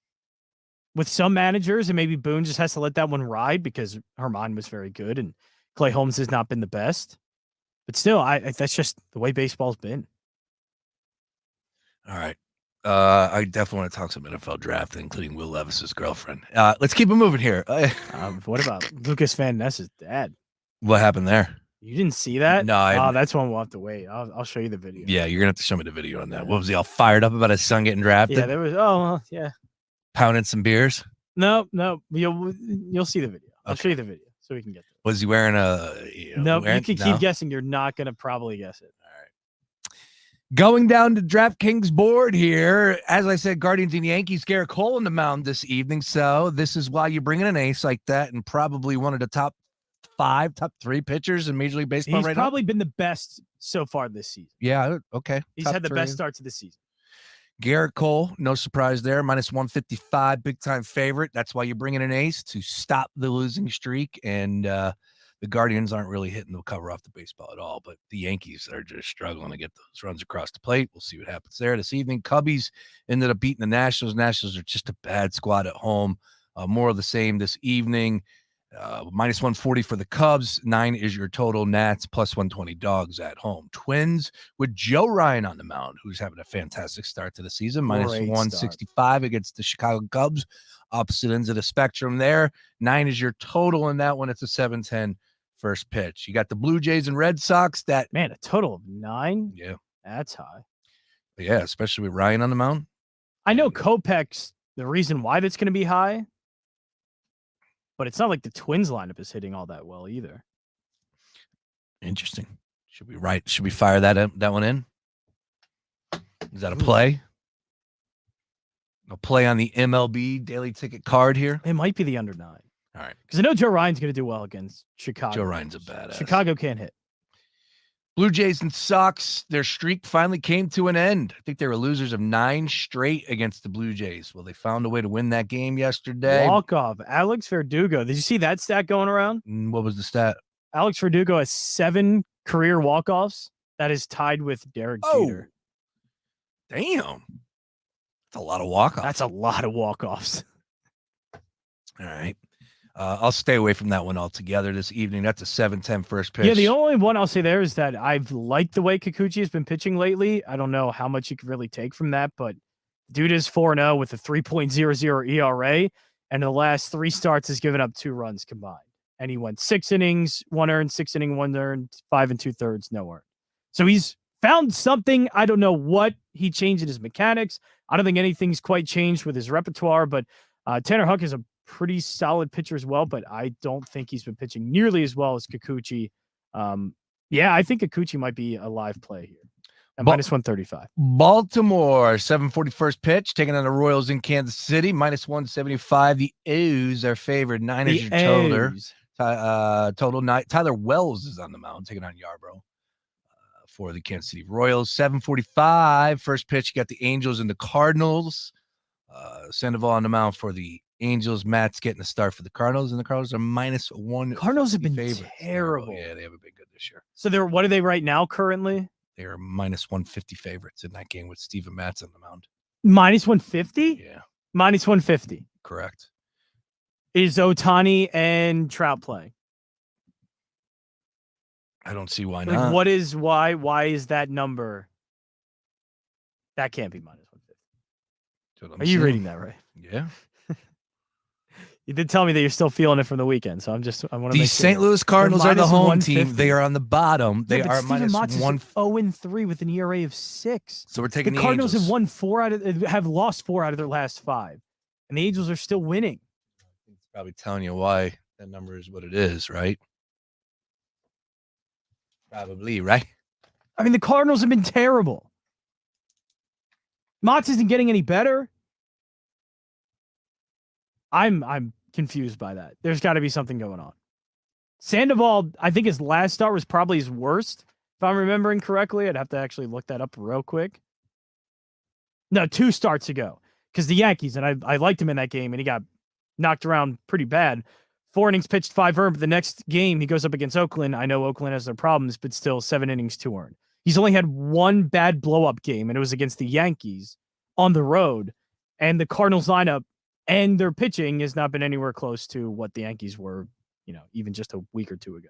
with some managers, and maybe Boone just has to let that one ride because Germán was very good and Clay Holmes has not been the best. But still, that's just the way baseball's been. All right. I definitely want to talk some NFL draft, including Will Levis's girlfriend. Let's keep it moving here. What about Lucas Van Ness's dad? What happened there? You didn't see that? No, that's one we'll have to wait. I'll show you the video. Yeah, you're gonna have to show me the video on that. What was he all fired up about his son getting drafted? Yeah, there was. Yeah. Pounding some beers. No, you'll see the video. I'll show you the video so we can get there. Was he wearing a? You can keep guessing. You're not gonna probably guess it. Going down to DraftKings board here, as I said, Guardians and Yankees. Garrett Cole on the mound this evening, so this is why you bring in an ace like that, and probably one of the top 3 pitchers in Major League Baseball. He's right probably now. been the best so far this season. Yeah, okay. He's Top had the 3. best starts of the season. Garrett Cole, no surprise there, minus 155, big time favorite. That's why you bring in an ace to stop the losing streak, and the Guardians aren't really hitting the cover off the baseball at all, but the Yankees are just struggling to get those runs across the plate. We'll see what happens there this evening. Cubbies ended up beating the Nationals. Nationals are just a bad squad at home. More of the same this evening. Minus 140 for the Cubs. 9 is your total. Nats plus 120 Dogs at home. Twins with Joe Ryan on the mound, who's having a fantastic start to the season. Minus 165 against the Chicago Cubs. Opposite ends of the spectrum there. 9 is your total in that one. It's a 7-10 first pitch. You got the Blue Jays and Red Sox. A total of 9? Yeah. That's high. Yeah, especially with Ryan on the mound. I know Kopech's the reason why that's going to be high, but it's not like the Twins lineup is hitting all that well either. Interesting. Should we fire that one in? Is that a play? A play on the MLB daily ticket card here? It might be the under 9. All right. Because I know Joe Ryan's going to do well against Chicago. Joe Ryan's a badass. Chicago can't hit. Blue Jays and Sox, their streak finally came to an end. I think they were losers of 9 straight against the Blue Jays. Well, they found a way to win that game yesterday. Walk-off. Alex Verdugo. Did you see that stat going around? What was the stat? Alex Verdugo has 7 career walk-offs. That is tied with Derek Jeter. Damn. That's a lot of walk-offs. That's a lot of walk-offs. All right. I'll stay away from that one altogether this evening. That's a 7-10 first pitch. Yeah, the only one I'll say there is that I've liked the way Kikuchi has been pitching lately. I don't know how much you can really take from that, but dude is 4-0 with a 3.00 ERA, and the last 3 starts has given up 2 runs combined. And he went 6 innings, 1 earned, 6 innings, 1 earned, 5 2/3, no earned. So he's found something. I don't know what he changed in his mechanics. I don't think anything's quite changed with his repertoire, but Tanner Huck is a pretty solid pitcher as well, but I don't think he's been pitching nearly as well as Kikuchi. I think Kikuchi might be a live play here at minus 135. Baltimore, 7:41 pitch, taking on the Royals in Kansas City, minus 175. The O's are favored. 9 is your total. Tyler Wells is on the mound, taking on Yarbrough for the Kansas City Royals. 7:45 first pitch. You got the Angels and the Cardinals. Sandoval on the mound for the Angels. Matt's getting a start for the Cardinals, and the Cardinals are minus 1. Cardinals have been favorites. terrible. Yeah, they haven't been good this year. So what are they right now currently? They are minus 150 favorites in that game with Steven Matz on the mound. Minus 150? Yeah. Minus 150. Correct. Is Ohtani and Trout playing? I don't see why Like, not. why is that number? That can't be minus 150. Are you reading that right? Yeah. You did tell me that you're still feeling it from the weekend, so I want to The make sure. St. Louis Cardinals are the home team. They are on the bottom. They are minus 1. 0-3 with an ERA of 6. So we're taking the the Cardinals Angels. have lost 4 out of their last 5, and the Angels are still winning. It's probably telling you why that number is what it is, right? Probably, right? I mean, the Cardinals have been terrible. Motts isn't getting any better. I'm confused by that. There's got to be something going on. Sandoval, I think his last start was probably his worst, if I'm remembering correctly. I'd have to actually look that up real quick. No, 2 starts ago. because the Yankees, and I liked him in that game, and he got knocked around pretty bad. 4 innings pitched, 5 earned. But the next game, he goes up against Oakland. I know Oakland has their problems, but still 7 innings, 2 earned. He's only had 1 bad blow-up game, and it was against the Yankees on the road. And the Cardinals lineup and their pitching has not been anywhere close to what the Yankees were, even just a week or 2 ago.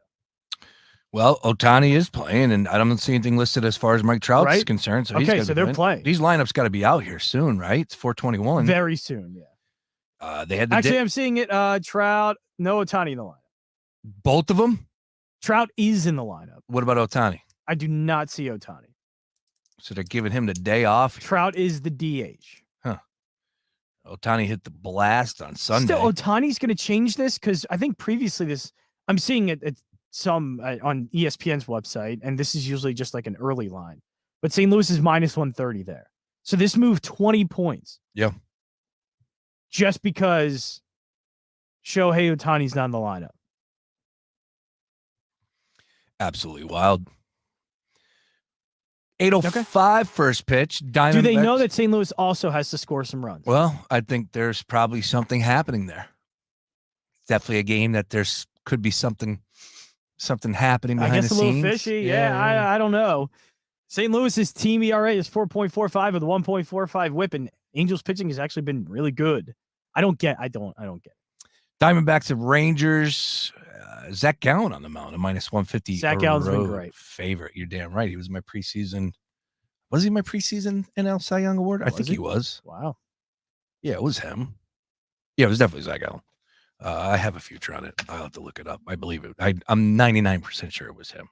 Well, Ohtani is playing, and I don't see anything listed as far as Mike Trout's concerned. So okay, so they're playing. These lineups got to be out here soon, right? It's 421. Very soon, yeah. They had I'm seeing it. Trout, no Ohtani in the lineup. Both of them? Trout is in the lineup. What about Ohtani? I do not see Ohtani. So they're giving him the day off? Trout is the DH. Huh. Ohtani hit the blast on Sunday. Still, Ohtani's going to change this because I think previously I'm seeing it at some on ESPN's website, and this is usually just like an early line. But St. Louis is minus 130 there. So this moved 20 points. Yeah. Just because Shohei Ohtani's not in the lineup. Absolutely wild. 8:05 first pitch. Diamondbacks. Do they know that St. Louis also has to score some runs? Well, I think there's probably something happening there. Definitely a game that could be something happening behind the scenes. I guess a little fishy. Yeah, I don't know. St. Louis's team ERA is 4.45 with a 1.45 whip, and Angels pitching has actually been really good. I don't get it. Diamondbacks of Rangers. Zach Gallen on the mound, a minus 150. Zach Gallen's been great. Favorite. You're damn right. He was my preseason. Was he my preseason NL Cy Young Award? I think he was. Wow. Yeah, it was him. Yeah, it was definitely Zach Gallen. I have a future on it. I'll have to look it up. I believe it. I'm 99% sure it was him.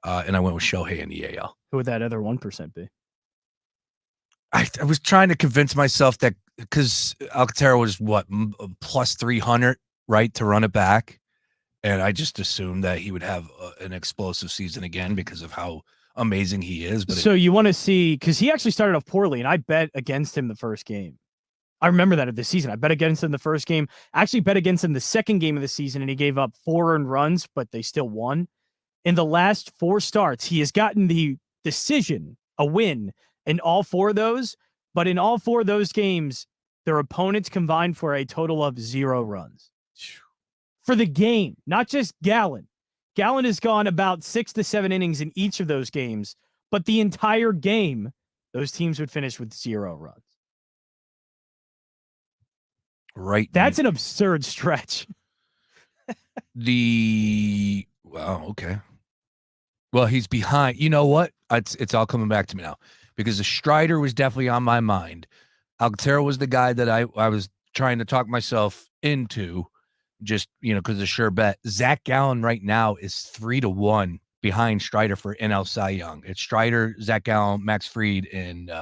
And I went with Shohei in the AL. Who would that other 1% be? I was trying to convince myself that because Alcantara was plus 300, right, to run it back. And I just assumed that he would have an explosive season again because of how amazing he is. But you want to see, because he actually started off poorly, and I bet against him the first game. I remember that of the season. I bet against him the first game. I actually bet against him the second game of the season, and he gave up 4 earned runs, but they still won. In the last 4 starts, he has gotten the decision, a win, in all 4 of those. But in all 4 of those games, their opponents combined for a total of 0 runs. For the game, not just Gallen. Gallen has gone about 6 to 7 innings in each of those games, but the entire game, those teams would finish with 0 runs. Right. That's an absurd stretch. Wow, okay. Well, he's behind. You know what? It's all coming back to me now because the Strider was definitely on my mind. Alcantara was the guy that I was trying to talk myself into. Just, because the sure bet. Zach Gallen right now is 3-1 behind Strider for NL Cy Young. It's Strider, Zach Gallen, Max Fried, and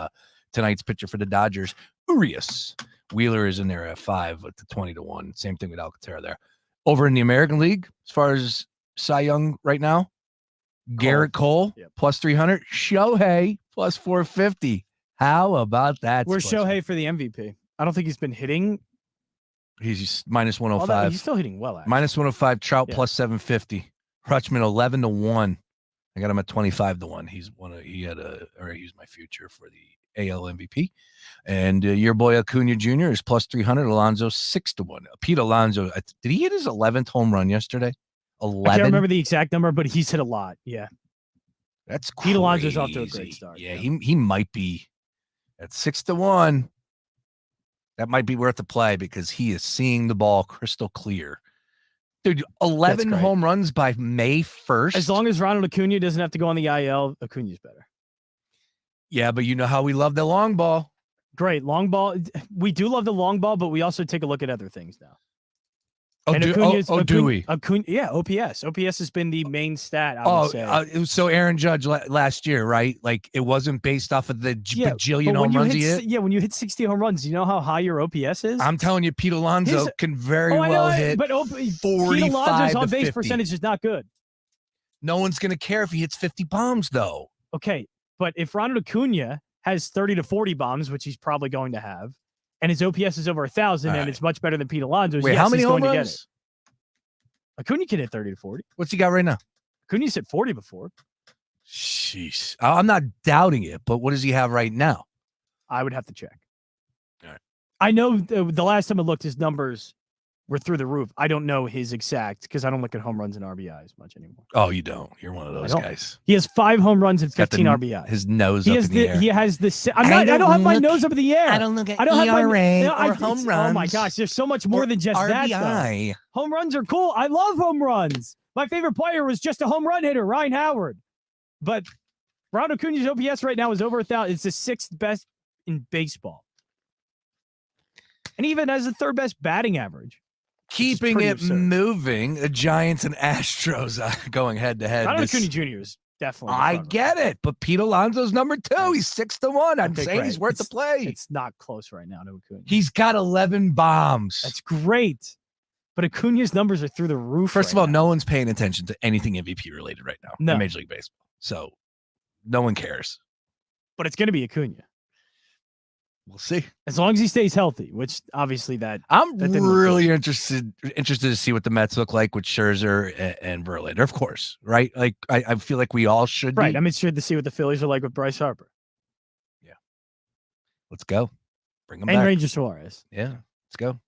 tonight's pitcher for the Dodgers, Urias. Wheeler is in there at 5 with the 20-1. Same thing with Alcantara there. Over in the American League, as far as Cy Young right now, Garrett Cole, plus 300. Shohei, plus 450. How about that? Where's Shohei for the MVP? I don't think he's been hitting. He's minus 105. He's still hitting well, actually. Minus 105. Trout plus 750. Rutschman 11-1. I got him at 25-1. He's he's my future for the AL MVP. And your boy Acuna Jr. is plus 300. Alonso 6-1. Pete Alonso, did he hit his 11th home run yesterday? 11. I can't remember the exact number, but he's hit a lot. Yeah, that's Pete Alonso's off to a great start. Yeah, he might be at 6-1. That might be worth the play because he is seeing the ball crystal clear. Dude, 11 home runs by May 1st. As long as Ronald Acuna doesn't have to go on the IL, Acuna's better. Yeah, but you know how we love the long ball. Great. Long ball. We do love the long ball, but we also take a look at other things now. Oh, do we? Acuna, yeah, OPS. OPS has been the main stat, I would say. So Aaron Judge last year, right? Like, it wasn't based off of the bajillion home runs he hit? Yeah, when you hit 60 home runs, you know how high your OPS is? I'm telling you, Pete Alonso can very well hit 45 Pete Alonso's on-base 50. percentage is not good. No one's going to care if he hits 50 bombs, though. Okay, but if Ronald Acuna has 30 to 40 bombs, which he's probably going to have, and his OPS is over 1,000, and it's much better than Pete Alonso's. Wait, how many home runs? Acuna can hit 30 to 40. What's he got right now? Acuna's hit 40 before. Jeez. I'm not doubting it, but what does he have right now? I would have to check. All right. I know the last time I looked, his numbers were through the roof. I don't know his exact because I don't look at home runs and RBIs much anymore. Oh, you don't. You're one of those guys. He has 5 home runs and He's got 15 RBIs. His nose He up has in the air. He has the. I don't have my nose up in the air. I don't look at I don't have ERA my, or home Oh runs. my gosh, there's so much more than just that. RBI. Though. Home runs are cool. I love home runs. My favorite player was just a home run hitter, Ryan Howard. But Ronald Acuña's OPS right now is over 1,000. It's the 6th best in baseball, and even has the 3rd best batting average. Keeping it moving, the Giants and Astros going head to head. Ronald Acuña Jr. is definitely. I get it, but Pete Alonso's number 2. He's 6-1. I'm saying he's worth the play. It's not close right now to Acuña. He's got 11 bombs. That's great. But Acuña's numbers are through the roof. First of all, no one's paying attention to anything MVP related right now in Major League Baseball. So no one cares. But it's going to be Acuña. We'll see. As long as he stays healthy, which obviously I'm really interested to see what the Mets look like with Scherzer and Verlander, of course, right? Like I feel like we all should be. Right. I'm interested to see what the Phillies are like with Bryce Harper. Yeah. Let's go. Bring him and back. Ranger Suarez. Yeah. Let's go.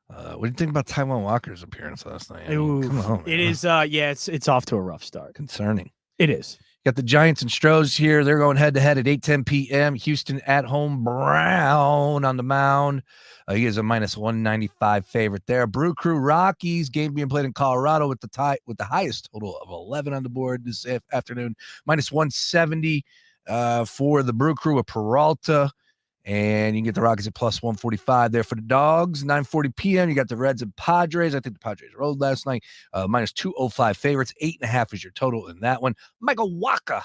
What do you think about Taijuan Walker's appearance last night? Come on, it is. It's off to a rough start. Concerning. It is. Got the Giants and Stros here. They're going head to head at 8:10 p.m. Houston at home. Brown on the mound. He is a -195 favorite there. Brew Crew Rockies game being played in Colorado with the highest total of 11 on the board this afternoon. -170 for the Brew Crew of Peralta. And you can get the Rockies at +145 there for the Dogs. 9:40 p.m. You got the Reds and Padres. I think the Padres rolled last night. -205 favorites. 8.5 is your total in that one. Michael Wacha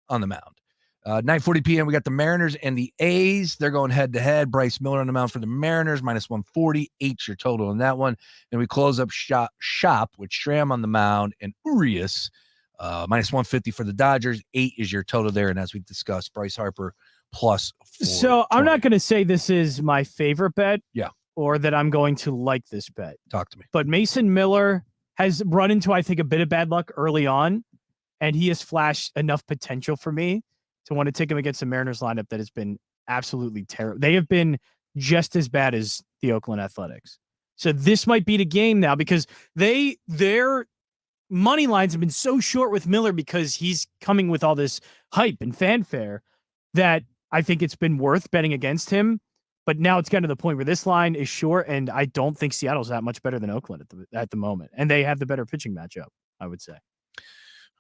on the mound. 9:40 p.m. We got the Mariners and the A's. They're going head to head. Bryce Miller on the mound for the Mariners. -140. 8's your total in that one. And we close up shop with Schramm on the mound and Urias. -150 for the Dodgers. 8 is your total there. And as we discussed, Bryce Harper +420. So I'm not going to say this is my favorite bet. Yeah. Or that I'm going to like this bet. Talk to me. But Mason Miller has run into, I think, a bit of bad luck early on. And he has flashed enough potential for me to want to take him against the Mariners lineup that has been absolutely terrible. They have been just as bad as the Oakland Athletics. So this might be the game now because their money lines have been so short with Miller because he's coming with all this hype and fanfare that I think it's been worth betting against him. But now it's gotten to the point where this line is short, and I don't think Seattle's that much better than Oakland at the moment. And they have the better pitching matchup, I would say.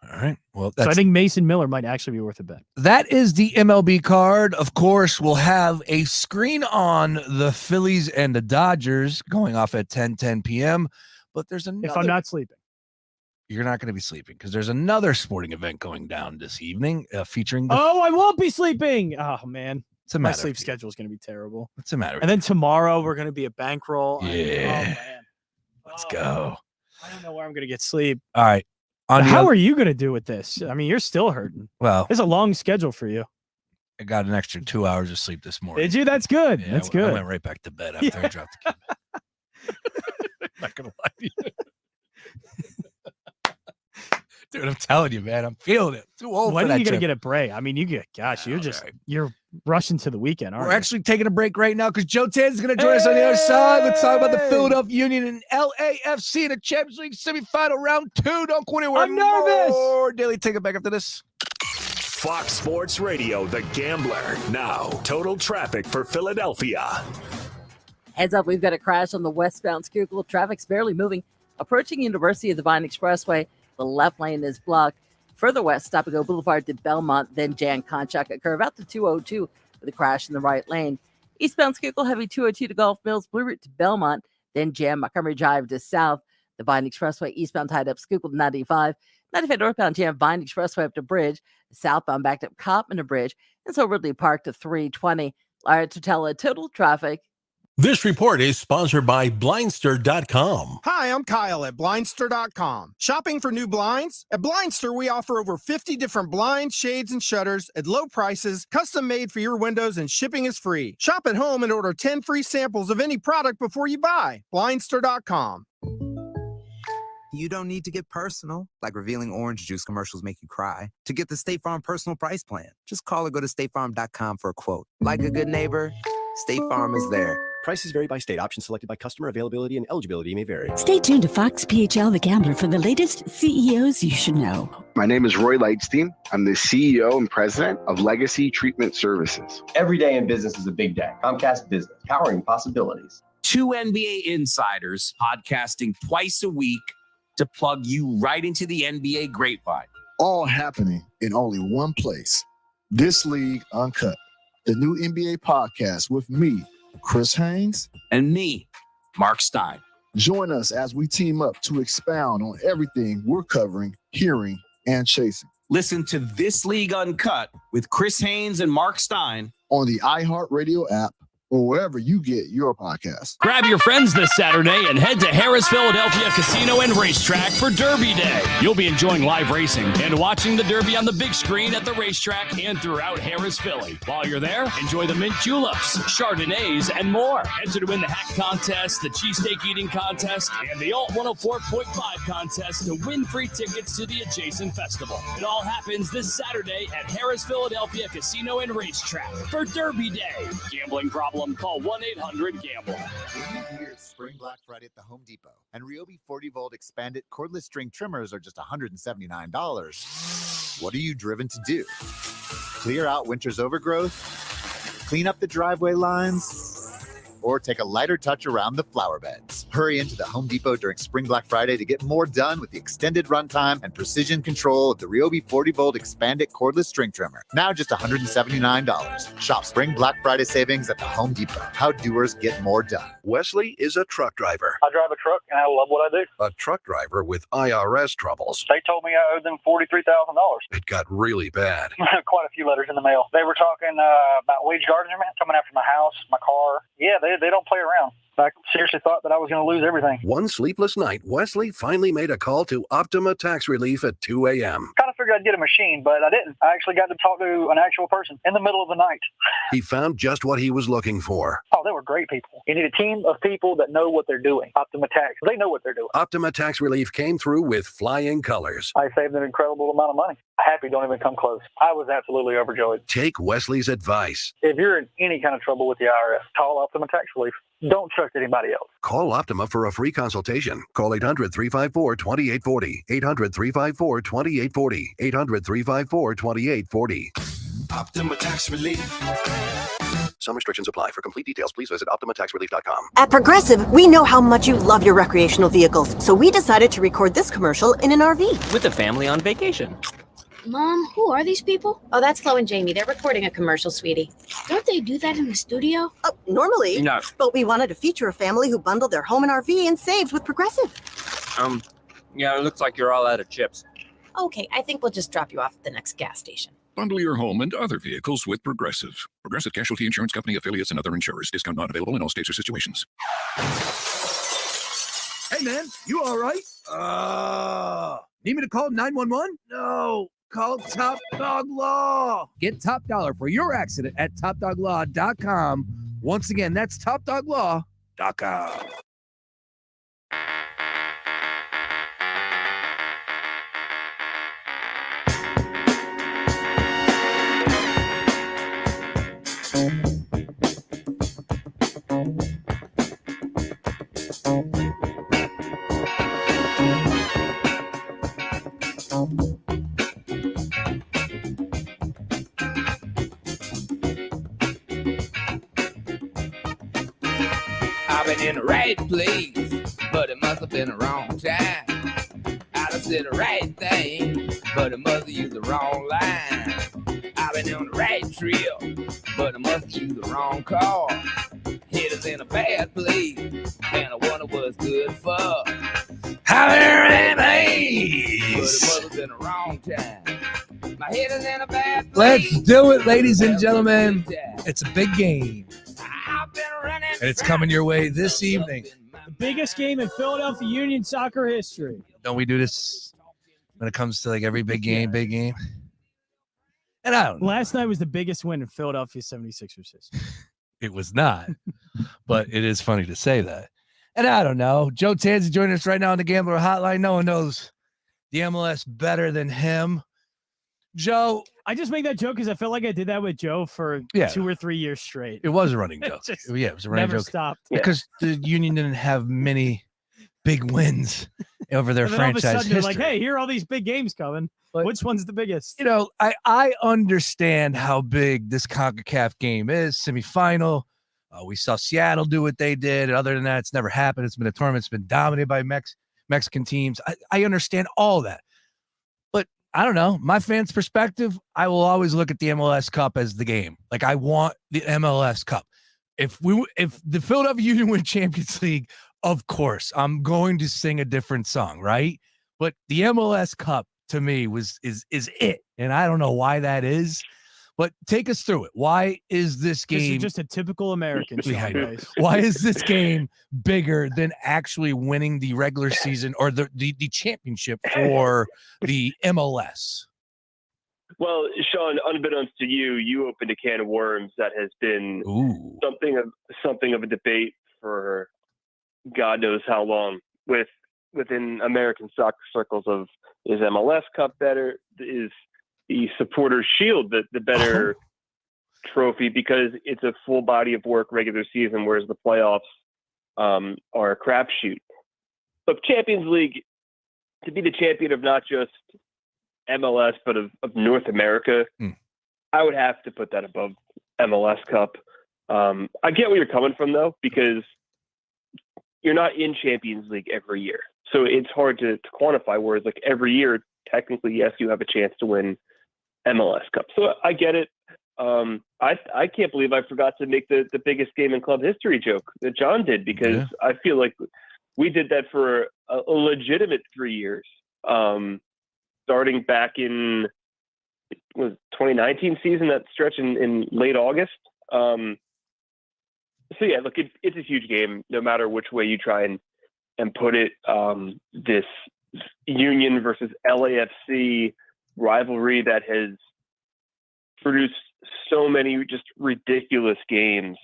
All right. Well, so I think Mason Miller might actually be worth a bet. That is the MLB card. Of course, we'll have a screen on the Phillies and the Dodgers going off at 10:10 p.m. But there's another. If I'm not sleeping. You're not going to be sleeping because there's another sporting event going down this evening featuring. I won't be sleeping. Oh, man. My matter sleep schedule is going to be terrible. What's the matter? And then tomorrow we're going to be a bankroll. Yeah. Man. Let's go. I don't know where I'm going to get sleep. All right. How are you going to do with this? I mean, you're still hurting. Well, it's a long schedule for you. I got an extra 2 hours of sleep this morning. Did you? That's good. Yeah, That's good. I went right back to bed after I dropped the kid. Not going to lie to you. Dude, I'm telling you, man, I'm feeling it. Too old when for that are you going to trip. get a break? I mean, you're rushing to the weekend, aren't We're you? actually taking a break right now because Joe Tanz is going to join us on the other side. Let's talk about the Philadelphia Union and LAFC in the Champions League semifinal round 2. Don't go anywhere. I'm nervous. More Daily Take It back after this. Fox Sports Radio, The Gambler. Now, total traffic for Philadelphia. Heads up, we've got a crash on the westbound Schuylkill. Traffic's barely moving. Approaching University of the Vine Expressway, the left lane is blocked. Further west, Stop and Go Boulevard to Belmont, then Jan Conchac curve out to 202 with a crash in the right lane. Eastbound Schuylkill, heavy 202 to Gulf Mills, Blue Route to Belmont, then Jan Montgomery Drive to south. The Vine Expressway eastbound tied up Schuylkill to 95. 95 northbound Jan Vine Expressway up to Bridge. Southbound backed up Coppman to Bridge. And so Ridley Park to 320. Lara Totella, total traffic. This report is sponsored by Blindster.com. Hi, I'm Kyle at Blindster.com. Shopping for new blinds? At Blindster, we offer over 50 different blinds, shades, and shutters at low prices, custom made for your windows, and shipping is free. Shop at home and order 10 free samples of any product before you buy. Blindster.com. You don't need to get personal, like revealing orange juice commercials make you cry, to get the State Farm personal price plan. Just call or go to statefarm.com for a quote. Like a good neighbor, State Farm is there. Prices vary by state. Options selected by customer. Availability and eligibility may vary. Stay tuned to Fox PHL The Gambler for the latest CEOs you should know. My name is Roy Lightstein. I'm the CEO and president of Legacy Treatment Services. Every day in business is a big day. Comcast Business, powering possibilities. 2 NBA insiders podcasting twice a week to plug you right into the NBA grapevine. All happening in only one place. This League Uncut, the new NBA podcast with me, Chris Haynes, and me, Mark Stein. Join us as we team up to expound on everything we're covering, hearing, and chasing. Listen to This League Uncut with Chris Haynes and Mark Stein on the iHeartRadio app or wherever you get your podcast. Grab your friends this Saturday and head to Harris Philadelphia Casino and Racetrack for Derby Day. You'll be enjoying live racing and watching the Derby on the big screen at the racetrack and throughout Harris, Philly. While you're there, enjoy the mint juleps, Chardonnays, and more. Enter to win the hat contest, the cheesesteak eating contest, and the Alt 104.5 contest to win free tickets to the adjacent festival. It all happens this Saturday at Harris Philadelphia Casino and Racetrack for Derby Day. Gambling problem? Call 1-800-GAMBLER. Here's Spring Black Friday at the Home Depot, and Ryobi 40-volt expanded cordless string trimmers are just $179. What are you driven to do? Clear out winter's overgrowth? Clean up the driveway lines? Or take a lighter touch around the flower beds? Hurry into the Home Depot during Spring Black Friday to get more done with the extended runtime and precision control of the Ryobi 40-volt expanded cordless string trimmer. Now just $179. Shop Spring Black Friday savings at the Home Depot. How doers get more done. Wesley is a truck driver. I drive a truck and I love what I do. A truck driver with IRS troubles. They told me I owed them $43,000. It got really bad. Quite a few letters in the mail. They were talking about wage garnishment, coming after my house, my car. Yeah, they don't play around. I seriously thought that I was going to lose everything. One sleepless night, Wesley finally made a call to Optima Tax Relief at 2 a.m. Kind of figured I'd get a machine, but I didn't. I actually got to talk to an actual person in the middle of the night. He found just what he was looking for. Oh, they were great people. You need a team of people that know what they're doing. Optima Tax, they know what they're doing. Optima Tax Relief came through with flying colors. I saved an incredible amount of money. Happy don't even come close. I was absolutely overjoyed. Take Wesley's advice. If you're in any kind of trouble with the IRS, call Optima Tax Relief. Don't trust anybody else. Call Optima for a free consultation. Call 800-354-2840. 800-354-2840. 800-354-2840. Optima Tax Relief. Some restrictions apply. For complete details, please visit OptimaTaxRelief.com. At Progressive, we know how much you love your recreational vehicles, so we decided to record this commercial in an RV. With a family on vacation. Mom, who are these people? Oh, that's Flo and Jamie. They're recording a commercial, sweetie. Don't they do that in the studio? Oh, normally. No. But we wanted to feature a family who bundled their home and RV and saved with Progressive. Yeah, it looks like you're all out of chips. Okay, I think we'll just drop you off at the next gas station. Bundle your home and other vehicles with Progressive. Progressive Casualty Insurance Company, affiliates, and other insurers. Discount not available in all states or situations. Hey, man, you all right? Need me to call 911? No. Call Top Dog Law. Get top dollar for your accident at topdoglaw.com. Once again, that's topdoglaw.com. I've been in the right place, but it must have been the wrong time. I done said the right thing, but it must have used the wrong line. I've been on the right trip, but I must have used the wrong car. Head is in a bad place, and I wonder what's good for. I've been in the right place, but it must have been the wrong time. My head is in a bad place. Let's do it, ladies and gentlemen. It's a big game. And it's coming your way this evening. The biggest game in Philadelphia Union soccer history. Don't we do this when it comes to like every big game, big game? And I don't know. Last night was the biggest win in Philadelphia 76ers history. It was not, but it is funny to say that. And I don't know. Joe Tanzi joining us right now on the Gambler Hotline. No one knows the MLS better than him. Joe, I just make that joke because I felt like I did that with Joe for 2 or 3 years straight. It was a running joke. Just It was a running never joke. stopped. Because the Union didn't have many big wins over their And then all of a franchise sudden they're history. like, hey, here are all these big games coming. Which one's the biggest? I understand how big this CONCACAF game is. Semifinal. We saw Seattle do what they did. Other than that, it's never happened. It's been a tournament. It's been dominated by Mexican teams. I understand all that. But I don't know. My fans' perspective, I will always look at the MLS Cup as the game. Like, I want the MLS Cup. If the Philadelphia Union win Champions League, of course, I'm going to sing a different song, right? But the MLS Cup to me is it, and I don't know why that is. But take us through it. Why is this game? This is just a typical American show, guys. Why is this game bigger than actually winning the regular season or the championship for the MLS? Well, Sean, unbeknownst to you, you opened a can of worms that has been something of a debate for God knows how long within American soccer circles of, is MLS Cup better? Is the Supporters Shield the better trophy because it's a full body of work regular season, whereas the playoffs are a crapshoot. But Champions League, to be the champion of not just MLS but of North America, I would have to put that above MLS Cup. I get where you're coming from though, because you're not in Champions League every year, so it's hard to quantify. Whereas like every year, technically, yes, you have a chance to win MLS Cup. So I get it. I can't believe I forgot to make the biggest game in club history joke that John did, because I feel like we did that for a legitimate 3 years, starting back in was 2019 season, that stretch in late August. So yeah, look, it's a huge game, no matter which way you try and put it. This Union versus LAFC rivalry that has produced so many just ridiculous games.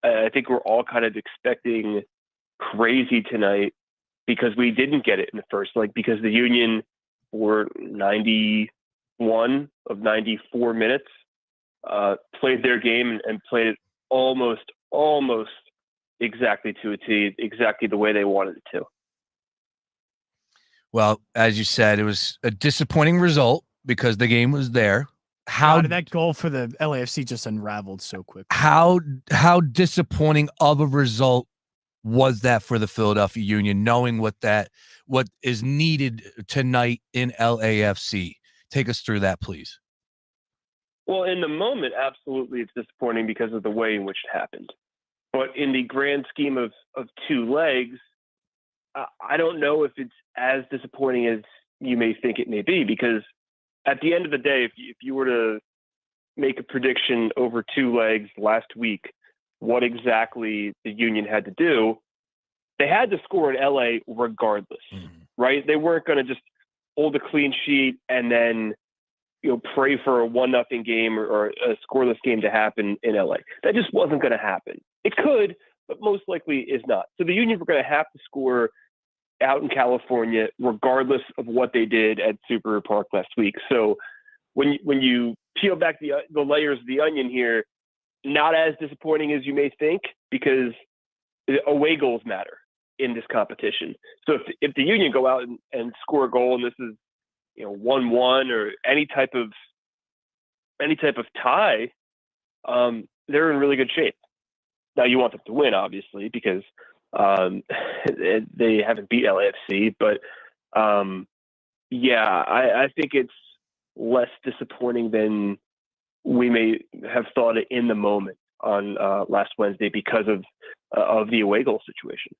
I think we're all kind of expecting crazy tonight because we didn't get it in the first leg, because the Union were 91 of 94 minutes, played their game and played it almost exactly to a T, exactly the way they wanted it to. Well, as you said, it was a disappointing result because the game was there. How did that goal for the LAFC just unraveled so quick? How disappointing of a result was that for the Philadelphia Union, knowing what is needed tonight in LAFC? Take us through that, please. Well, in the moment, absolutely, it's disappointing because of the way in which it happened. But in the grand scheme of two legs, I don't know if it's as disappointing as you may think it may be, because at the end of the day, if you were to make a prediction over two legs last week, what exactly the Union had to do, they had to score in LA regardless, right? They weren't going to just hold a clean sheet and then pray for a 1-0 game or a scoreless game to happen in LA. That just wasn't going to happen. It could, but most likely is not. So the Union were going to have to score out in California, regardless of what they did at Super Park last week. So when you peel back the layers of the onion here, not as disappointing as you may think, because away goals matter in this competition. So if the Union go out and score a goal, and this is 1-1 or any type of tie, they're in really good shape. Now you want them to win, obviously, because they haven't beat LAFC, but I think it's less disappointing than we may have thought it in the moment on last Wednesday because of the away goal situation.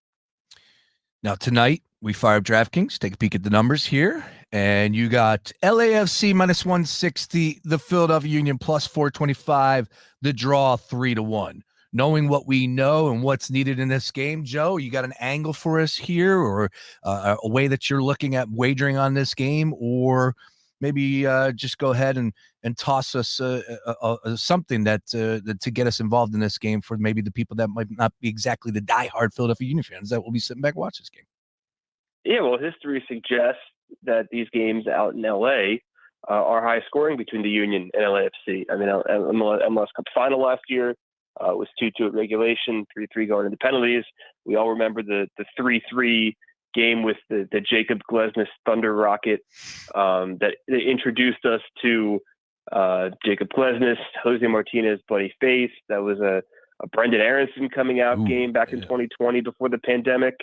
Now tonight we fire up DraftKings. Take a peek at the numbers here, and you got LAFC minus 160, the Philadelphia Union plus 425, the draw 3-1. Knowing what we know and what's needed in this game, Joe, you got an angle for us here, or a way that you're looking at wagering on this game, or maybe just go ahead and toss us something that to get us involved in this game for maybe the people that might not be exactly the diehard Philadelphia Union fans that will be sitting back and watch this game. Yeah, well, history suggests that these games out in LA are high scoring between the Union and LAFC. I mean, MLS Cup final last year was 2-2 at regulation, 3-3 going into penalties. We all remember the 3-3 game with the Jacob Glesnes Thunder Rocket that introduced us to Jacob Glesnes, Jose Martinez, Bloody Face. That was a Brendan Aronson coming out game back in 2020 before the pandemic.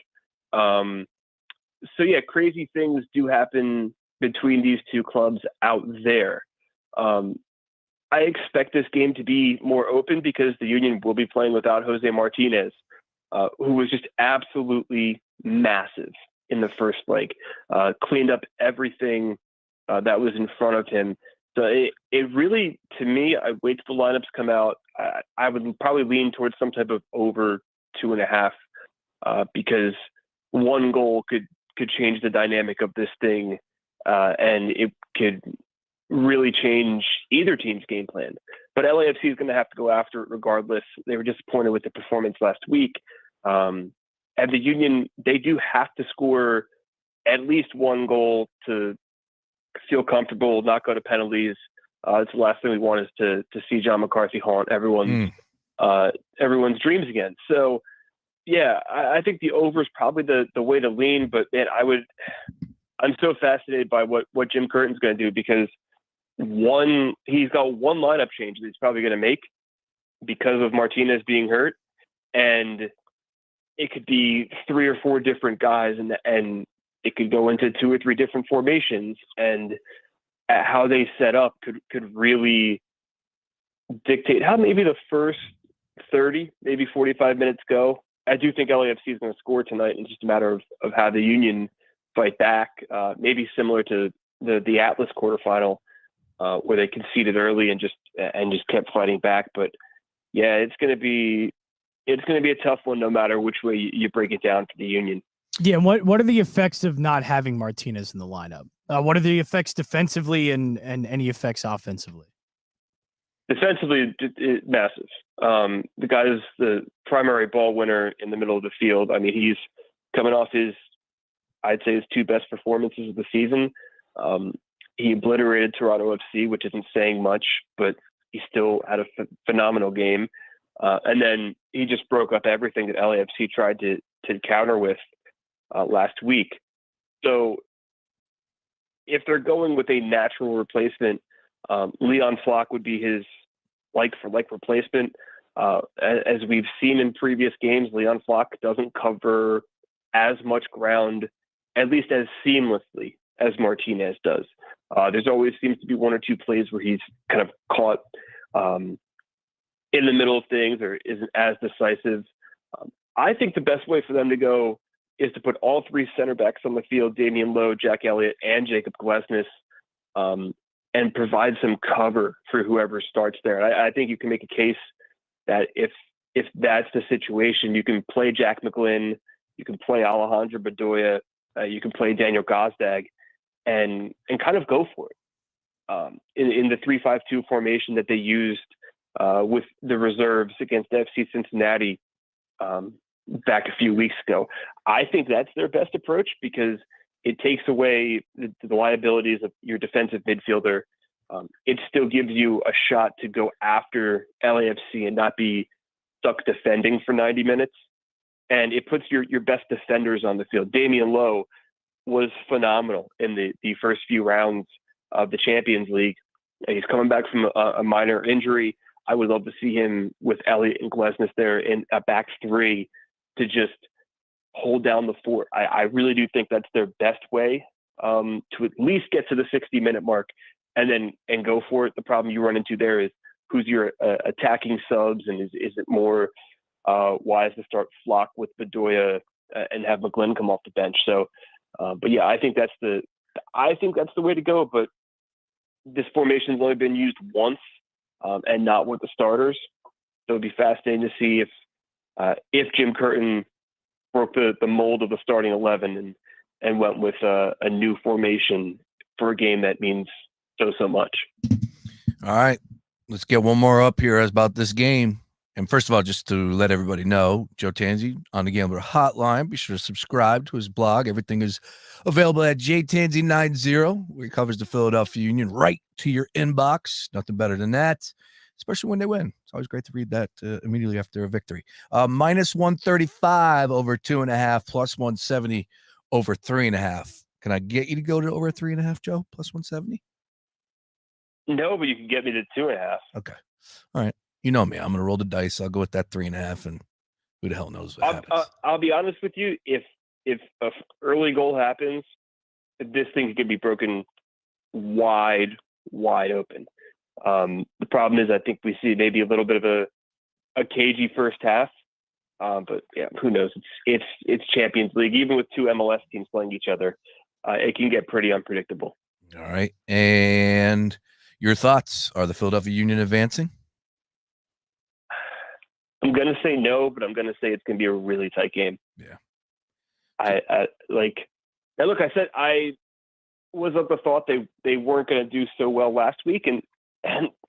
So yeah, crazy things do happen between these two clubs out there. I expect this game to be more open because the Union will be playing without Jose Martinez, who was just absolutely massive in the first leg, cleaned up everything that was in front of him. So it really, to me, I wait till the lineups come out. I would probably lean towards some type of over 2.5 because one goal could change the dynamic of this thing, and it could really change either team's game plan. But LAFC is going to have to go after it regardless. They were disappointed with the performance last week. And the Union, they do have to score at least one goal to feel comfortable, not go to penalties. It's the last thing we want is to see John McCarthy haunt everyone's dreams again. So, yeah, I think the over is probably the way to lean. But man, I'm so fascinated by what Jim Curtin's going to do because he's got one lineup change that he's probably going to make because of Martinez being hurt, and it could be 3 or 4 different guys, and it could go into 2 or 3 different formations, and how they set up could really dictate how maybe the first 30, maybe 45 minutes go. I do think LAFC is going to score tonight. It's just a matter of how the Union fight back, maybe similar to the Atlas quarterfinal, where they conceded early and just kept fighting back. But yeah, it's going to be a tough one no matter which way you break it down for the Union. Yeah, and what are the effects of not having Martinez in the lineup? What are the effects defensively and any effects offensively? Defensively, massive. The guy is the primary ball winner in the middle of the field. I mean, he's coming off I'd say his 2 best performances of the season. He obliterated Toronto FC, which isn't saying much, but he still had a phenomenal game. And then he just broke up everything that LAFC tried to counter with last week. So if they're going with a natural replacement, Leon Flock would be his like-for-like replacement. As we've seen in previous games, Leon Flock doesn't cover as much ground, at least as seamlessly as Martinez does. There's always seems to be 1 or 2 plays where he's kind of caught in the middle of things or isn't as decisive. I think the best way for them to go is to put all 3 center backs on the field, Damian Lowe, Jack Elliott, and Jacob Glesnes, and provide some cover for whoever starts there. I think you can make a case that if that's the situation, you can play Jack McGlynn, you can play Alejandro Bedoya, you can play Daniel Gazdag, and kind of go for it. In the 3-5-2 formation that they used with the reserves against FC Cincinnati back a few weeks ago. I think that's their best approach because it takes away the liabilities of your defensive midfielder. It still gives you a shot to go after LAFC and not be stuck defending for 90 minutes. And it puts your best defenders on the field. Damian Lowe was phenomenal in the first few rounds of the Champions League. He's coming back from a minor injury. I would love to see him with Elliott and Glesnes there in a back 3 to just hold down the fort. I really do think that's their best way to at least get to the 60-minute mark and go for it. The problem you run into there is who's your attacking subs, and is it more wise to start Flock with Bedoya and have McGlynn come off the bench? So, but yeah, I think that's the way to go. But this formation has only been used once and not with the starters. So it'd be fascinating to see if Jim Curtin broke the mold of the starting 11 and went with a new formation for a game that means so much. All right, let's get one more up here about this game. And first of all, just to let everybody know, Joe Tanzi on the Gambler Hotline. Be sure to subscribe to his blog. Everything is available at jtanzi90, where he covers the Philadelphia Union right to your inbox. Nothing better than that, especially when they win. It's always great to read that immediately after a victory. Minus 135 over 2.5, plus 170 over 3.5. Can I get you to go to over 3.5, Joe? Plus 170? No, but you can get me to 2.5. Okay. All right. You know me. I'm going to roll the dice. I'll go with that 3.5, and who the hell knows what happens. I'll be honest with you. If an early goal happens, this thing could be broken wide open. The problem is I think we see maybe a little bit of a cagey first half. But yeah, who knows? It's Champions League. Even with two MLS teams playing each other, it can get pretty unpredictable. All right. And your thoughts? Are the Philadelphia Union advancing? I'm going to say no, but I'm going to say it's going to be a really tight game. Yeah. I said I was of the thought they weren't going to do so well last week. And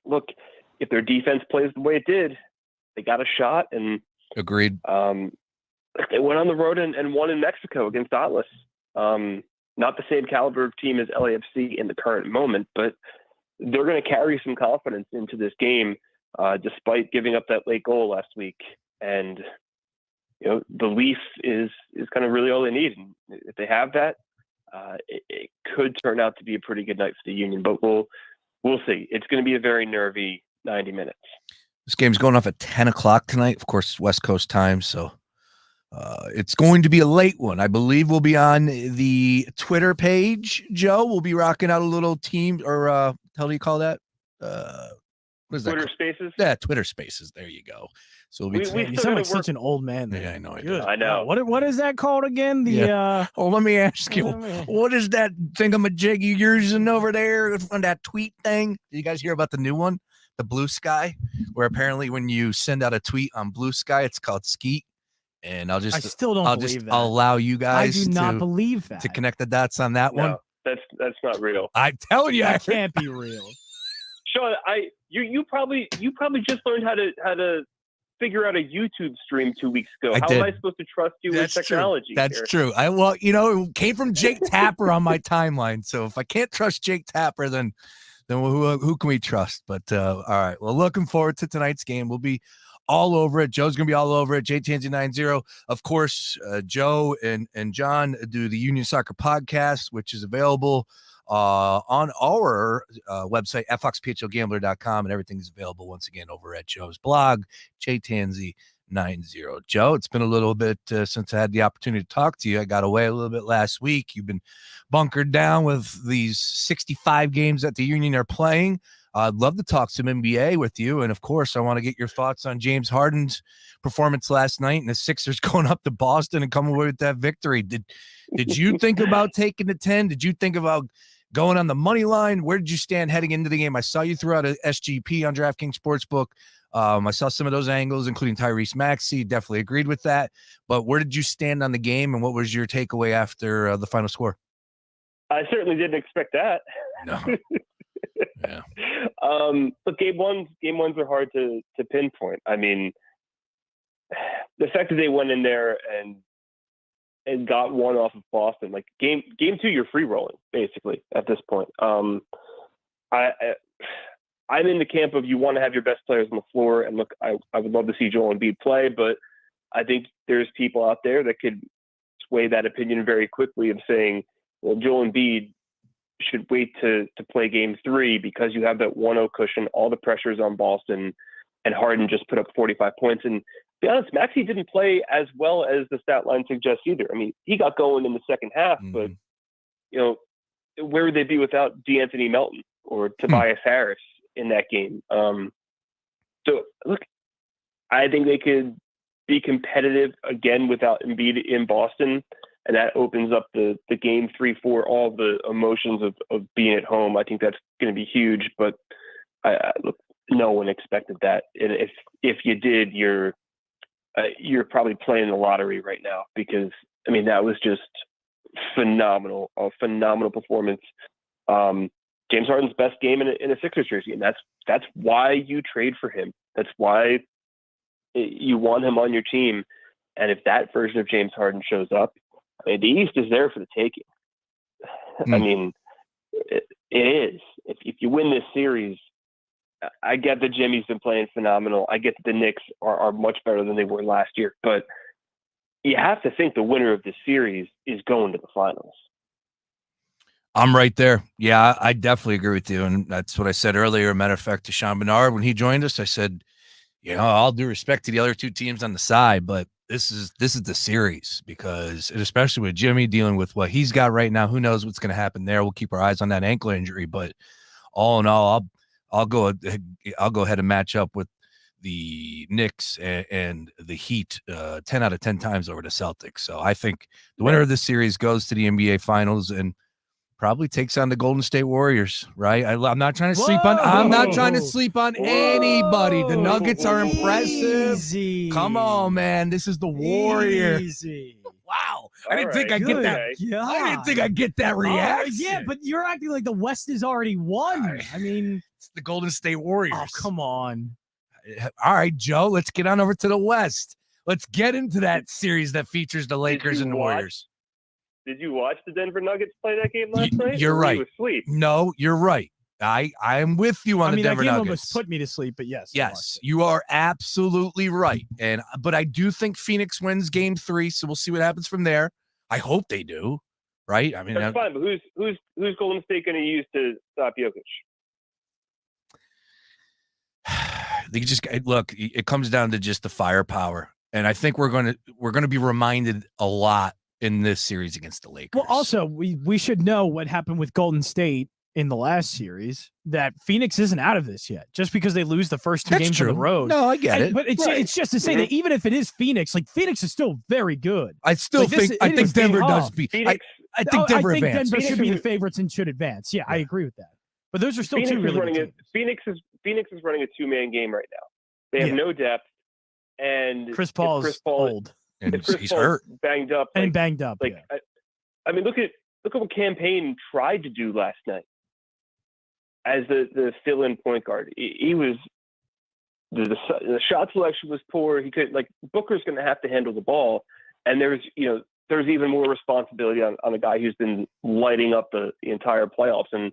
look, if their defense plays the way it did, they got a shot. And agreed. They went on the road and won in Mexico against Atlas. Not the same caliber of team as LAFC in the current moment, but they're going to carry some confidence into this game. Despite giving up that late goal last week. And, the leaf is kind of really all they need. And if they have that, it could turn out to be a pretty good night for the Union, but we'll see. It's going to be a very nervy 90 minutes. This game's going off at 10 o'clock tonight, of course, West Coast time. So it's going to be a late one. I believe we'll be on the Twitter page, Joe. We'll be rocking out a little team, or how do you call that? What is Twitter that? Spaces? Yeah, Twitter Spaces. There you go. So you sound like such an old man. Yeah, I know. I know. What is that called again? Let me ask you, what is that thingamajig you're using over there on that tweet thing? Did you guys hear about the new one, the Blue Sky, where apparently when you send out a tweet on Blue Sky, it's called Skeet. And I still don't believe that. I'll allow you guys. I do not believe that. To connect the dots on that one. That's not real. I'm telling you, that can't be real. Sean, you probably just learned how to figure out a YouTube stream 2 weeks ago. How am I supposed to trust you with technology? That's true. It came from Jake Tapper on my timeline. So if I can't trust Jake Tapper, then who can we trust? But all right. Well, looking forward to tonight's game. We'll be all over it. Joe's going to be all over it. JTanzi90. Of course, Joe and John do the Union Soccer Podcast, which is available on our website at foxphlgambler.com, and everything is available once again over at Joe's blog, JTanzi90. Joe, it's been a little bit since I had the opportunity to talk to you. I got away a little bit last week. You've been bunkered down with these 65 games that the Union are playing. I'd love to talk some NBA with you. And of course, I want to get your thoughts on James Harden's performance last night and the Sixers going up to Boston and coming away with that victory. Did you think about taking the 10? Did you think about going on the money line? Where did you stand heading into the game? I saw you throw out a SGP on DraftKings Sportsbook. I saw some of those angles, including Tyrese Maxey. Definitely agreed with that. But where did you stand on the game, and what was your takeaway after the final score? I certainly didn't expect that. No. Yeah. But game ones are hard to pinpoint. I mean, the fact that they went in there and got one off of Boston, like game two, you're free rolling basically at this point. I'm in the camp of you want to have your best players on the floor, and look, I would love to see Joel Embiid play, but I think there's people out there that could sway that opinion very quickly of saying, well, Joel Embiid should wait to play game three because you have that 1-0 cushion, all the pressure's on Boston, and Harden just put up 45 points. And to be honest, Maxey didn't play as well as the stat line suggests either. I mean, he got going in the second half, but where would they be without DeAnthony Melton or Tobias Harris in that game? So look, I think they could be competitive again without Embiid in Boston. And that opens up the game 3-4, all the emotions of being at home. I think that's going to be huge, but look, no one expected that. And if you did, you're probably playing the lottery right now, because I mean, that was just phenomenal, a phenomenal performance. James Harden's best game in a Sixers jersey, and that's why you trade for him. That's why You want him on your team. And if that version of James Harden shows up, I mean, the East is there for the taking. I mean, it is. If you win this series, I get that Jimmy's been playing phenomenal. I get that the Knicks are much better than they were last year. But you have to think the winner of this series is going to the finals. I'm right there. Yeah, I definitely agree with you. And that's what I said earlier. Matter of fact, to Sean Bernard, when he joined us, I said, all due respect to the other two teams on the side, but this is the series because, especially with Jimmy dealing with what he's got right now, who knows what's going to happen there. We'll keep our eyes on that ankle injury, but all in all, I'll go ahead and match up with the Knicks and the Heat 10 out of 10 times over the Celtics. So I think the winner of this series goes to the NBA Finals and probably takes on the Golden State Warriors, right? I'm not trying to sleep on. I'm not trying to sleep on anybody. The Nuggets are impressive. Easy. Come on, man. This is the Warriors. Easy. Wow. I didn't think I'd get that. I didn't think I'd get that reaction. Yeah, but you're acting like the West is already won. I mean, it's the Golden State Warriors. Oh, come on. All right, Joe, let's get on over to the West. Let's get into that series that features the Lakers and the Warriors. Did you watch the Denver Nuggets play that game last night? You're right. You asleep? No, you're right. I am with you on the Denver that game Nuggets. almost put me to sleep, but yes. Yes, you are absolutely right. But I do think Phoenix wins game 3, so we'll see what happens from there. I hope they do, right? I mean, that's fine, but who's Golden State going to use to stop Jokic? They just look. It comes down to just the firepower, and I think we're going to be reminded a lot in this series against the Lakers. Well, also we should know what happened with Golden State in the last series, that Phoenix isn't out of this yet. Just because they lose the first 2 games on the road. No, I get it. But it's just to say that even if it is Phoenix, like Phoenix is still very good. I still think Denver does beat. I think Denver advances. Denver should be the favorites and should advance. Yeah, I agree with that. But those are still Phoenix two really good teams. Phoenix is running a 2-man game right now. They have no depth, and Chris Paul is old. And he's hurt, banged up, banged up. Like, I mean, look at what Campaign tried to do last night as the fill-in point guard. He was the shot selection was poor. He could Booker's going to have to handle the ball, and there's even more responsibility on a guy who's been lighting up the entire playoffs. And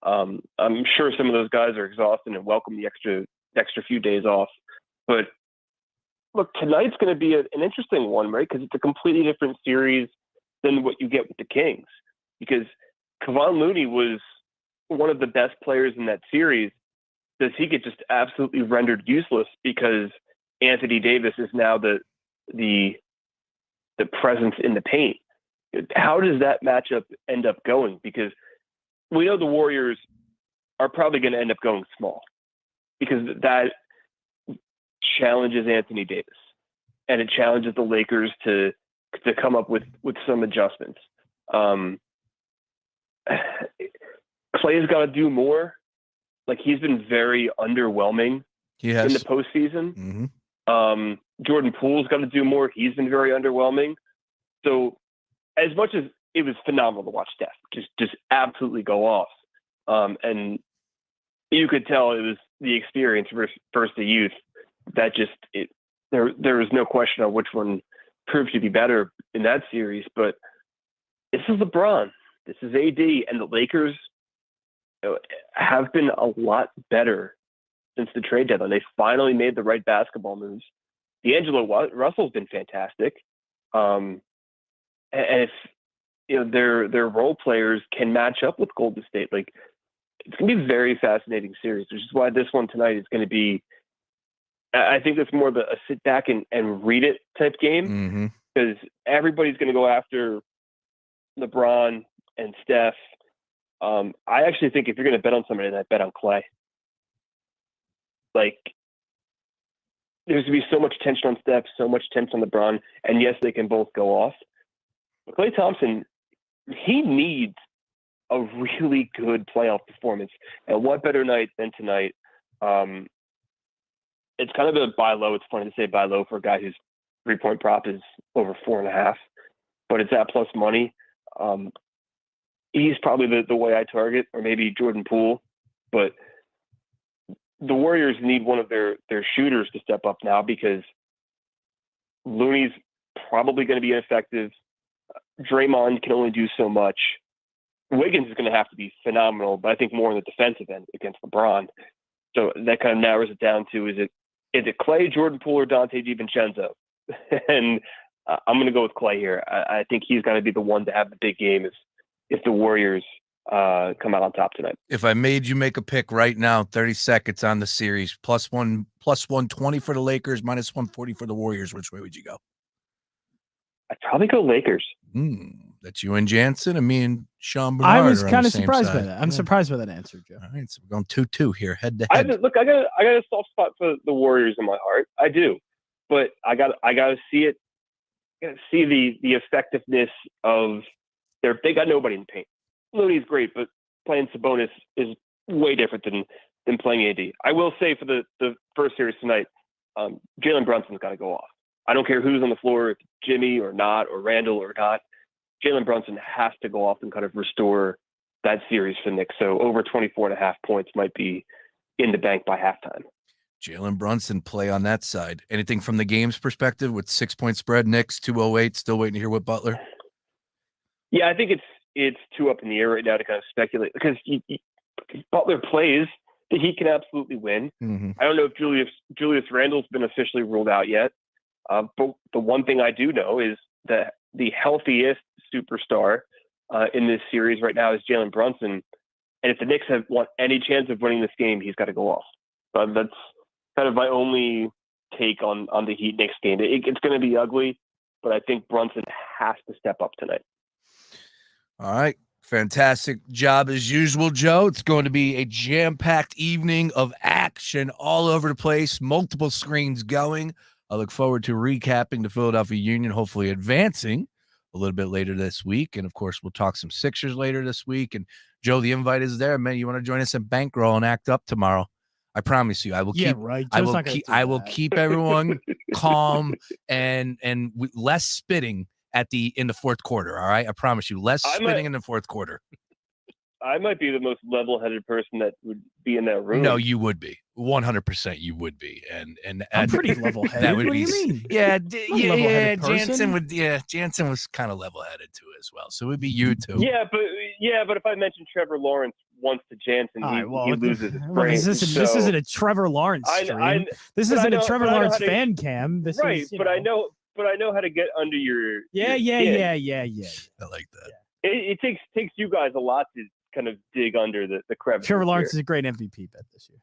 I'm sure some of those guys are exhausted and welcome the extra few days off, but. Look, tonight's going to be an interesting one, right? Because it's a completely different series than what you get with the Kings. Because Kevon Looney was one of the best players in that series. Does he get just absolutely rendered useless because Anthony Davis is now the presence in the paint? How does that matchup end up going? Because we know the Warriors are probably going to end up going small because that challenges Anthony Davis, and it challenges the Lakers to come up with some adjustments. Clay's got to do more. Like, he's been very underwhelming in the postseason. Mm-hmm. Jordan Poole's got to do more. He's been very underwhelming. So as much as it was phenomenal to watch Steph just absolutely go off, and you could tell it was the experience versus the youth. That there was no question on which one proved to be better in that series. But this is LeBron, this is AD, and the Lakers have been a lot better since the trade deadline. They finally made the right basketball moves. D'Angelo Russell's been fantastic, and if their role players can match up with Golden State, it's going to be a very fascinating series, which is why this one tonight is going to be. I think it's more of a sit back and read it type game because everybody's going to go after LeBron and Steph. I actually think if you're going to bet on somebody, then I bet on Clay. There's going to be so much tension on Steph, so much tension on LeBron, and yes, they can both go off. But Klay Thompson, he needs a really good playoff performance, and what better night than tonight? It's kind of a buy low. It's funny to say buy low for a guy whose 3-point prop is over 4.5, but it's at plus money. He's probably the way I target, or maybe Jordan Poole, but the Warriors need one of their shooters to step up now because Looney's probably going to be ineffective. Draymond can only do so much. Wiggins is going to have to be phenomenal, but I think more on the defensive end against LeBron. So that kind of narrows it down to, is it Clay, Jordan Poole, or Dante DiVincenzo? And I'm going to go with Clay here. I think he's going to be the one to have the big game if the Warriors come out on top tonight. If I made you make a pick right now, 30 seconds on the series, plus 120 for the Lakers, minus 140 for the Warriors, which way would you go? I'd probably go Lakers. That's you and Jansen, and me and Sean Bernard. I was kind of surprised by that. I'm surprised by that answer, Joe. All right, so we're going 2-2 here, head to I head. got a soft spot for the Warriors in my heart. I do, but I got to see it. I got to see the effectiveness of they got nobody in paint. Looney's great, but playing Sabonis is way different than playing AD. I will say for the first series tonight, Jalen Brunson's got to go off. I don't care who's on the floor, if Jimmy or not, or Randall or not. Jalen Brunson has to go off and kind of restore that series for Knicks. So over 24.5 points might be in the bank by halftime. Jalen Brunson play on that side. Anything from the game's perspective with 6-point spread, Knicks 208, still waiting to hear what Butler? Yeah, I think it's too up in the air right now to kind of speculate, because Butler plays, the Heat can absolutely win. Mm-hmm. I don't know if Julius Randle's been officially ruled out yet. But the one thing I do know is that the healthiest superstar in this series right now is Jalen Brunson. And if the Knicks want any chance of winning this game, he's got to go off. But that's kind of my only take on the Heat Knicks game. It's going to be ugly, but I think Brunson has to step up tonight. All right. Fantastic job as usual, Joe. It's going to be a jam-packed evening of action all over the place, multiple screens going. I look forward to recapping the Philadelphia Union, hopefully advancing a little bit later this week. And, of course, we'll talk some Sixers later this week. And, Joe, the invite is there. Man, you want to join us at Bankroll and Act Up tomorrow? I promise you, I will keep. Right. I will keep everyone calm and less spitting in the fourth quarter. All right, I promise you, less spitting in the fourth quarter. I might be the most level-headed person that would be in that room. No, you would be 100%. You would be, and I'm pretty level-headed. That would what be. Do you mean? Yeah, Jansen would. Yeah, Jansen was kind of level-headed too as well. So it would be you too. Yeah, but if I mention Trevor Lawrence once to Jansen, he loses his brain. This isn't a Trevor Lawrence stream. This isn't a Trevor Lawrence fan cam. This right, is, but I know how to get under your. Yeah. I like that. It takes you guys a lot to kind of dig under the crevice. Trevor Lawrence is a great MVP bet this year.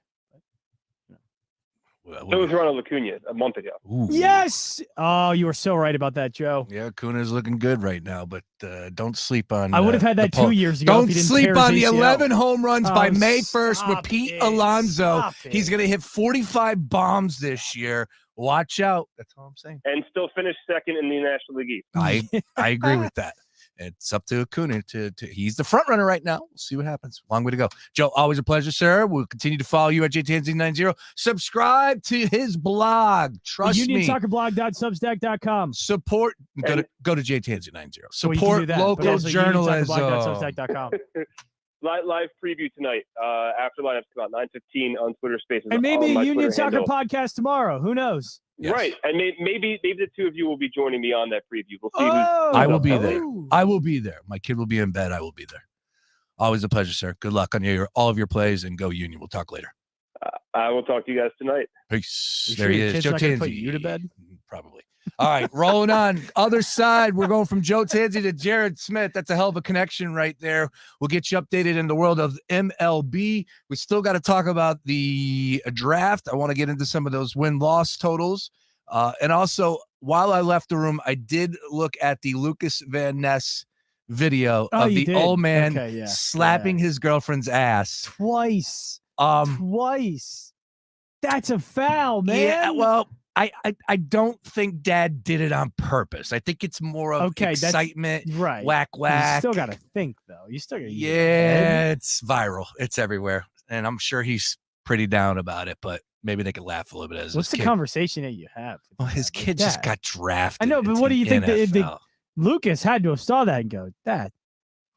So was Ronald Acuna a month ago. Ooh. Yes. Oh, you were so right about that, Joe. Yeah, Acuna's looking good right now, but don't sleep on. I would have had that 2 years ago. Don't sleep on the 11 home runs by May 1st with Pete Alonso. He's going to hit 45 bombs this year. Watch out. That's all I'm saying. And still finish second in the National League East. I agree with that. It's up to Acuna to he's the front runner right now. We'll see what happens. Long way to go. Joe, always a pleasure, sir. We'll continue to follow you at JTNZ90. Subscribe to his blog. Trust me. UnionSoccerBlog.substack.com. Support. Go to JTNZ90. Support local journalism. Live preview tonight after lineups come out 9:15 on Twitter Spaces. And maybe a Union Twitter Soccer handle. podcast tomorrow. Who knows? Yes. Right, and maybe the two of you will be joining me on that preview. We'll see. I will be there. I will be there. My kid will be in bed. I will be there. Always a pleasure, sir. Good luck on all of your plays, and go Union. We'll talk later. I will talk to you guys tonight. Peace. There he is. Joe Tanzi. Put you to bed? Probably. All right, rolling on. Other side, we're going from Joe Tanzi to Jared Smith. That's a hell of a connection right there. We'll get you updated in the world of MLB. We still got to talk about the draft. I want to get into some of those win-loss totals. And also, while I left the room, I did look at the Lucas Van Ness video of the old man slapping his girlfriend's ass. Twice. That's a foul, man. Yeah, well, I don't think Dad did it on purpose. I think it's more of excitement, right? Whack. You still got to think, though. You still got to. Yeah, it's viral. It's everywhere, and I'm sure he's pretty down about it. But maybe they could laugh a little bit. What's the conversation that you have? Well, his kid just got drafted. I know, but what do you think? Lucas had to have saw that and go, Dad,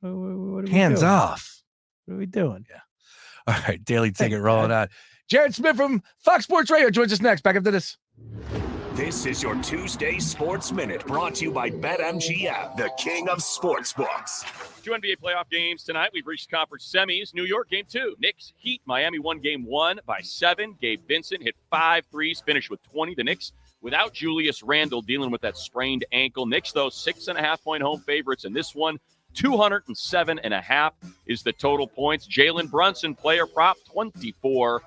what are we hands doing? off. What are we doing? Yeah. All right, Daily Ticket rolling on. Jared Smith from Fox Sports Radio joins us next. Back after this. This is your Tuesday Sports Minute, brought to you by BetMGM, the king of sportsbooks. 2 NBA playoff games tonight. We've reached conference semis. New York, game 2. Knicks, Heat. Miami won game 1 by 7. Gabe Vincent hit 5 threes, finished with 20. The Knicks without Julius Randle dealing with that sprained ankle. Knicks, though, 6.5-point home favorites in this one. 207.5 is the total points. Jalen Brunson, player prop, 24.5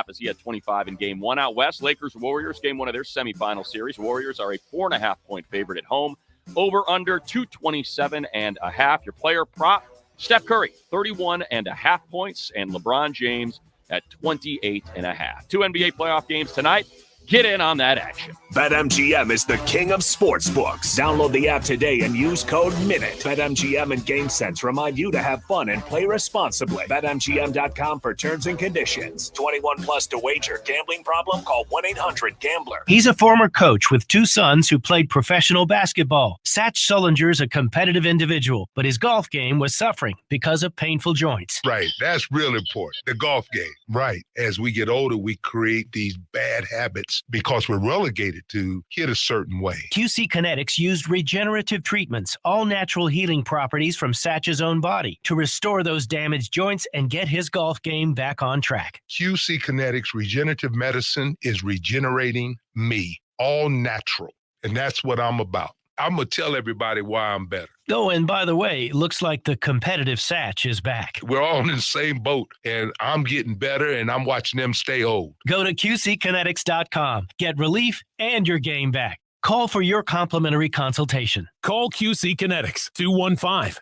as he had 25 in game 1. Out west, Lakers Warriors, game 1 of their semifinal series. Warriors are a 4.5-point favorite at home. Over under 227.5. Your player prop, Steph Curry, 31.5 points, and LeBron James at 28.5. 2 NBA playoff games tonight. Get in on that action. BetMGM is the king of sportsbooks. Download the app today and use code MINUTE. BetMGM and GameSense remind you to have fun and play responsibly. BetMGM.com for terms and conditions. 21 plus to wager. Gambling problem? Call 1-800-GAMBLER. He's a former coach with 2 sons who played professional basketball. Satch Sullinger's a competitive individual, but his golf game was suffering because of painful joints. Right. That's real important. The golf game. Right. As we get older, we create these bad habits because we're relegated to hit a certain way. QC Kinetics used regenerative treatments, all natural healing properties from Satch's own body, to restore those damaged joints and get his golf game back on track. QC Kinetics regenerative medicine is regenerating me, all natural. And that's what I'm about. I'm going to tell everybody why I'm better. Oh, and by the way, looks like the competitive Satch is back. We're all in the same boat, and I'm getting better, and I'm watching them stay old. Go to QCkinetics.com. Get relief and your game back. Call for your complimentary consultation. Call QC Kinetics,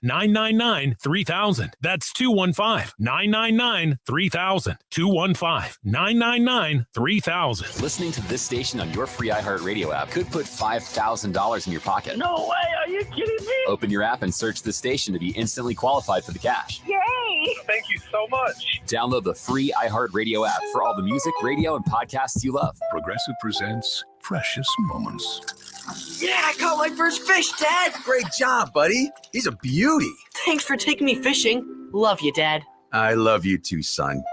215-999-3000. That's 215-999-3000. 215-999-3000. Listening to this station on your free iHeartRadio app could put $5,000 in your pocket. No way, are you kidding me? Open your app and search the station to be instantly qualified for the cash. Yay! Thank you so much. Download the free iHeartRadio app for all the music, radio, and podcasts you love. Progressive presents Precious Moments. Yeah, I caught my first fish, Dad. Great job, buddy. He's a beauty. Thanks for taking me fishing. Love you, Dad. I love you too, son.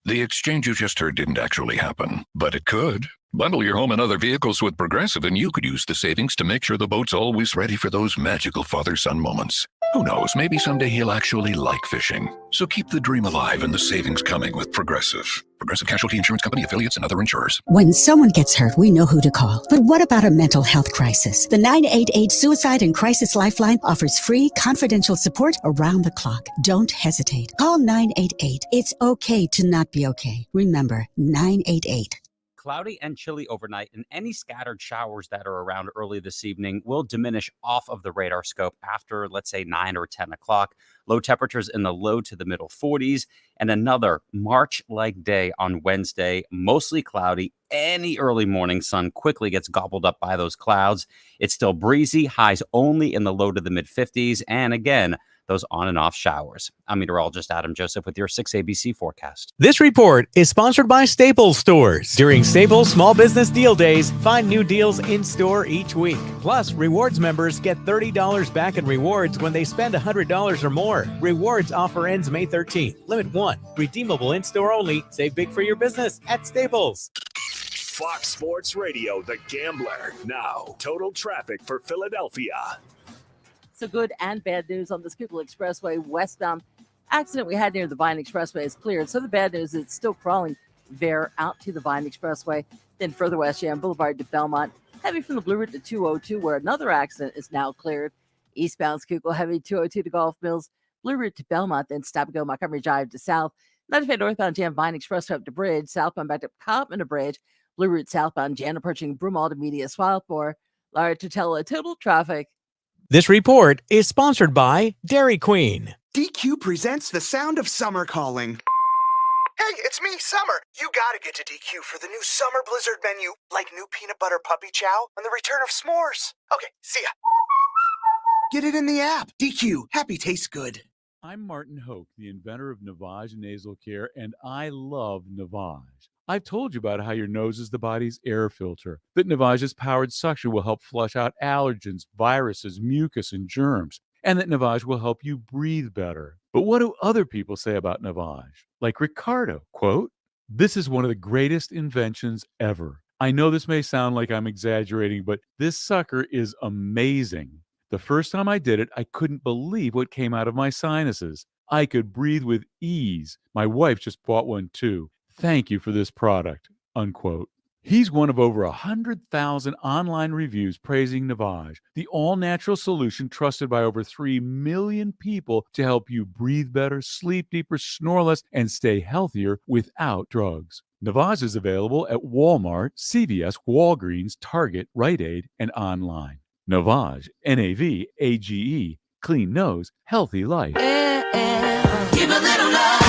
The exchange you just heard didn't actually happen, but it could. Bundle your home and other vehicles with Progressive, and you could use the savings to make sure the boat's always ready for those magical father-son moments. Who knows, maybe someday he'll actually like fishing. So keep the dream alive and the savings coming with Progressive. Progressive Casualty Insurance Company, affiliates, and other insurers. When someone gets hurt, we know who to call. But what about a mental health crisis? The 988 Suicide and Crisis Lifeline offers free, confidential support around the clock. Don't hesitate. Call 988. It's okay to not be okay. Remember, 988. Cloudy and chilly overnight, and any scattered showers that are around early this evening will diminish off of the radar scope after, let's say, 9 or 10 o'clock. Low temperatures in the low to the middle 40s, and another March-like day on Wednesday, mostly cloudy. Any early morning sun quickly gets gobbled up by those clouds. It's still breezy, highs only in the low to the mid 50s, and again, those on and off showers. I'm meteorologist Adam Joseph with your 6ABC forecast. This report is sponsored by Staples Stores. During Staples Small Business Deal Days, find new deals in store each week. Plus, rewards members get $30 back in rewards when they spend $100 or more. Rewards offer ends May 13th. Limit 1. Redeemable in store only. Save big for your business at Staples. Fox Sports Radio, The Gambler. Now, total traffic for Philadelphia. So good and bad news on the Schuylkill Expressway westbound accident we had near the Vine Expressway is cleared. So the bad news is it's still crawling there out to the Vine Expressway. Then further west, Jam Boulevard to Belmont. Heavy from the Blue Route to 202, where another accident is now cleared. Eastbound Schuylkill, heavy 202 to Golf Mills. Blue Route to Belmont, then stop and go Montgomery Drive to south. 95 northbound Jam Vine Express up to Bridge. Southbound back to Coppin to Bridge. Blue Route southbound Jan approaching Broomall to Media Swildpore. Larry Tutela, total traffic. This report is sponsored by Dairy Queen. DQ presents The Sound of Summer Calling. Hey, it's me, Summer. You gotta get to DQ for the new Summer Blizzard menu, like new peanut butter puppy chow and the return of s'mores. Okay, see ya. Get it in the app. DQ, happy tastes good. I'm Martin Hoke, the inventor of Navage Nasal Care, and I love Navage. I've told you about how your nose is the body's air filter, that Navage's powered suction will help flush out allergens, viruses, mucus, and germs, and that Navage will help you breathe better. But what do other people say about Navage? Like Ricardo, quote, "This is one of the greatest inventions ever. I know this may sound like I'm exaggerating, but this sucker is amazing. The first time I did it, I couldn't believe what came out of my sinuses. I could breathe with ease. My wife just bought one too. Thank you for this product, unquote. He's one of over 100,000 online reviews praising Navage, the all-natural solution trusted by over 3 million people to help you breathe better, sleep deeper, snore less, and stay healthier without drugs. Navage is available at Walmart, CVS, Walgreens, Target, Rite Aid, and online. Navage, Navage, clean nose, healthy life.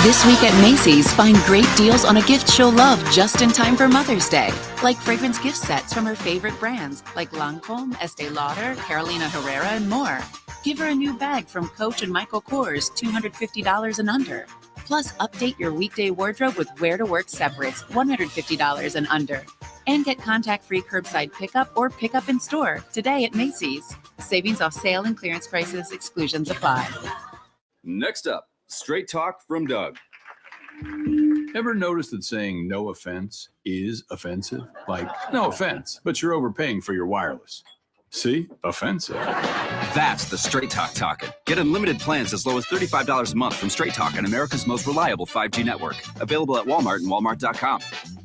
This week at Macy's, find great deals on a gift she'll love just in time for Mother's Day. Like fragrance gift sets from her favorite brands like Lancôme, Estée Lauder, Carolina Herrera, and more. Give her a new bag from Coach and Michael Kors, $250 and under. Plus, update your weekday wardrobe with wear-to-work separates, $150 and under. And get contact-free curbside pickup or pickup in store today at Macy's. Savings off sale and clearance prices. Exclusions apply. Next up, straight talk from Doug. Ever notice that saying no offense is offensive? Like, no offense, but you're overpaying for your wireless. See? Offensive. That's the Straight Talk talking. Get unlimited plans as low as $35 a month from Straight Talk on America's most reliable 5G network. Available at Walmart and Walmart.com.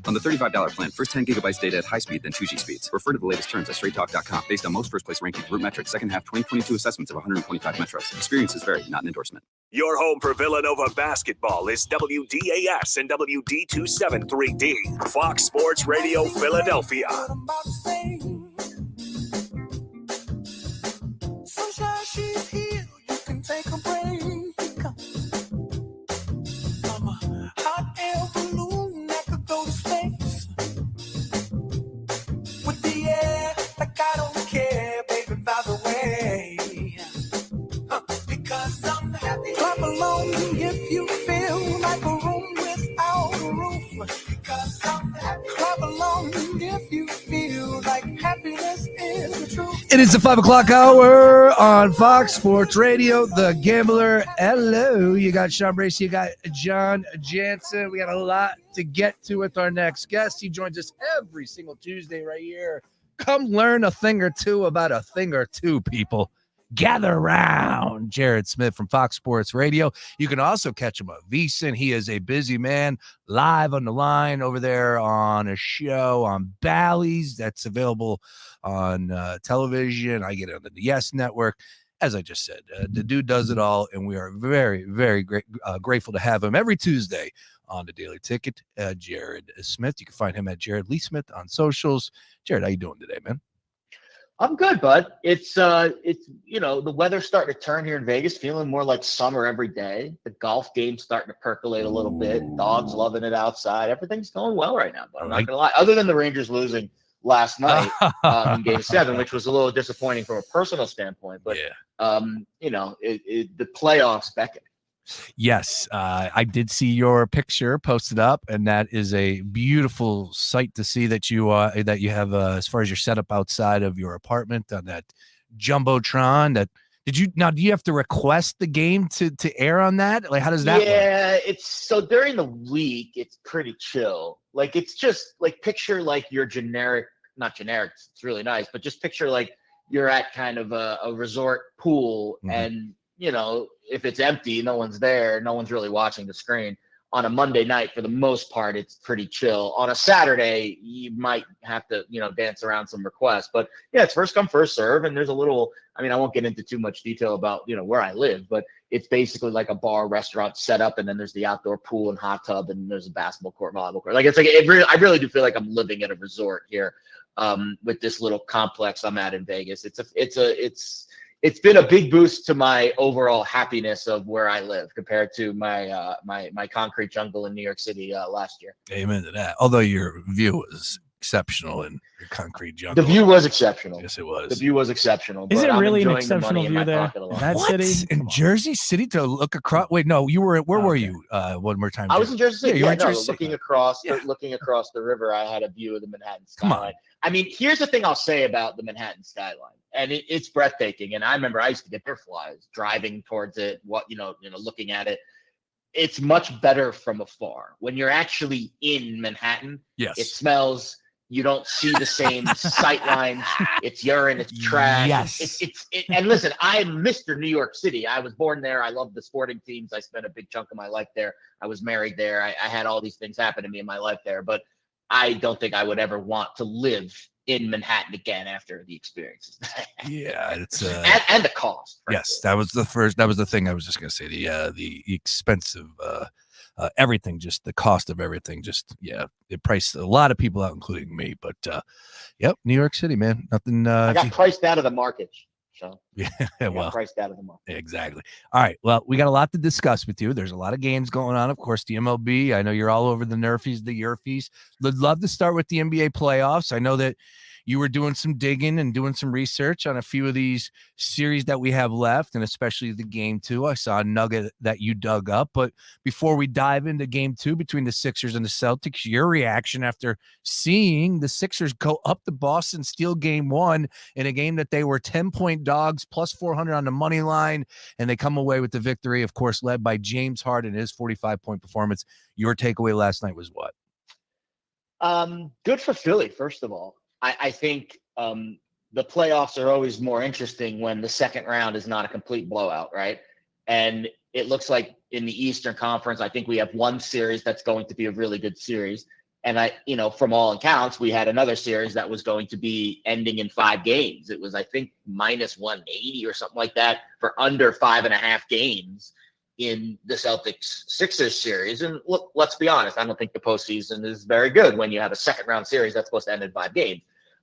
On the $35 plan, first 10 gigabytes data at high speed, then 2G speeds. Refer to the latest terms at straighttalk.com. Based on most first-place rankings, Root Metrics, second half 2022 assessments of 125 metros. Experiences vary, not an endorsement. Your home for Villanova basketball is WDAS and WD273D. Fox Sports Radio Philadelphia. Sunshine, she's here. You can take a break. I'm a hot air balloon that could go to space. With the air, like I don't care, baby, by the way. Because I'm happy. Clap along if you feel like a room without a roof. Because I'm happy. Clap along if you feel like happiness is the truth. It is the 5 o'clock hour on Fox Sports Radio. The Gambler. Hello. You got Sean Bracey. You got John Jansen. We got a lot to get to with our next guest. He joins us every single Tuesday right here. Come learn a thing or two about a thing or two, people. Gather around. Jared Smith from Fox Sports Radio. You can also catch him on VSiN. He is a busy man, live on the line over there on a show on Bally's that's available on television. I get it on the Yes Network. As I just said, the dude does it all, and we are very, very grateful to have him every Tuesday on the Daily Ticket. Jared Smith. You can find him at Jared Lee Smith on socials. Jared, how you doing today, man? I'm good, bud. It's the weather's starting to turn here in Vegas, feeling more like summer every day. The golf game's starting to percolate a little bit. Dogs loving it outside. Everything's going well right now, but I'm not gonna lie. Other than the Rangers losing last night in Game 7, which was a little disappointing from a personal standpoint, but the playoffs beckon. Yes, I did see your picture posted up, and that is a beautiful sight to see that you have as far as your setup outside of your apartment on that jumbotron. Do you have to request the game to air on that? Like, how does that work? It's so during the week it's pretty chill. Like, it's just like picture like your not generic, it's really nice, but just picture like you're at kind of a resort pool, and if it's empty, no one's there, no one's really watching the screen. On a Monday night, for the most part, it's pretty chill. On a Saturday, you might have to, dance around some requests. But yeah, it's first come, first serve. And there's a little, I won't get into too much detail about, where I live, but it's basically like a bar restaurant setup. And then there's the outdoor pool and hot tub, and there's a basketball court, volleyball court. I really do feel like I'm living at a resort here with this little complex I'm at in Vegas. It's been a big boost to my overall happiness of where I live compared to my my concrete jungle in New York City last year. Amen to that. Although your view was exceptional in your concrete jungle. The view was exceptional. Yes, it was. The view was exceptional. Is it really an the exceptional view there? In that city? In Jersey City to look across? Wait, no, you were. Where were you? One more time. I was in Jersey City. Yeah, you were in Jersey City. Looking across the river, I had a view of the Manhattan skyline. Here's the thing I'll say about the Manhattan skyline, and it's breathtaking. And I remember I used to get butterflies driving towards it. Looking at it. It's much better from afar. When you're actually in Manhattan, yes, it smells. You don't see the same sight lines. It's urine, it's trash. Yes. And listen, I'm Mr. New York City. I was born there. I love the sporting teams. I spent a big chunk of my life there. I was married there. I had all these things happen to me in my life there, but I don't think I would ever want to live in Manhattan again after the experiences. Yeah, it's and the cost. Yes, that was the thing I was just gonna say. The expensive everything, just the cost of everything, it priced a lot of people out, including me. But yep, New York City, man, nothing. I got priced out of the market, Sean. Yeah, Got priced out of the market. Exactly. All right. Well, we got a lot to discuss with you. There's a lot of games going on. Of course, the MLB. I know you're all over the Nerfies, the Yerfies. Would love to start with the NBA playoffs. I know that you were doing some digging and doing some research on a few of these series that we have left, and especially the game 2. I saw a nugget that you dug up. But before we dive into game 2 between the Sixers and the Celtics, your reaction after seeing the Sixers go up to Boston, steal game 1 in a game that they were 10-point dogs, plus 400 on the money line, and they come away with the victory, of course, led by James Harden, his 45-point performance. Your takeaway last night was what? Good for Philly, first of all. I think the playoffs are always more interesting when the second round is not a complete blowout, right? And it looks like in the Eastern Conference, I think we have one series that's going to be a really good series. And from all accounts, we had another series that was going to be ending in 5 games. It was, I think, minus 180 or something like that for under 5.5 games in the Celtics-Sixers series. And look, let's be honest, I don't think the postseason is very good when you have a second round series that's supposed to end in 5 games.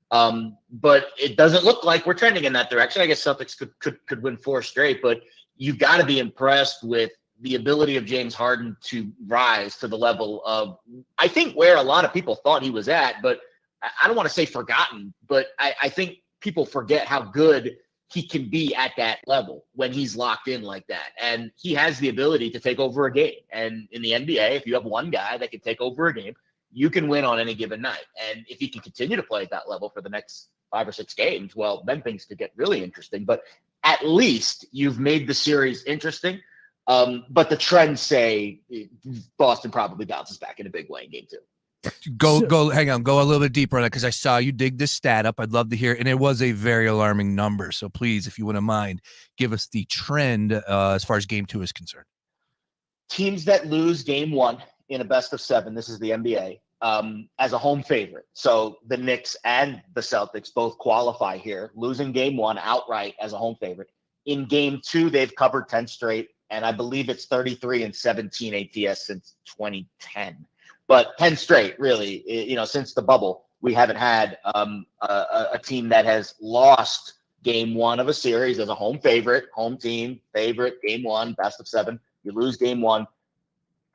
But it doesn't look like we're trending in that direction. I guess Celtics could win 4 straight, but you've got to be impressed with the ability of James Harden to rise to the level of, I think, where a lot of people thought he was at, but I don't want to say forgotten, but I think people forget how good he can be at that level when he's locked in like that. And he has the ability to take over a game. And in the NBA, if you have one guy that can take over a game, you can win on any given night. And if he can continue to play at that level for the next 5 or 6 games, well, then things could get really interesting. But at least you've made the series interesting. But the trends say Boston probably bounces back in a big way in game 2. Hang on, go a little bit deeper on that, because I saw you dig this stat up. I'd love to hear it. And it was a very alarming number. So please, if you wouldn't mind, give us the trend as far as game 2 is concerned. Teams that lose game 1 in a best of 7, this is the NBA, as a home favorite. So the Knicks and the Celtics both qualify here, losing game 1 outright as a home favorite. In game 2, they've covered 10 straight, and I believe it's 33 and 17 ATS since 2010. But 10 straight, really, since the bubble, we haven't had a team that has lost game 1 of a series as a home favorite, home team, favorite, game 1, best of 7. You lose game 1.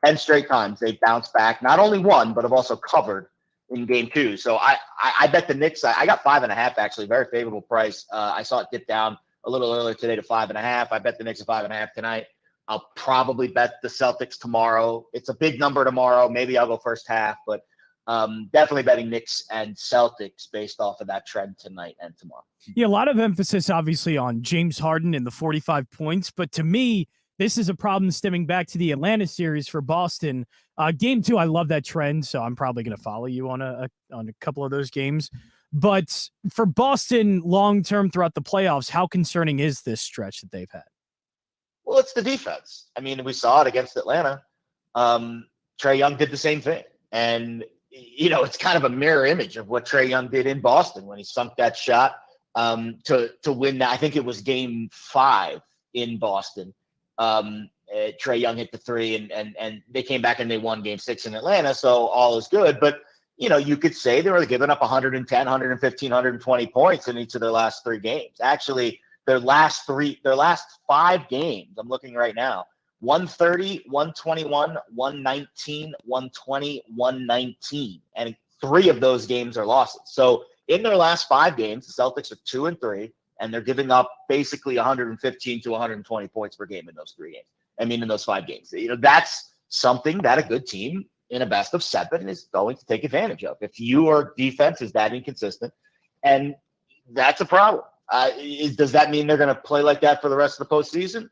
10 straight times they've bounced back, not only won, but have also covered in game 2. So I bet the Knicks, I got 5.5, actually, very favorable price. I saw it dip down a little earlier today to 5.5. I bet the Knicks at 5.5 tonight. I'll probably bet the Celtics tomorrow. It's a big number tomorrow. Maybe I'll go first half, but definitely betting Knicks and Celtics based off of that trend tonight and tomorrow. Yeah, a lot of emphasis, obviously, on James Harden and the 45 points. But to me, this is a problem stemming back to the Atlanta series for Boston. Game 2, I love that trend, so I'm probably going to follow you on a couple of those games. But for Boston long-term throughout the playoffs, how concerning is this stretch that they've had? Well, it's the defense. I mean, we saw it against Atlanta. Trae Young did the same thing. And, it's kind of a mirror image of what Trae Young did in Boston when he sunk that shot to win that. I think it was game 5 in Boston. Trae Young hit the 3 and they came back and they won game 6 in Atlanta. So all is good. But, you could say they were giving up 110, 115, 120 points in each of their last 3 games. Actually, their last 5 games, I'm looking right now, 130, 121, 119, 120, 119. And 3 of those games are losses. So in their last 5 games, the Celtics are 2-3, and they're giving up basically 115 to 120 points per game in those 3 games. In those 5 games. That's something that a good team in a best of 7 is going to take advantage of. If your defense is that inconsistent, and that's a problem. Does that mean they're going to play like that for the rest of the postseason?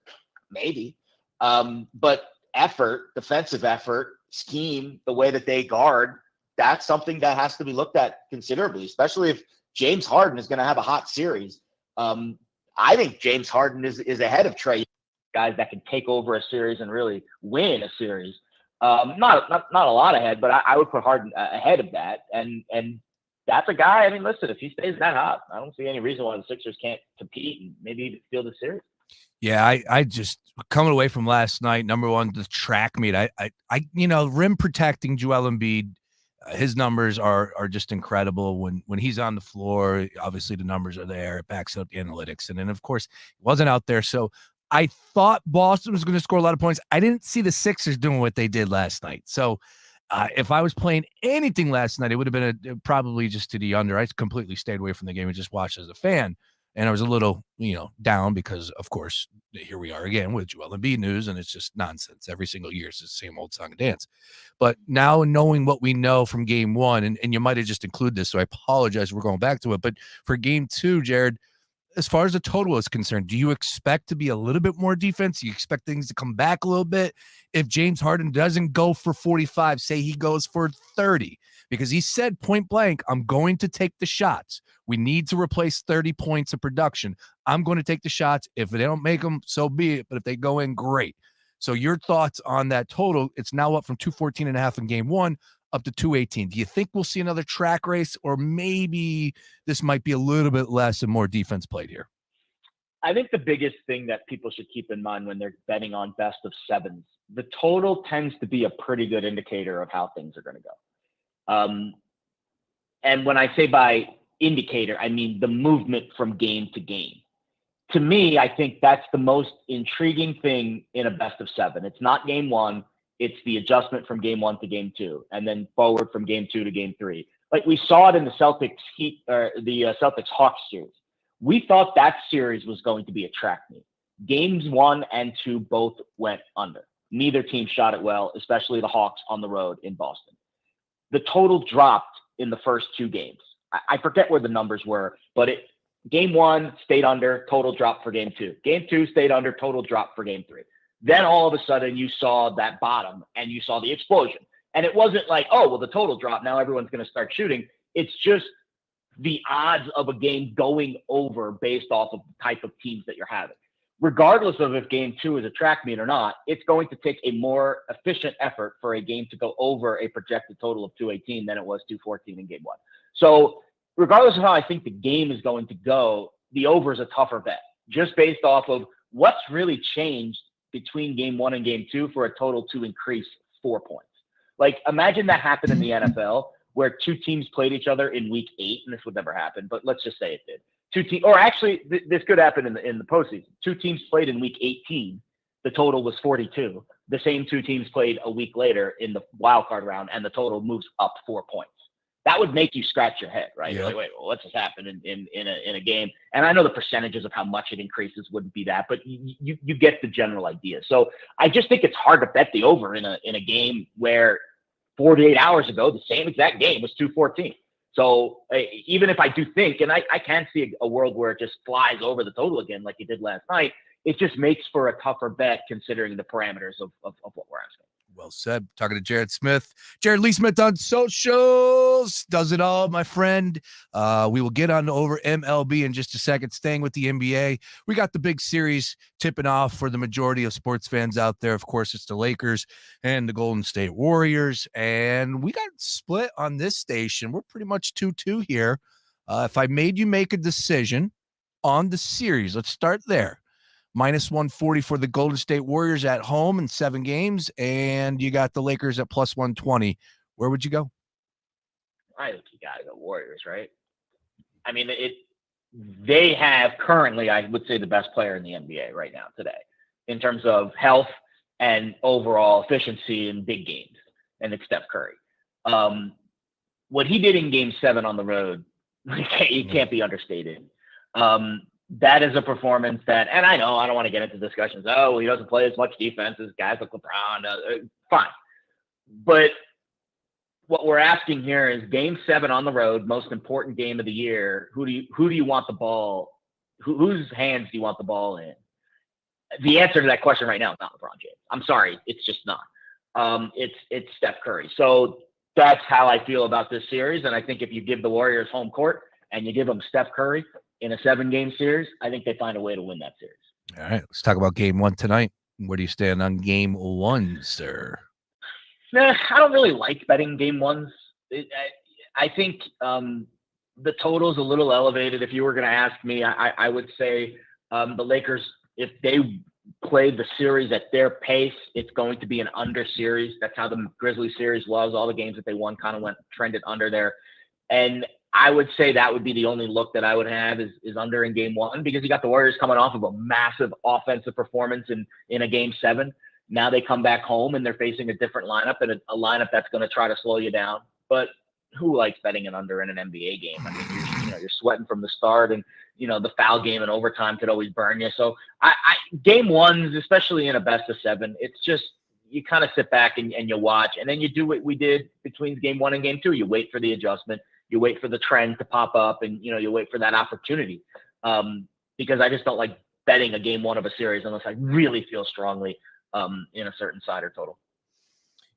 Maybe. But effort, defensive effort, scheme, the way that they guard, that's something that has to be looked at considerably, especially if James Harden is going to have a hot series. I think James Harden is ahead of Trey, guys that can take over a series and really win a series. Not a lot ahead, but I would put Harden ahead of that. And that's a guy. I mean, listen, if he stays that hot, I don't see any reason why the Sixers can't compete and maybe even steal the series. Yeah, I just coming away from last night. Number one, the track meet. I rim protecting Joel Embiid. His numbers are just incredible when he's on the floor. Obviously, the numbers are there. It backs up the analytics, and then of course, he wasn't out there. So I thought Boston was going to score a lot of points. I didn't see the Sixers doing what they did last night. So if I was playing anything last night, it would have been probably just to the under. I completely stayed away from the game and just watched as a fan. And I was a little, down because, of course, here we are again with Joel Embiid news, and it's just nonsense. Every single year, it's the same old song and dance. But now knowing what we know from game one, and you might have just included this, so I apologize. We're going back to it. But for game two, Jared, as far as the total is concerned, do you expect to be a little bit more defense? Do you expect things to come back a little bit? If James Harden doesn't go for 45, say he goes for 30, because he said point blank, I'm going to take the shots. We need to replace 30 points of production. I'm going to take the shots. If they don't make them, so be it. But if they go in, great. So your thoughts on that total? It's now up from 214.5 in game one up to 218. Do you think we'll see another track race, or maybe this might be a little bit less and more defense played here? I think the biggest thing that people should keep in mind when they're betting on best of sevens, the total tends to be a pretty good indicator of how things are going to go. And when I say by indicator, I mean the movement from game to game. To me, I think that's the most intriguing thing in a best of seven. It's not game one. It's the adjustment from game one to game two, and then forward from game two to game three. Like we saw it in the Celtics Celtics Hawks series. We thought that series was going to be a track meet. Games 1 and 2 both went under. Neither team shot it well, especially the Hawks on the road in Boston. The total dropped in the first 2 games. I forget where the numbers were, but game 1 stayed under, total drop for game 2. Game 2 stayed under, total drop for game 3. Then all of a sudden you saw that bottom and you saw the explosion. And it wasn't like, oh, well, the total drop, now everyone's going to start shooting. It's just the odds of a game going over based off of the type of teams that you're having. Regardless of if game 2 is a track meet or not, it's going to take a more efficient effort for a game to go over a projected total of 218 than it was 214 in game 1. So regardless of how I think the game is going to go, the over is a tougher bet, just based off of what's really changed between game 1 and game 2 for a total to increase 4 points. Like, imagine that happened in the NFL where 2 teams played each other in week 8, and this would never happen, but let's just say it did. 2 teams, or actually, this could happen in the postseason. 2 teams played in week 18. The total was 42. The same 2 teams played a week later in the wild card round, and the total moves up 4 points. That would make you scratch your head, right? You're like, wait, well, what's just happened in a game? And I know the percentages of how much it increases wouldn't be that, but you get the general idea. So I just think it's hard to bet the over in a game where 48 hours ago, the same exact game was 214. So even if I do think, and I can see a world where it just flies over the total again like it did last night, it just makes for a tougher bet considering the parameters of what we're asking. Well said. Talking to Jared Smith. Jared Lee Smith on socials. Does it all, my friend. We will get on over MLB in just a second. Staying with the NBA, we got the big series tipping off for the majority of sports fans out there. Of course, it's the Lakers and the Golden State Warriors. And we got split on this station. We're pretty much 2-2 here. If I made you make a decision on the series, let's start there. Minus 140 for the Golden State Warriors at home in 7 games, and you got the Lakers at plus 120. Where would you go? I think you got to go Warriors, right? I mean, they have currently, I would say, the best player in the NBA right now today in terms of health and overall efficiency in big games, and it's Steph Curry. What he did in Game 7 on the road, it can't be understated. That is a performance that, and I know I don't want to get into discussions. Oh, he doesn't play as much defense as guys like LeBron. Fine. But what we're asking here is Game 7 on the road, most important game of the year. Who do you want the ball? Whose hands do you want the ball in? The answer to that question right now is not LeBron James. I'm sorry. It's just not. It's Steph Curry. So that's how I feel about this series. And I think if you give the Warriors home court and you give them Steph Curry in a 7-game series, I think they find a way to win that series. All right, let's talk about game one tonight. Where do you stand on game one, sir? Nah, I don't really like betting game ones. I think the total's a little elevated. If you were going to ask me, I would say the Lakers, if they played the series at their pace, it's going to be an under series. That's how the Grizzlies series was. All the games that they won kind of trended under there. And I would say that would be the only look that I would have is under in game one, because you got the Warriors coming off of a massive offensive performance in a game 7. Now they come back home and they're facing a different lineup, and a lineup that's going to try to slow you down. But who likes betting an under in an NBA game? I mean, you're sweating from the start, and the foul game and overtime could always burn you. So game ones, especially in a best of 7, it's just you kind of sit back and you watch, and then you do what we did between game 1 and game 2. You wait for the adjustment, you wait for the trend to pop up, and you wait for that opportunity. Because I just don't like betting a game 1 of a series unless I really feel strongly in a certain side or total.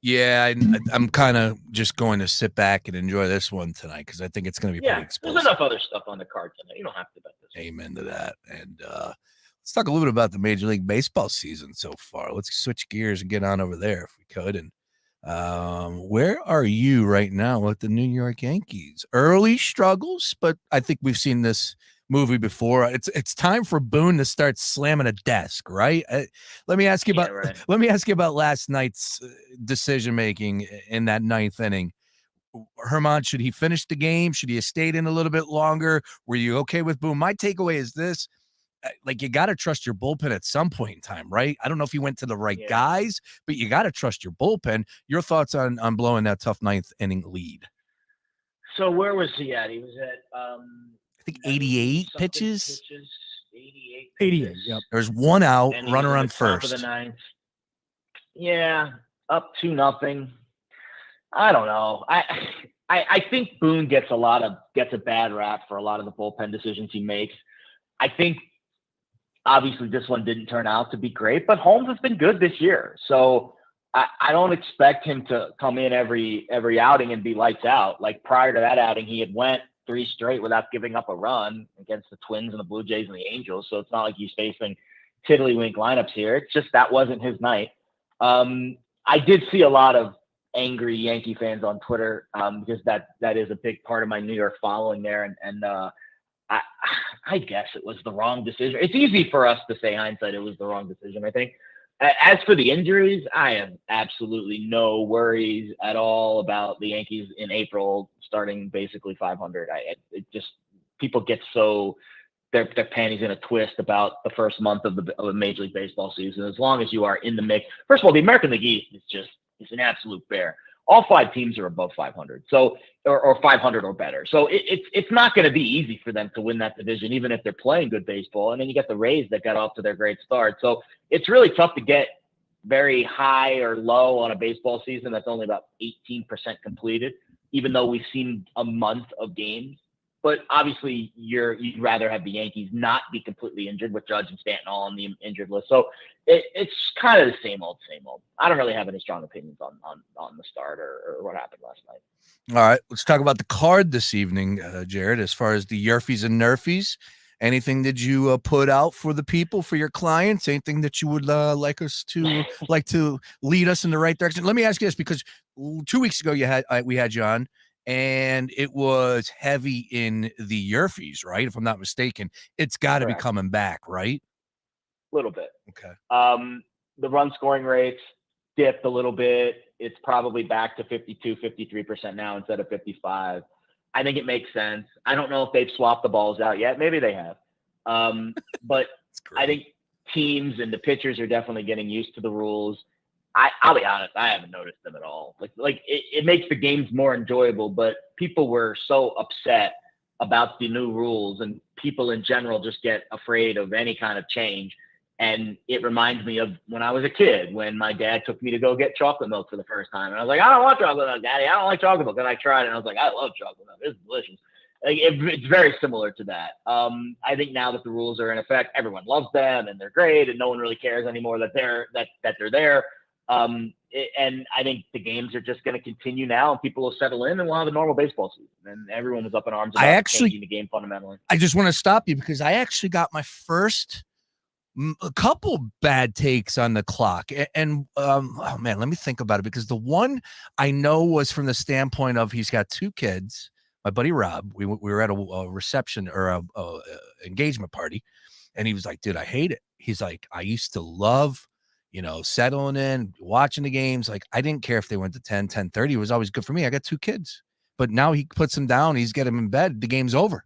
Yeah, I'm kind of just going to sit back and enjoy this one tonight because I think it's going to be pretty explosive. There's enough other stuff on the card tonight. You don't have to bet this. Amen to that. And let's talk a little bit about the Major League Baseball season so far. Let's switch gears and get on over there if we could. And where are you right now with the New York Yankees? Early struggles, but I think we've seen this movie before. It's time for Boone to start slamming a desk, right? Let me ask you about last night's decision making in that 9th inning. Herman, should he finish the game? Should he have stayed in a little bit longer? Were you okay with Boone? My takeaway is this: like, you got to trust your bullpen at some point in time, right? I don't know if he went to the right guys, but you got to trust your bullpen. Your thoughts on blowing that tough 9th inning lead? So where was he at? He was at I think 88 pitches. 88. Yep. There's one out, and runner on top first. Of the 9th. Yeah, up 2-0. I don't know. I think Boone gets a bad rap for a lot of the bullpen decisions he makes. I think obviously this one didn't turn out to be great, but Holmes has been good this year. So I don't expect him to come in every outing and be lights out. Like prior to that outing, he had went 3 straight without giving up a run against the Twins and the Blue Jays and the Angels. So it's not like he's facing tiddlywink lineups here. It's just that wasn't his night. I did see a lot of angry Yankee fans on Twitter because that is a big part of my New York following there. And I guess it was the wrong decision. It's easy for us to say hindsight it was the wrong decision, I think. As for the injuries, I have absolutely no worries at all about the Yankees in April starting basically 500. It just people get so their panties in a twist about the first month of the Major League Baseball season. As long as you are in the mix, first of all, the American League East is just an absolute bear. All 5 teams are above 500, so or 500 or better. So it's not going to be easy for them to win that division, even if they're playing good baseball. And then you got the Rays that got off to their great start. So it's really tough to get very high or low on a baseball season that's only about 18% completed, even though we've seen a month of games. But obviously, you'd rather have the Yankees not be completely injured with Judge and Stanton all on the injured list. So it's kind of the same old. I don't really have any strong opinions on the start or what happened last night. All right, let's talk about the card this evening, Jared. As far as the Yerfies and Nerfies, anything that you put out for the people, for your clients? Anything that you would like to lead us in the right direction? Let me ask you this, because 2 weeks ago we had you on, and it was heavy in the Yerfies, right? If I'm not mistaken, it's got to be coming back, right? A little bit. Okay. The run scoring rates dipped a little bit. It's probably back to 52, 53% now instead of 55. I think it makes sense. I don't know if they've swapped the balls out yet. Maybe they have. But I think teams and the pitchers are definitely getting used to the rules. I'll be honest, I haven't noticed them at all. Like it makes the games more enjoyable, but people were so upset about the new rules, and people in general just get afraid of any kind of change. And it reminds me of when I was a kid, when my dad took me to go get chocolate milk for the first time. And I was like, I don't want chocolate milk, Daddy. I don't like chocolate milk. And I tried it, and I was like, I love chocolate milk. It's delicious. Like, it's very similar to that. I think now that the rules are in effect, everyone loves them, and they're great, and no one really cares anymore that they're there. And I think the games are just going to continue now, and people will settle in, and we'll have a normal baseball season. And everyone was up in arms about changing the game fundamentally. I just want to stop you because I actually got my first a couple bad takes on the clock. And oh man, let me think about it, because the one I know was from the standpoint of he's got 2 kids. My buddy Rob, we were at a reception or a engagement party, and he was like, dude, I hate it. He's like, I used to love, settling in, watching the games. Like, I didn't care if they went to 10:30. It was always good for me. I got 2 kids. But now he puts them down. He's getting them in bed. The game's over.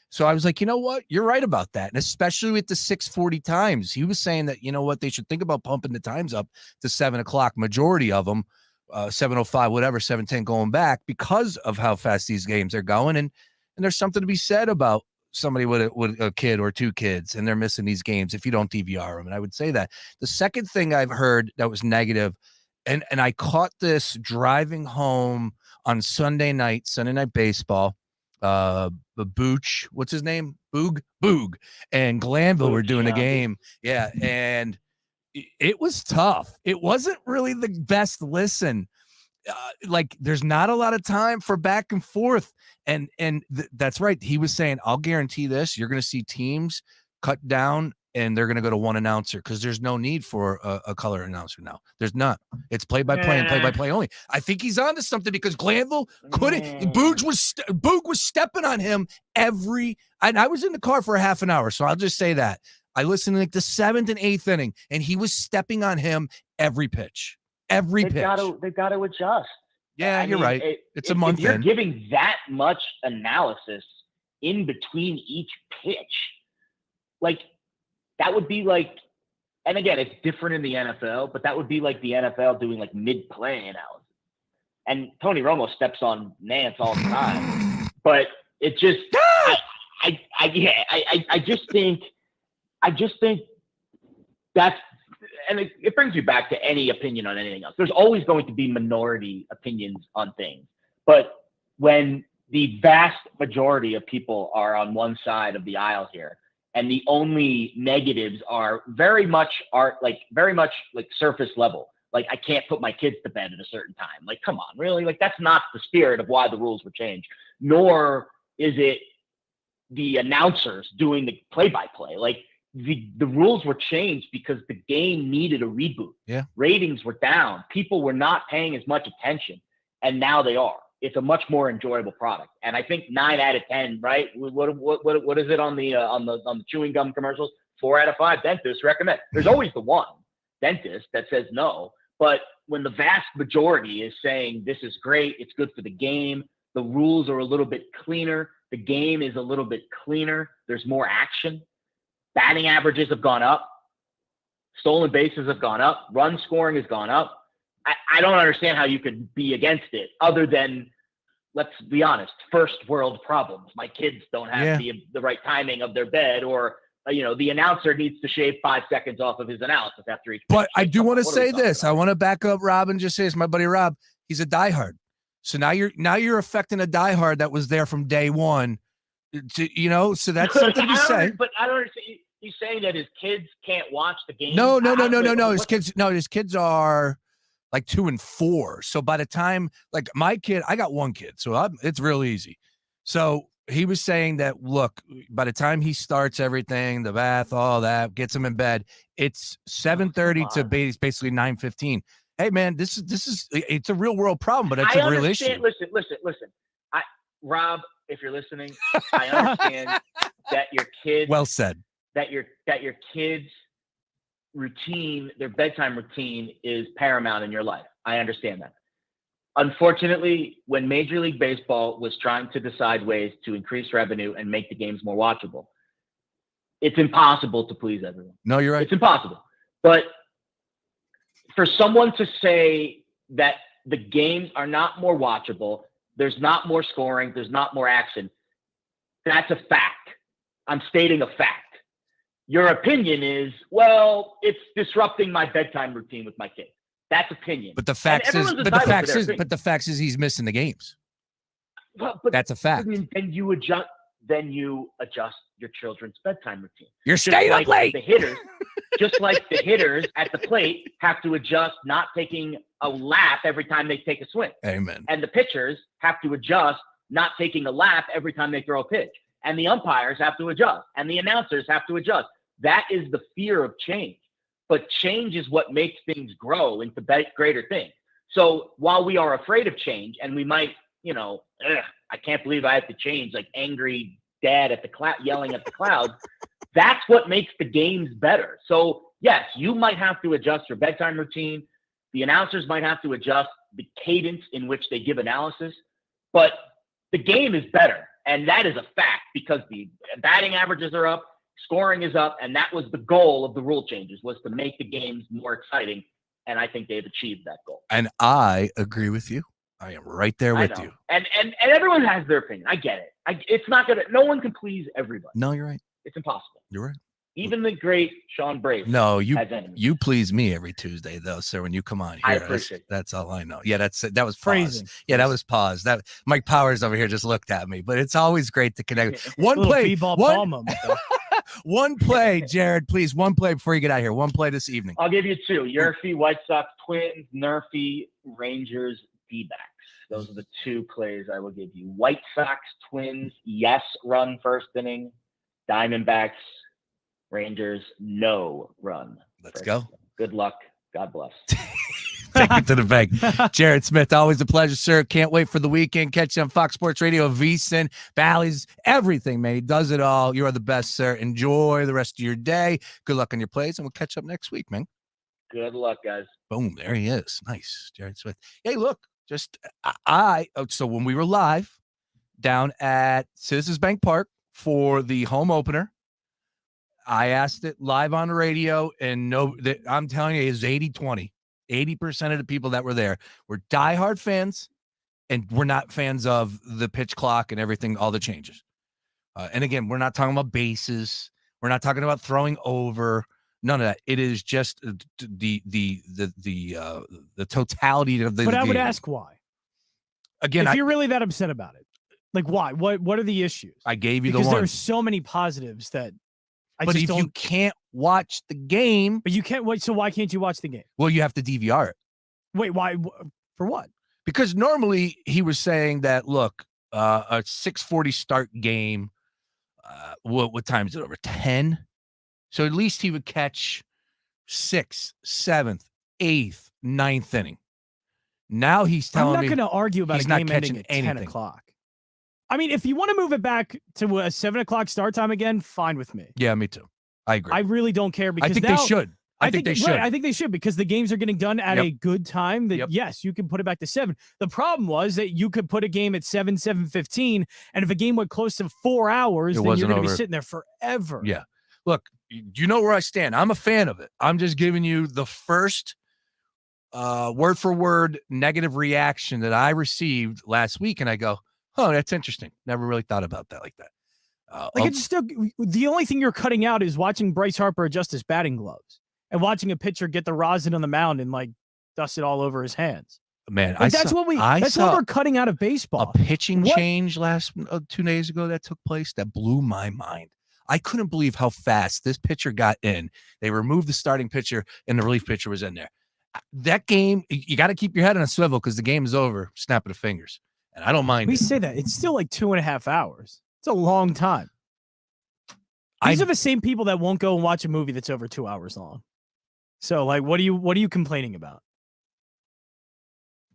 So I was like, you know what? You're right about that. And especially with the 6:40 times, he was saying that, you know what? They should think about pumping the times up to 7 o'clock. Majority of them, 7:05, whatever, 7:10 going back because of how fast these games are going. And there's something to be said about somebody with a kid or 2 kids, and they're missing these games if you don't DVR them. And I would say that. The second thing I've heard that was negative, and I caught this driving home on Sunday night baseball. The Booch, what's his name? Boog, and Glanville were doing a game. Yeah, and it was tough. It wasn't really the best listen. There's not a lot of time for back and forth, and that's right. He was saying, I'll guarantee this: you're going to see teams cut down, and they're going to go to one announcer because there's no need for a color announcer now. There's not. It's play by play and play by play only. I think he's onto something because Glanville couldn't. Boog was stepping on him and I was in the car for a half an hour, so I'll just say that I listened to the 7th and 8th inning, and he was stepping on him every pitch. They've got to adjust. Yeah, you're right. It's a month if you're in. Giving that much analysis in between each pitch, like that would be like, and again, it's different in the NFL, but that would be like the NFL doing like mid-play analysis. And Tony Romo steps on Nance all the time, but it just, I just think that's, and it brings you back to any opinion on anything else. There's always going to be minority opinions on things. But when the vast majority of people are on one side of the aisle here, and the only negatives are very much surface level. Like, I can't put my kids to bed at a certain time. Like, come on, really? Like, that's not the spirit of why the rules were changed. Nor is it the announcers doing the play-by-play. Like, the rules were changed because the game needed a reboot. Yeah. Ratings were down. People were not paying as much attention, and now they are. It's a much more enjoyable product. And I think 9 out of 10, right? What is it on the chewing gum commercials? 4 out of 5 dentists recommend. There's always the one dentist that says no. But when the vast majority is saying this is great, it's good for the game, the rules are a little bit cleaner, the game is a little bit cleaner, there's more action. Batting averages have gone up. Stolen bases have gone up. Run scoring has gone up. I don't understand how you could be against it other than, let's be honest, first world problems. My kids don't have the right timing of their bed, or, the announcer needs to shave 5 seconds off of his analysis after each. But I do want to say this. I want to back up Rob and just say this. My buddy Rob, he's a diehard. So now you're affecting a diehard that was there from day one. So that's something to be said. But I don't understand. He's saying that his kids can't watch the game. No. His kids are like 2 and 4. So by the time, like my kid, I got 1 kid, so it's real easy. So he was saying that, look, by the time he starts everything, the bath, all that, gets him in bed, it's 7:30 to basically 9:15. Hey man, this is it's a real world problem, but it's a real issue. Listen. Rob, if you're listening, I understand that your kids. Well said. That your kids' routine, their bedtime routine, is paramount in your life. I understand that. Unfortunately, when Major League Baseball was trying to decide ways to increase revenue and make the games more watchable, it's impossible to please everyone. No, you're right. It's impossible. But for someone to say that the games are not more watchable, there's not more scoring, there's not more action, that's a fact. I'm stating a fact. Your opinion is, well, it's disrupting my bedtime routine with my kids. That's opinion. But the fact is he's missing the games. Well, but that's a fact. Then you adjust your children's bedtime routine. You're staying up late. The hitters. Just like the hitters at the plate have to adjust not taking a lap every time they take a swing. Amen. And the pitchers have to adjust not taking a lap every time they throw a pitch. And the umpires have to adjust. And the announcers have to adjust. That is the fear of change. But change is what makes things grow into greater things. So while we are afraid of change, and we might, I can't believe I have to change, like angry dad at the yelling at the clouds, that's what makes the games better. So yes, you might have to adjust your bedtime routine. The announcers might have to adjust the cadence in which they give analysis, but the game is better. And that is a fact because the batting averages are up, scoring is up, and that was the goal of the rule changes, was to make the games more exciting. And I think they've achieved that goal. And I agree with you. I am right there with you. And everyone has their opinion. I get it. It's not gonna. No one can please everybody. No, you're right. It's impossible. You're right. Even the great Sean Brave. No, you has enemies. you please me every Tuesday though, sir. When you come on here, I appreciate that's all I know. Yeah, that was Phrasing. pause. Yeah, that was pause. That Mike Powers over here just looked at me, but it's always great to connect. One Little play, B-ball ball moment, though. one play, Jared, please. One play before you get out of here. One play this evening. I'll give you two. Yurfie, White Sox, Twins, Nerfy, Rangers, D-backs. Those are the two plays I will give you. White Sox, Twins, yes, run first inning. Diamondbacks, Rangers, no run. Let's go. Good luck. God bless. Take it to the bank. Jared Smith, always a pleasure, sir. Can't wait for the weekend. Catch you on Fox Sports Radio, VSiN, Bally's, everything, man. He does it all. You are the best, sir. Enjoy the rest of your day. Good luck on your plays, and we'll catch up next week, man. Good luck, guys. Boom. There he is. Nice. Jared Smith. Hey, look, so when we were live down at Citizens Bank Park for the home opener, I asked it live on the radio, and I'm telling you, it's 80-20. 80% of the people that were there were diehard fans, and we're not fans of the pitch clock and everything, all the changes. And again, we're not talking about bases. We're not talking about throwing over. None of that. It is just the totality of the. But I would game. ask why. Again, if you're really that upset about it, like why? What are the issues? I gave you because the one. There's so many positives that. But if you can't watch the game, but you can't wait. So why can't you watch the game? Well, you have to DVR it. Wait, why? For what? Because normally he was saying that, look, a 6:40 start game. What time is it? Over 10. So at least he would catch 6th, 7th, 8th, 9th inning. Now he's telling me I'm not going to argue about a game ending at 10 o'clock. I mean, if you want to move it back to a 7 o'clock start time again, fine with me. Yeah, me too. I agree. I really don't care because I think they should. I think they should. Right, I think they should because the games are getting done at a good time. That yes, you can put it back to 7. The problem was that you could put a game at 7:15, and if a game went close to 4 hours, then you're going to be sitting there forever. Yeah. Look, you know where I stand. I'm a fan of it. I'm just giving you the first word for word negative reaction that I received last week, and I go, oh, that's interesting. Never really thought about that like that. It's still the only thing you're cutting out is watching Bryce Harper adjust his batting gloves and watching a pitcher get the rosin on the mound and like dust it all over his hands. Man, that's what we're cutting out of baseball. A pitching change last 2 days ago that took place that blew my mind. I couldn't believe how fast this pitcher got in. They removed the starting pitcher and the relief pitcher was in there. That game, you got to keep your head on a swivel because the game is over. Snap of the fingers. And I don't mind. We say that it's still like 2.5 hours. It's a long time. These are the same people that won't go and watch a movie that's over 2 hours long. So, like, what are you complaining about?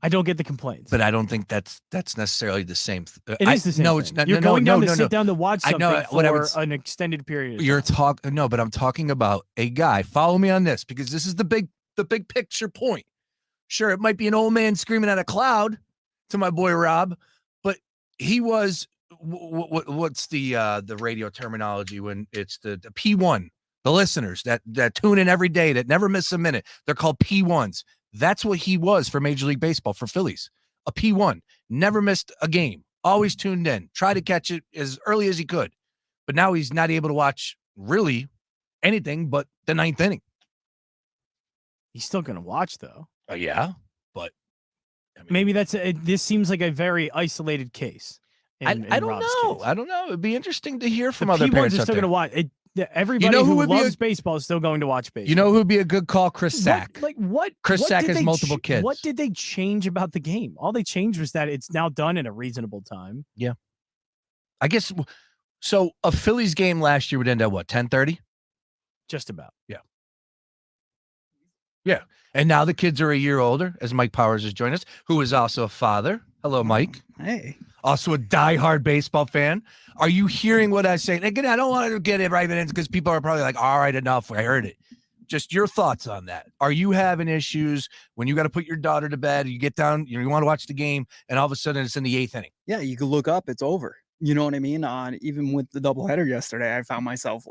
I don't get the complaints. But I don't think that's necessarily the same. It is the same. No, thing. it's not. You're going down to sit down to watch something for an extended period. But I'm talking about a guy. Follow me on this because this is the big picture point. Sure, it might be an old man screaming at a cloud to my boy Rob, but he was what's the radio terminology when it's the P1, the listeners that tune in every day that never miss a minute. They're called P1s. That's what he was for Major League Baseball for Phillies. A P1, never missed a game, always tuned in, try to catch it as early as he could. But now he's not able to watch really anything but the 9th inning. He's still going to watch though. Yeah, but maybe this seems like a very isolated case. I don't know. I don't know. It'd be interesting to hear from other parents. Are still going to watch. Everybody who loves baseball is still going to watch baseball. You know who'd be a good call? Chris Sack. Chris Sack has multiple kids. What did they change about the game? All they changed was that it's now done in a reasonable time. Yeah. I guess so. A Phillies game last year would end at what, 10:30? Just about. Yeah. Yeah. And now the kids are a year older, as Mike Powers has joined us, who is also a father. Hello, Mike. Hey. Also a diehard baseball fan. Are you hearing what I say? Again, I don't want to get it right in because people are probably like, all right, enough. I heard it. Just your thoughts on that. Are you having issues when you got to put your daughter to bed, you get down, you want to watch the game, and all of a sudden it's in the 8th inning? Yeah, you could look up, it's over. You know what I mean? Even with the doubleheader yesterday, I found myself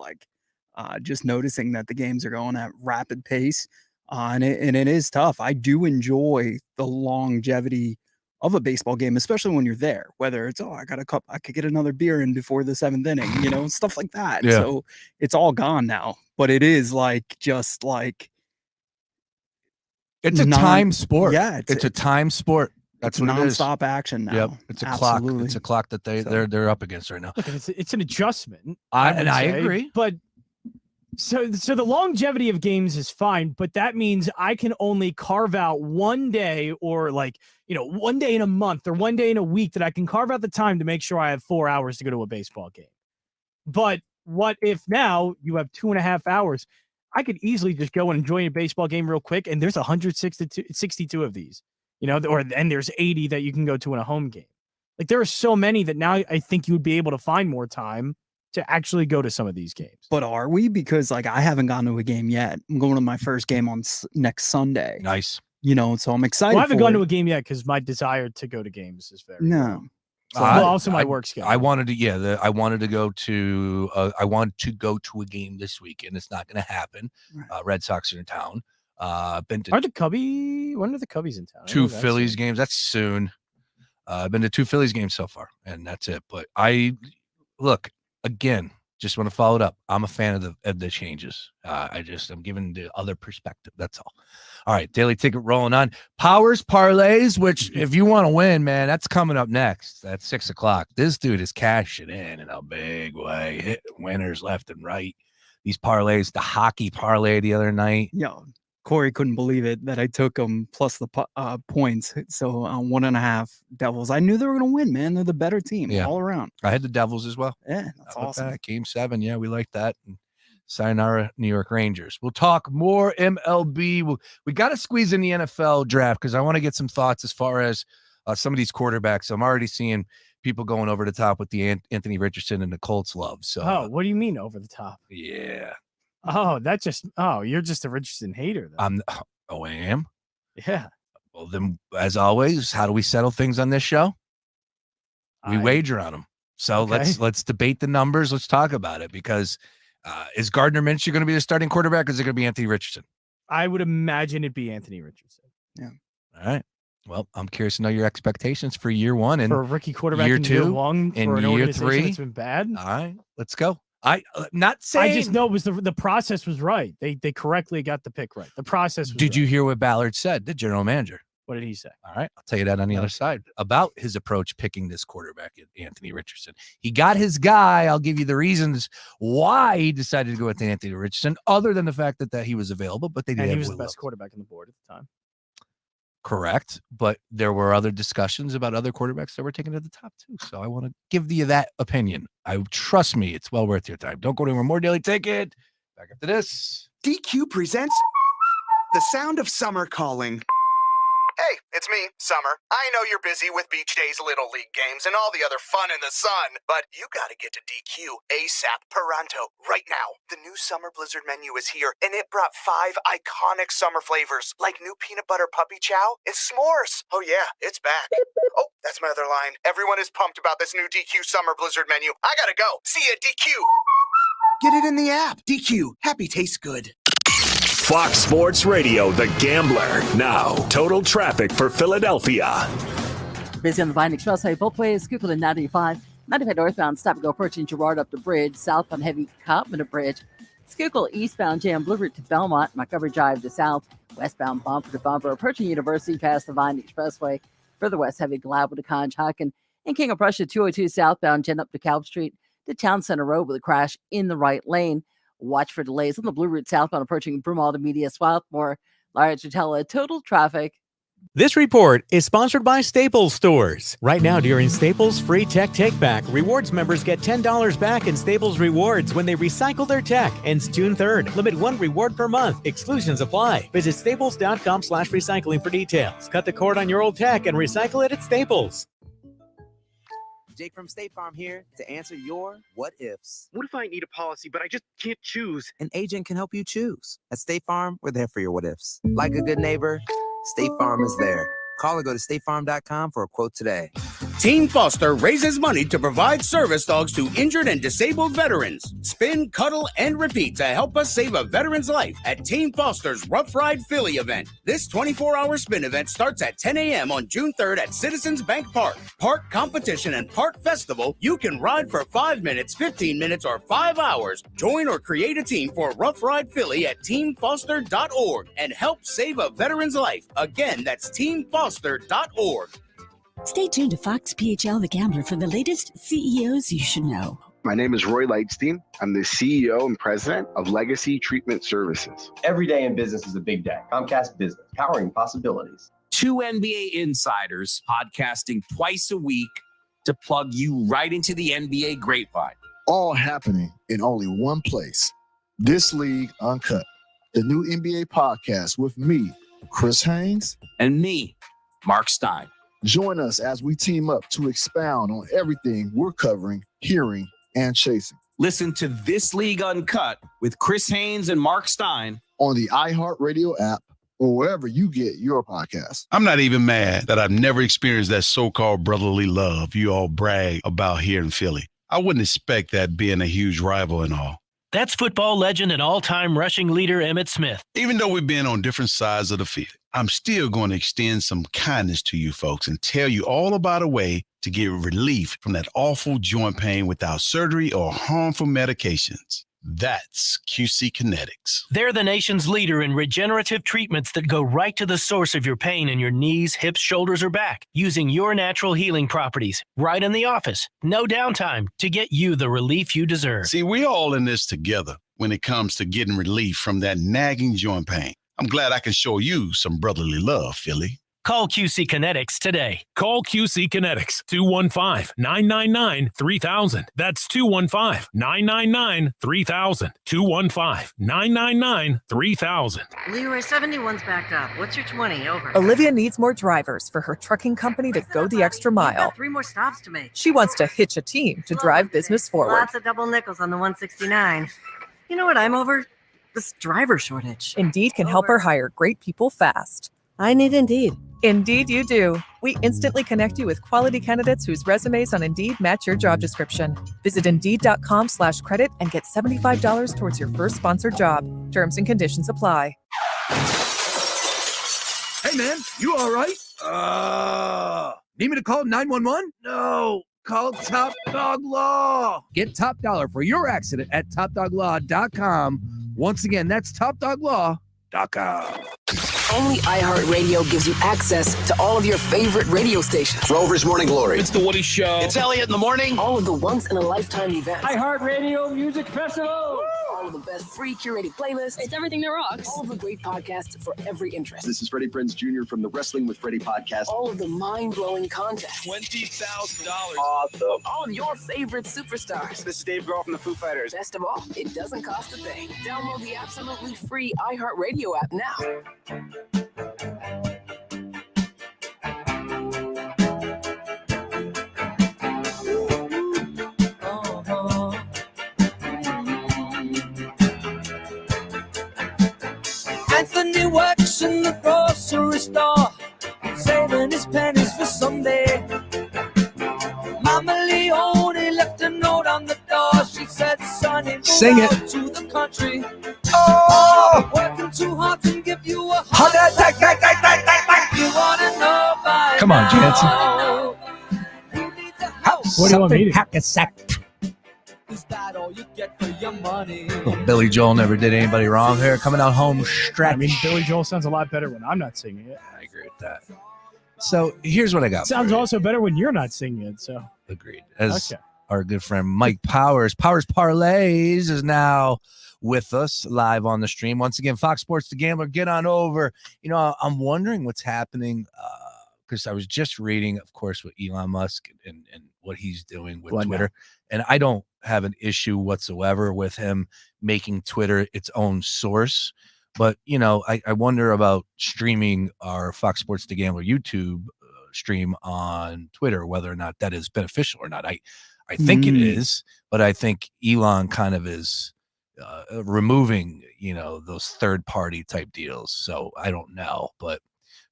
just noticing that the games are going at rapid pace. And it is tough. I do enjoy the longevity of a baseball game, especially when you're there, whether it's, I got a cup, I could get another beer in before the 7th inning, stuff like that. Yeah. So it's all gone now, but it is it's a time sport. Yeah. It's a time sport. That's what it is. Nonstop action now. Yep. It's a clock. It's a clock that they're up against right now. Look, it's an adjustment. I say, agree. But so the longevity of games is fine, but that means I can only carve out one day or one day in a month or one day in a week that I can carve out the time to make sure I have 4 hours to go to a baseball game. But what if now you have 2.5 hours? I could easily just go and enjoy a baseball game real quick, and there's 162 of these, and there's 80 that you can go to in a home game. Like, there are so many that now I think you would be able to find more time to actually go to some of these games. But are we? Because I haven't gone to a game yet. I'm going to my first game on next Sunday. Nice. So I'm excited. Well, I haven't gone to a game yet because my desire to go to games is very low. So also my work schedule. I wanted to, I wanted to go to a game this week, and it's not going to happen. Right. Red Sox are in town. Been to when are the Cubbies in town? 2 Phillies games. That's soon. I've been to 2 Phillies games so far, and that's it. But again, just want to follow it up. I'm a fan of the changes. I'm giving the other perspective. That's all. All right, daily ticket rolling on. Powers parlays, which if you want to win, man, that's coming up next at 6:00. This dude is cashing in a big way, hit winners left and right. These parlays, the hockey parlay the other night. Corey couldn't believe it that I took them plus the points. So 1.5 Devils. I knew they were going to win, man. They're the better team all around. I had the Devils as well. Yeah, that's awesome. That? Game 7. Yeah, we like that. And sayonara, New York Rangers. We'll talk more MLB. We got to squeeze in the NFL draft because I want to get some thoughts as far as some of these quarterbacks. I'm already seeing people going over the top with the Anthony Richardson and the Colts love. So, what do you mean over the top? Yeah. You're just a Richardson hater, though. I am? Yeah. Well, then, as always, how do we settle things on this show? We wager on them. So let's debate the numbers. Let's talk about it because is Gardner Minshew going to be the starting quarterback or is it going to be Anthony Richardson? I would imagine it'd be Anthony Richardson. Yeah. All right. Well, I'm curious to know your expectations for year 1 and for a rookie quarterback year in 2 year 1 and for an year organization 3. that's been bad. All right, let's go. I not saying I just know it was the process was right. They correctly got the pick right. The process was Did you hear what Ballard said, the general manager? What did he say? All right, I'll tell you that on the other side about his approach picking this quarterback, Anthony Richardson. He got his guy. I'll give you the reasons why he decided to go with Anthony Richardson, other than the fact that he was available. But he was the best quarterback on the board at the time. Correct, but there were other discussions about other quarterbacks that were taken at the top too. So I want to give you that opinion. Trust me, it's well worth your time. Don't go anywhere. More daily ticket. Back up to this. DQ presents The Sound of Summer Calling. Hey, it's me, Summer. I know you're busy with Beach Days Little League games and all the other fun in the sun, but you gotta get to DQ ASAP Pronto right now. The new Summer Blizzard menu is here, and it brought 5 iconic summer flavors, like new peanut butter puppy chow and s'mores. Oh yeah, it's back. Oh, that's my other line. Everyone is pumped about this new DQ Summer Blizzard menu. I gotta go. See ya, DQ. Get it in the app. DQ. Happy tastes good. Fox Sports Radio, The Gambler. Now, total traffic for Philadelphia. Busy on the Vine Expressway both ways. Schuylkill and 95. 95 northbound, stop and go approaching Girard up the bridge. South on heavy Cottman Bridge. Schuylkill eastbound jam Blue Route to Belmont. Montgomery Drive to south. Westbound bumper to bumper approaching University past the Vine Expressway. Further west, heavy Gladwood to Conshohocken. And King of Prussia 202 southbound, Jen up to Calb Street. to Town Center Road with a crash in the right lane. Watch for delays on the Blue Route southbound approaching Broomall to Media Swarthmore. Larry Chitella, total traffic. This report is sponsored by Staples Stores. Right now, during Staples Free Tech Take Back, rewards members get $10 back in Staples Rewards when they recycle their tech. Ends June 3rd. Limit 1 reward per month. Exclusions apply. Visit staples.com/recycling for details. Cut the cord on your old tech and recycle it at Staples. Jake from State Farm here to answer your what ifs. What if I need a policy, but I just can't choose? An agent can help you choose. At State Farm, we're there for your what ifs. Like a good neighbor, State Farm is there. Call or go to statefarm.com for a quote today. Team Foster raises money to provide service dogs to injured and disabled veterans. Spin, cuddle, and repeat to help us save a veteran's life at Team Foster's Rough Ride Philly event. This 24-hour spin event starts at 10 a.m. on June 3rd at Citizens Bank Park. Park competition and park festival, you can ride for 5 minutes, 15 minutes, or 5 hours. Join or create a team for Rough Ride Philly at teamfoster.org and help save a veteran's life. Again, that's teamfoster.org. Stay tuned to Fox PHL The Gambler for the latest CEOs you should know. My name is Roy Lightstein. I'm the CEO and president of Legacy Treatment Services. Every day in business is a big day. Comcast Business, powering possibilities. 2 NBA insiders podcasting twice a week to plug you right into the NBA grapevine. All happening in only one place. This League Uncut, the new NBA podcast with me, Chris Haynes, and me, Mark Stein. Join us as we team up to expound on everything we're covering, hearing, and chasing. Listen to This League Uncut with Chris Haynes and Mark Stein on the iHeartRadio app or wherever you get your podcast. I'm not even mad that I've never experienced that so-called brotherly love you all brag about here in Philly. I wouldn't expect that being a huge rival and all. That's football legend and all-time rushing leader Emmitt Smith. Even though we've been on different sides of the field, I'm still going to extend some kindness to you folks and tell you all about a way to get relief from that awful joint pain without surgery or harmful medications. That's QC Kinetics. They're the nation's leader in regenerative treatments that go right to the source of your pain in your knees, hips, shoulders, or back, using your natural healing properties right in the office. No downtime to get you the relief you deserve. See, we're all in this together when it comes to getting relief from that nagging joint pain. I'm glad I can show you some brotherly love, Philly. Call QC Kinetics today. Call QC Kinetics, 215-999-3000. That's 215-999-3000. 215-999-3000. Leroy 71's backed up. What's your 20? Over. Olivia needs more drivers for her trucking company to go the extra You've mile. got 3 more stops to make. She wants to hitch a team to drive business forward. Lots of double nickels on the 169. You know what I'm over? This driver shortage. Indeed can help her hire great people fast. I need Indeed. Indeed you do. We instantly connect you with quality candidates whose resumes on Indeed match your job description. Visit Indeed.com/credit and get $75 towards your first sponsored job. Terms and conditions apply. Hey, man, you all right? Need me to call 911? No. Call Top Dog Law. Get top dollar for your accident at topdoglaw.com. Once again, that's topdoglaw.com. Only iHeartRadio gives you access to all of your favorite radio stations. Rover's Morning Glory. It's The Woody Show. It's Elliot in the morning. All of the once-in-a-lifetime events. iHeartRadio Music Festival. All of the best free curated playlists. It's everything that rocks. All of the great podcasts for every interest. This is Freddie Prinze Jr. from the Wrestling with Freddie podcast. All of the mind-blowing contests. $20,000. Awesome. All of your favorite superstars. This is Dave Grohl from the Foo Fighters. Best of all, it doesn't cost a thing. Download the absolutely free iHeartRadio app now. Anthony works in the grocery store, saving his pennies for someday. Mama Leone left a note on the door. She said, "Sonny, move Sing it. out to the country. Oh, working too hard to give you a heart attack. You wanna know by Come on, Jansen. now. What do you want me to do? Hack a sack. Is that all you get for your money? Little Billy Joel never did anybody wrong here. Coming out home stretch. I mean, Billy Joel sounds a lot better when I'm not singing it. I agree with that. So here's what I got. Sounds also better when you're not singing it. So agreed. As our good friend Mike Powers. Powers Parlays is now with us live on the stream. Once again, Fox Sports The Gambler, get on over. I'm wondering what's happening because I was just reading, of course, with Elon Musk and what he's doing with Twitter. And I don't have an issue whatsoever with him making Twitter its own source. But, I wonder about streaming our Fox Sports The Gambler YouTube stream on Twitter, whether or not that is beneficial or not. I think it is, but I think Elon kind of is removing, those third-party type deals. So I don't know, but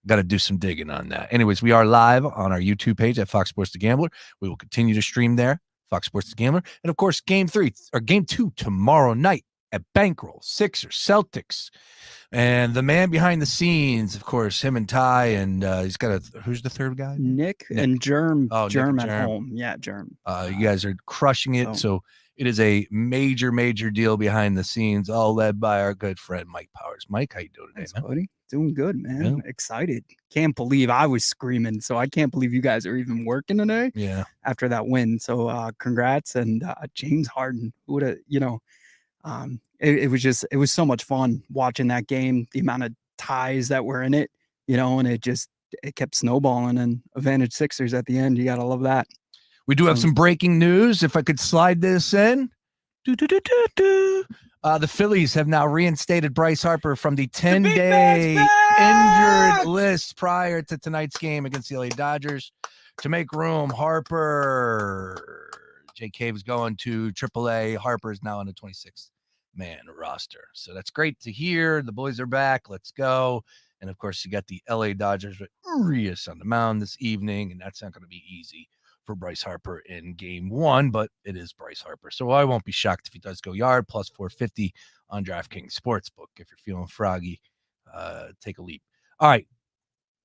got to do some digging on that. Anyways, we are live on our YouTube page at Fox Sports The Gambler. We will continue to stream there, Fox Sports The Gambler. And, of course, Game 2 tomorrow night at Bankroll, Sixers, Celtics. And the man behind the scenes, of course, him and Ty, and he's got who's the third guy? Nick and Germ. Germ at Germ. home. Yeah, Germ. You guys are crushing it. So it is a major, major deal behind the scenes, all led by our good friend Mike Powers. Mike, how you doing today, man? Buddy? Doing good, man. Yeah. Excited. Can't believe I was screaming. So I can't believe you guys are even working today. Yeah. After that win. So congrats. And James Harden, who would have, it was so much fun watching that game, the amount of ties that were in it, and it kept snowballing, and advantage Sixers at the end. You got to love that. We do have some breaking news. If I could slide this in. The Phillies have now reinstated Bryce Harper from the 10-day injured list prior to tonight's game against the LA Dodgers. To make room, Harper, JK was going to AAA. Harper is now on the 26th-man roster. So that's great to hear. The boys are back. Let's go. And, of course, you got the LA Dodgers with Urias on the mound this evening, and that's not going to be easy for Bryce Harper in game 1, but it is Bryce Harper. So I won't be shocked if he does go yard, plus 450 on DraftKings Sportsbook. If you're feeling froggy, take a leap. All right,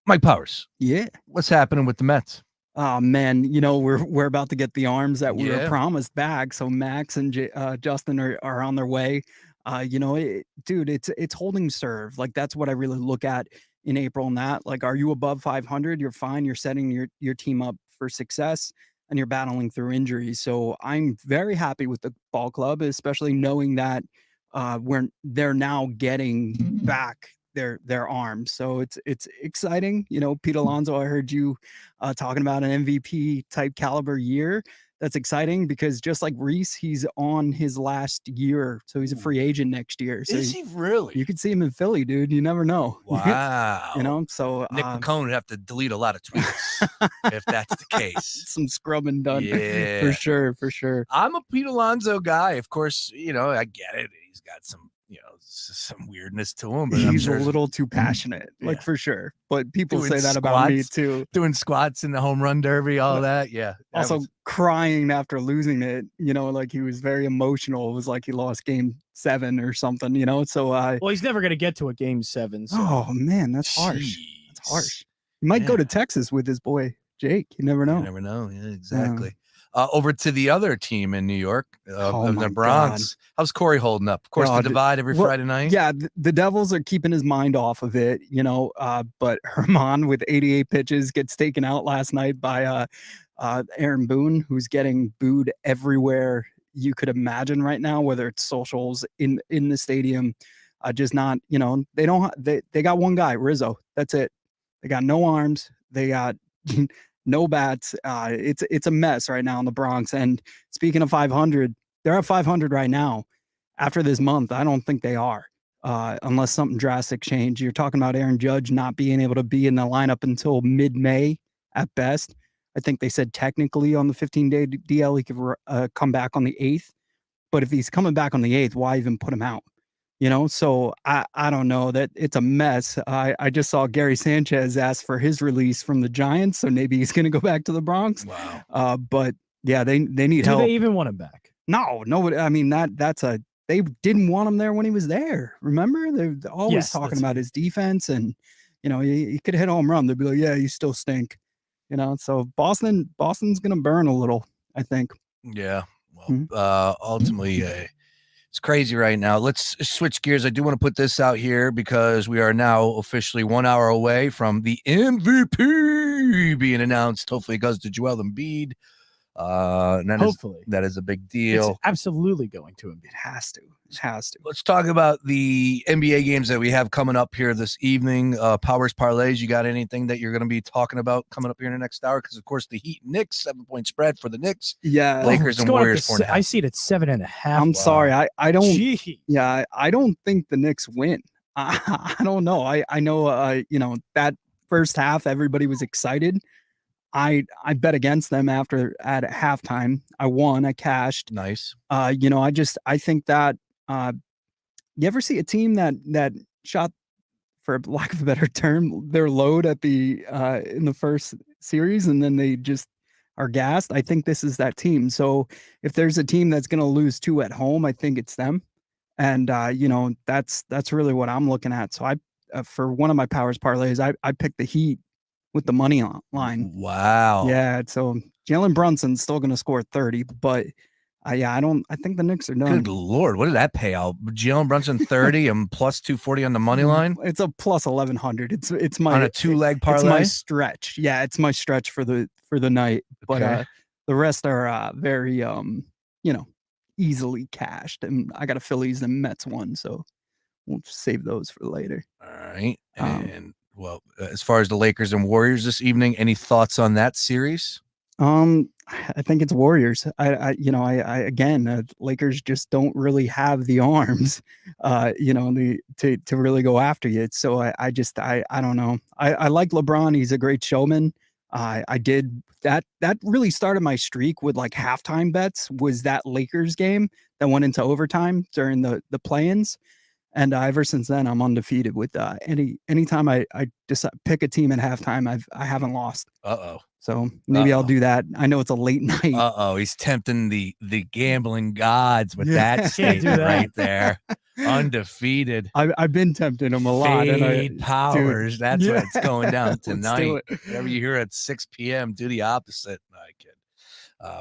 Mike Powers. Yeah. What's happening with the Mets? Oh, man, we're about to get the arms that we were promised back. So Max and Justin are on their way. Dude, it's holding serve. Like, that's what I really look at in April and that. Like, are you above 500? You're fine. You're setting your team up for success, and you're battling through injuries. So I'm very happy with the ball club, especially knowing that they're now getting back their arms. So it's exciting. Pete Alonso, I heard you talking about an MVP type caliber year. That's exciting because just like Reese, he's on his last year. So he's a free agent next year. So Is he really? You could see him in Philly, dude. You never know. Wow. So Nick McCone would have to delete a lot of tweets if that's the case. Some scrubbing done. Yeah. For sure. I'm a Pete Alonso guy. Of course, I get it. He's got some some weirdness to him, but he's a little too passionate, like for sure. But people say that about me too. Doing squats in the home run derby, all that. Yeah. Also crying after losing it, like he was very emotional. It was like he lost game 7 or something, So well, he's never gonna get to a game 7. So. Oh man, that's harsh. That's harsh. He might go to Texas with his boy Jake. You never know. You never know. Yeah, exactly. Over to the other team in New York, of the Bronx. God. How's Corey holding up? Of course, the divide every Friday night. Yeah, the Devils are keeping his mind off of it, but Herman with 88 pitches gets taken out last night by Aaron Boone, who's getting booed everywhere you could imagine right now, whether it's socials in the stadium. Just not, they got one guy, Rizzo. That's it. They got no arms. They got no bats. It's a mess right now in the Bronx. And speaking of 500, they're at 500 right now. After this month, I don't think they are, unless something drastic changed. You're talking about Aaron Judge not being able to be in the lineup until mid-May at best. I think they said technically on the 15-day DL, he could come back on the 8th. But if he's coming back on the 8th, why even put him out? So I don't know. That it's a mess. I just saw Gary Sanchez ask for his release from the Giants, so maybe he's going to go back to the Bronx. Wow. But yeah, they need help. Do they even want him back? No. I mean they didn't want him there when he was there. Remember, they're always talking about his defense, and he could hit a home run. They'd be like, yeah, you still stink. So Boston's going to burn a little, I think. Yeah. Well, ultimately. It's crazy right now. Let's switch gears. I do want to put this out here because we are now officially 1 hour away from the MVP being announced. Hopefully it goes to Joel Embiid. And Hopefully. that is a big deal. It's absolutely going to be. It has to. It has to. Let's talk about the NBA games that we have coming up here this evening. Powers parlays. You got anything that you're going to be talking about coming up here in the next hour? Because of course the Heat Knicks 7-point spread for the Knicks. Yeah, Lakers and Warriors 4.5. I see it at 7.5. I'm sorry. I don't. Jeez. Yeah, I don't think the Knicks win. I don't know. I know. That first half everybody was excited. I bet against them at halftime. I won. I cashed. Nice. I think that you ever see a team that shot, for lack of a better term, their load at the in the first series and then they just are gassed? I think this is that team. So if there's a team that's going to lose 2 at home, I think it's them. And that's really what I'm looking at. So I for one of my powers parlays, I picked the Heat with the money line. Wow. Yeah, so Jalen Brunson's still going to score 30, but I think the Knicks are done. Good Lord, what did that pay out? Jalen Brunson 30 and plus 240 on the money line? It's a plus 1100. It's my on a 2-leg parlay. It's my stretch. Yeah, it's my stretch for the night. But Okay. the rest are very easily cashed, and I got a Phillies and Mets one, so we'll save those for later. All right. And as far as the Lakers and Warriors this evening, any thoughts on that series? I think it's Warriors. Again, Lakers just don't really have the arms, to really go after you. So I don't know. I like LeBron. He's a great showman. I did that really started my streak with like halftime bets, was that Lakers game that went into overtime during the play-ins. And ever since then, I'm undefeated with anytime I just pick a team at halftime, I haven't lost. Uh-oh. So maybe I'll do that. I know it's a late night. Uh-oh, he's tempting the gambling gods with Yeah. that statement right there. Undefeated. I've been tempting him a lot. Fade Powers. That's Yeah. what's going down Let's do tonight. it. Whatever you hear at 6 p.m., do the opposite. No, I kid.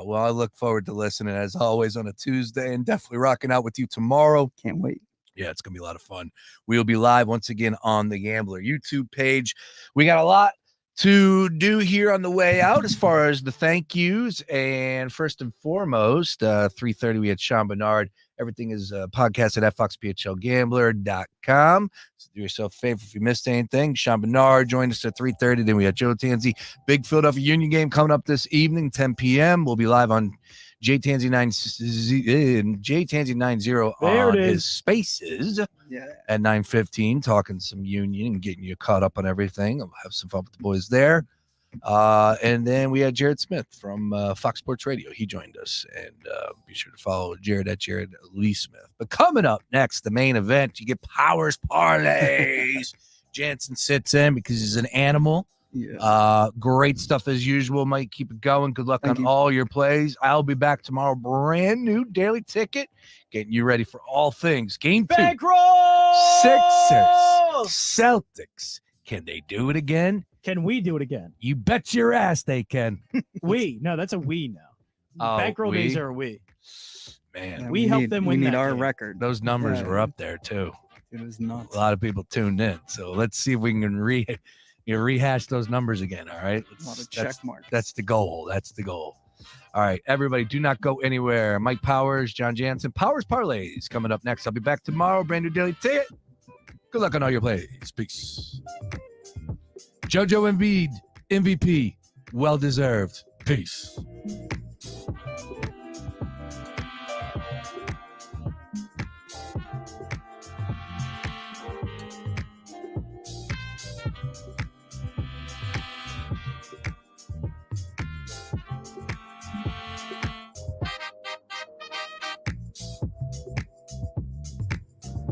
Well, I look forward to listening as always on a Tuesday and definitely rocking out with you tomorrow. Can't wait. Yeah, it's going to be a lot of fun. We'll be live once again on the Gambler YouTube page. We got a lot to do here on the way out as far as the thank yous. And first and foremost, 3:30, we had Sean Bernard. Everything is podcasted at foxphlgambler.com. So do yourself a favor if you missed anything. Sean Bernard joined us at 3:30. Then we had Joe Tanzi. Big Philadelphia Union game coming up this evening, 10 p.m. We'll be live on J-Tanzi 90 There on it his is. Spaces at 9:15, talking some Union and getting you caught up on everything. I'll have some fun with the boys there. And then we had Jared Smith from Fox Sports Radio. He joined us, and be sure to follow Jared at Jared Lee Smith. But coming up next, the main event, you get Powers Parlays. Jansen sits in because he's an animal. Yeah. Great stuff as usual. Might keep it going. Good luck Thank on you. all your plays. I'll be back tomorrow. Brand new daily ticket, getting you ready for all things. Game 2. Bankroll! Sixers, Celtics. Can they do it again? Can we do it again? You bet your ass they can. No, that's a we now. Oh, Bankroll we? days are a we. Man, Yeah, We helped need- them we win need that our game. record. those numbers Yeah. were up there too. It was nuts. A lot of people tuned in. So let's see if we can rehash those numbers again. All right. A lot of check marks. That's the goal. That's the goal. All right, everybody, do not go anywhere. Mike Powers, John Jansen, Powers Parlays coming up next. I'll be back tomorrow. Brand new daily ticket. Good luck on all your plays. Peace. JoJo Embiid, MVP, well deserved. Peace.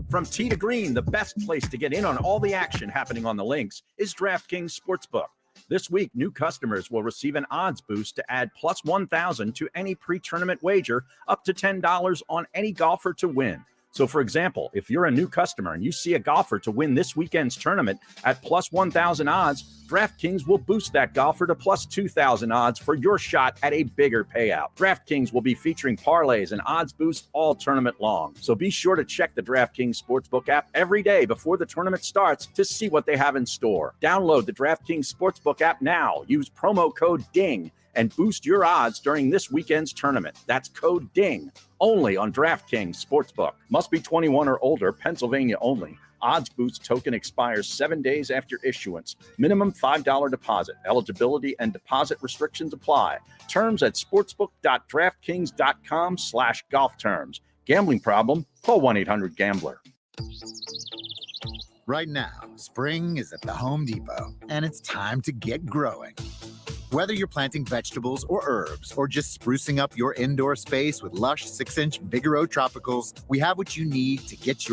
From tee to green, the best place to get in on all the action happening on the links is DraftKings Sportsbook. This week, new customers will receive an odds boost to add plus 1,000 to any pre-tournament wager, up to $10 on any golfer to win. So, for example, if you're a new customer and you see a golfer to win this weekend's tournament at plus 1,000 odds, DraftKings will boost that golfer to plus 2,000 odds for your shot at a bigger payout. DraftKings will be featuring parlays and odds boosts all tournament long. So be sure to check the DraftKings Sportsbook app every day before the tournament starts to see what they have in store. Download the DraftKings Sportsbook app now. Use promo code DING and boost your odds during this weekend's tournament. That's code DING, only on DraftKings Sportsbook. Must be 21 or older, Pennsylvania only. Odds Boost token expires 7 days after issuance. Minimum $5 deposit. Eligibility and deposit restrictions apply. Terms at sportsbook.draftkings.com/golf terms. Gambling problem? Call 1-800-GAMBLER. Right now, spring is at the Home Depot, and it's time to get growing. Whether you're planting vegetables or herbs, or just sprucing up your indoor space with lush 6-inch Vigoro Tropicals, we have what you need to get your